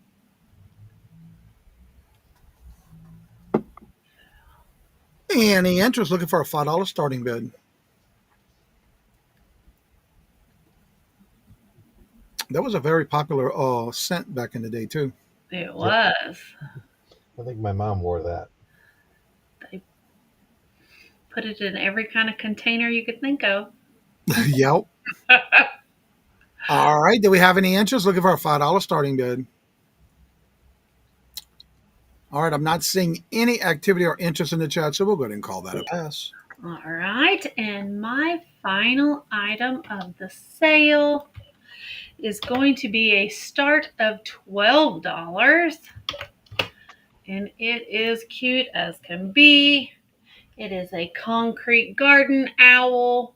Any interest? Looking for a $5 starting bid. That was a very popular scent back in the day, too. It was. I think my mom wore that. They put it in every kind of container you could think of. Yep. All right. Do we have any interest? Looking for a $5 starting bid. All right. I'm not seeing any activity or interest in the chat, so we'll go ahead and call that a pass. All right. And my final item of the sale is going to be a start of $12. And it is cute as can be. It is a concrete garden owl.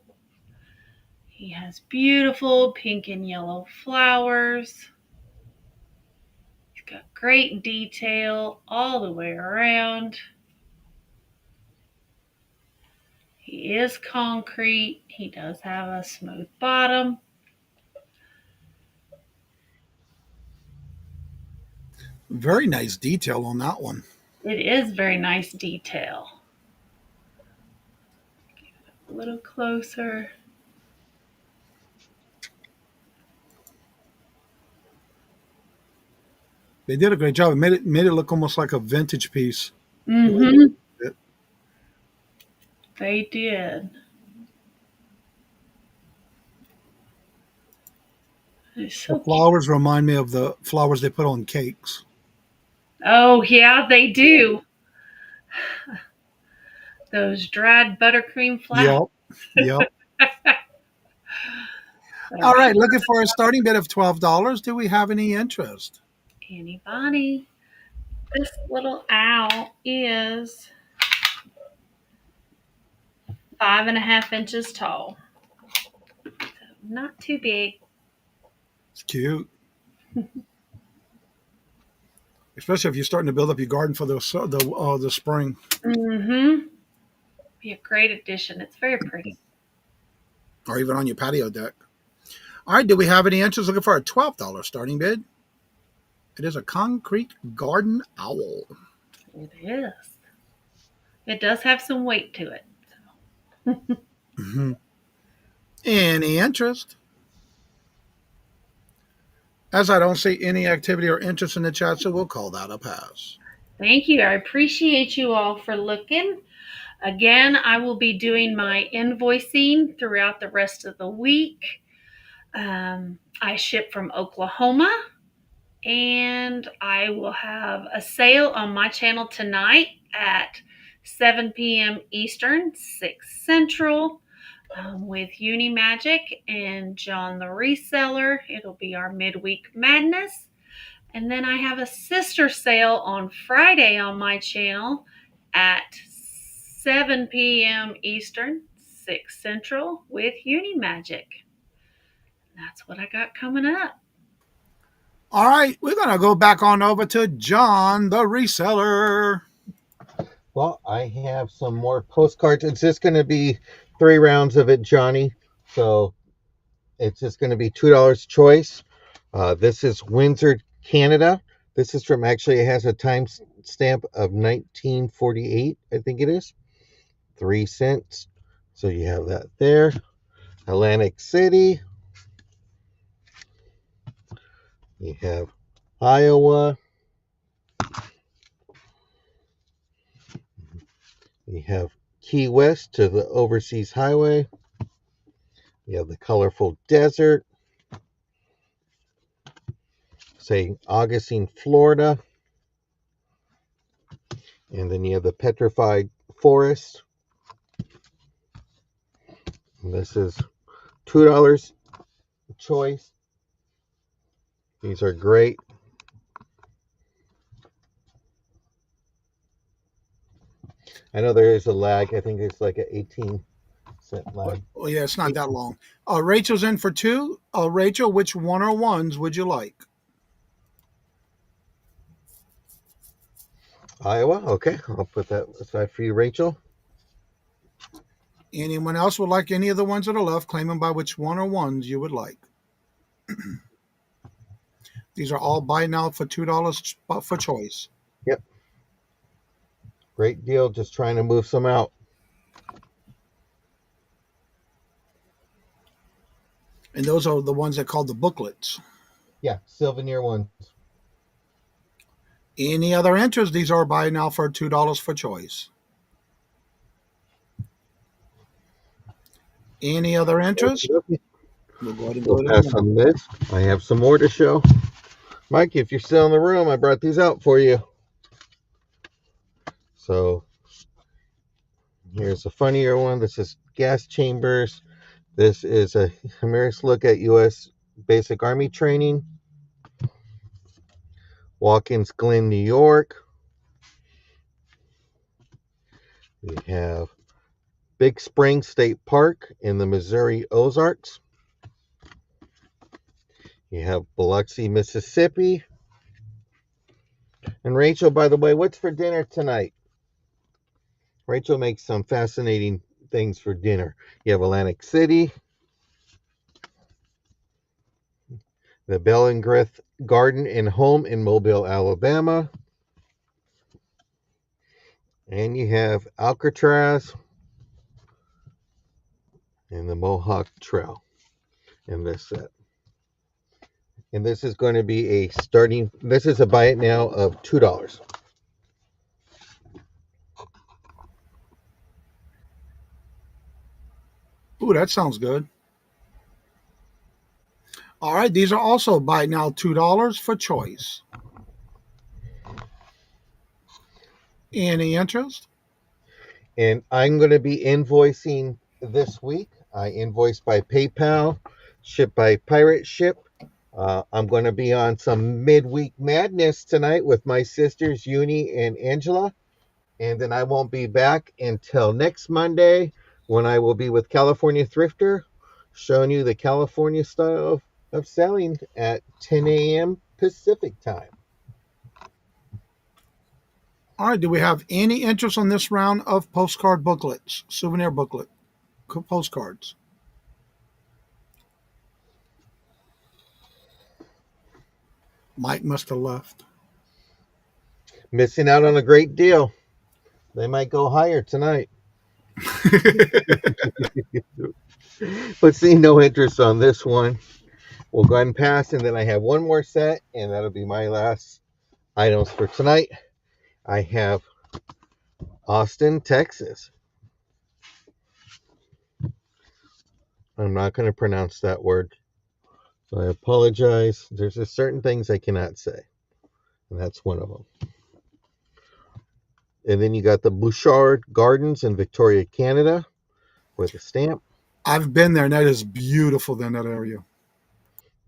He has beautiful pink and yellow flowers. He's got great detail all the way around. He is concrete. He does have a smooth bottom. Very nice detail on that one. It is very nice detail. Get it a little closer. They did a great job. It made it look almost like a vintage piece. Mm-hmm. They did. The flowers remind me of the flowers they put on cakes. Oh, yeah, they do. Those dried buttercream flowers. Yep. All right, looking for a starting bid of $12. Do we have any interest? Anybody? This little owl is 5.5 inches tall. So not too big. It's cute. Especially if you're starting to build up your garden for the spring. Mm-hmm. Be a great addition. It's very pretty. Or even on your patio deck. All right, do we have any interest? Looking for a $12 starting bid? It is a concrete garden owl. It is. It does have some weight to it. Mm-hmm. Any interest? As I don't see any activity or interest in the chat, so we'll call that a pass. Thank you. I appreciate you all for looking. Again, I will be doing my invoicing throughout the rest of the week. I ship from Oklahoma, and I will have a sale on my channel tonight at 7 p.m. Eastern, 6 Central, with Unimagic and John the Reseller. It'll be our midweek madness. And then I have a sister sale on Friday on my channel at 7 p.m. Eastern, 6 Central, with Unimagic. That's what I got coming up. All right, we're going to go back on over to John, the reseller. Well, I have some more postcards. It's just going to be 3 rounds of it, Johnny. So it's just going to be $2 choice. This is Windsor, Canada. This is from, actually, it has a time stamp of 1948, I think it is. 3 cents. So you have that there. Atlantic City. You have Iowa. You have Key West to the Overseas Highway. You have the colorful desert. Say Augustine, Florida. And then you have the petrified forest. And this is $2 choice. These are great. I know there is a lag. I think it's like an 18-cent lag. Oh, yeah, it's not that long. Rachel's in for 2. Rachel, which 101s would you like? Iowa. Okay, I'll put that aside for you, Rachel. Anyone else would like any of the ones that are left? Claim them by which 101s you would like. These are all buy now for $2 for choice. Yep. Great deal. Just trying to move some out. And those are the ones that called the booklets. Yeah, souvenir ones. Any other interest? These are buy now for $2 for choice. Any other interest? We'll go ahead and go to pass on this. I have some more to show. Mike, if you're still in the room, I brought these out for you. So here's a funnier one. This is gas chambers. This is a humorous look at U.S. Basic Army training. Watkins Glen, New York. We have Big Spring State Park in the Missouri Ozarks. You have Biloxi, Mississippi. And Rachel, by the way, what's for dinner tonight? Rachel makes some fascinating things for dinner. You have Atlantic City, the Bellingrith Garden and Home in Mobile, Alabama. And you have Alcatraz and the Mohawk Trail in this set. And this is going to be this is a buy it now of $2. Ooh, that sounds good. All right, these are also buy now $2 for choice. Any interest? And I'm going to be invoicing this week. I invoice by PayPal, ship by Pirate Ship. I'm going to be on some midweek madness tonight with my sisters, Uni and Angela. And then I won't be back until next Monday when I will be with California Thrifter, showing you the California style of selling at 10 a.m. Pacific time. All right, do we have any interest on this round of postcard booklets, souvenir booklet, postcards? Mike must have left. Missing out on a great deal. They might go higher tonight. But see, no interest on this one. We'll go ahead and pass, and then I have one more set, and that'll be my last items for tonight. I have Austin, Texas. I'm not going to pronounce that word. So I apologize. There's just certain things I cannot say, and that's one of them. And then you got the Bouchard Gardens in Victoria, Canada, with a stamp. I've been there, and that is beautiful in that area.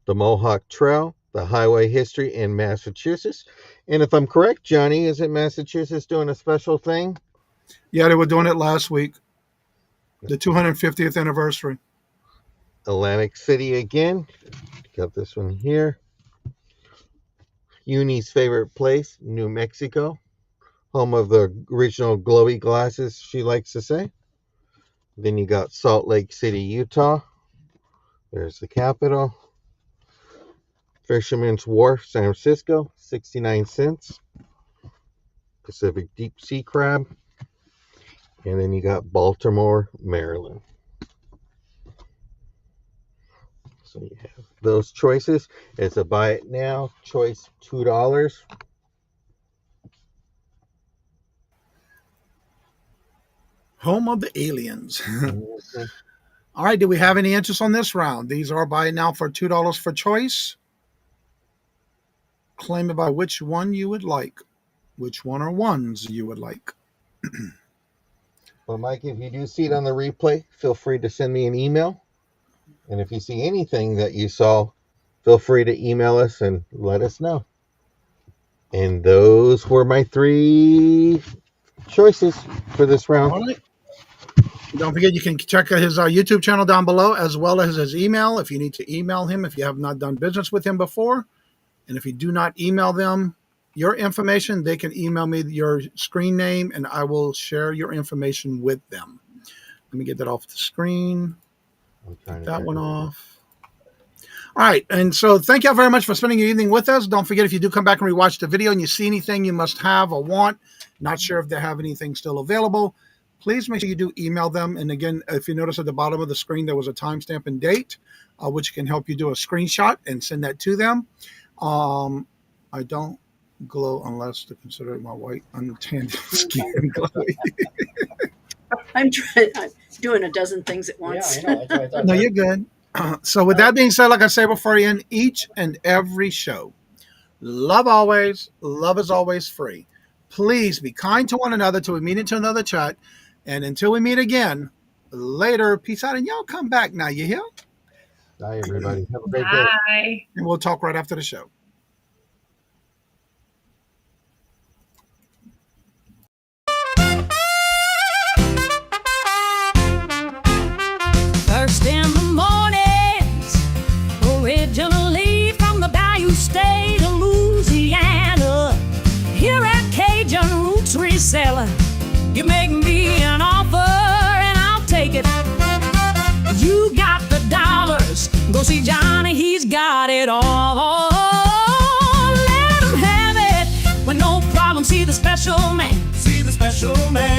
The Mohawk Trail, the highway history in Massachusetts. And if I'm correct, Johnny, isn't Massachusetts doing a special thing? Yeah, they were doing it last week. The 250th anniversary. Atlantic City again. Got this one here. Uni's favorite place, New Mexico. Home of the original glowy glasses, she likes to say. Then you got Salt Lake City, Utah. There's the capital. Fisherman's Wharf, San Francisco, 69 cents. Pacific Deep Sea Crab. And then you got Baltimore, Maryland. So you have those choices. It's a buy it now choice, $2. Home of the aliens. All right, do we have any interest on this round? These are buy it now for $2 for choice. Claim it by which one you would like. Which one or ones you would like. Well, Mike, if you do see it on the replay, feel free to send me an email. And if you see anything that you saw, feel free to email us and let us know. And those were my 3 choices for this round. All right. Don't forget, you can check his YouTube channel down below, as well as his email if you need to email him if you have not done business with him before. And if you do not email them your information, they can email me your screen name, and I will share your information with them. Let me get that off the screen. Get that one off. All right, and so thank y'all very much for spending your evening with us. Don't forget, if you do come back and rewatch the video and you see anything you must have or want, not sure if they have anything still available, please make sure you do email them. And again, if you notice at the bottom of the screen, there was a timestamp and date, which can help you do a screenshot and send that to them. I don't glow unless to consider my white untanned skin glowy. I'm doing a dozen things at once. Yeah, I know. No, you're good. So with that being said, like I say before you end each and every show, love always, love is always free. Please be kind to one another till we meet into another chat. And until we meet again, later, peace out. And y'all come back now, you hear? Bye, everybody. Have a great day. Bye. And we'll talk right after the show. First in the mornings, originally from the Bayou State of Louisiana. Here at Cajun Roots Reseller, you make me an offer and I'll take it. You got the dollars, go see Johnny, he's got it all. Let him have it with no problem. See the special man. See the special man.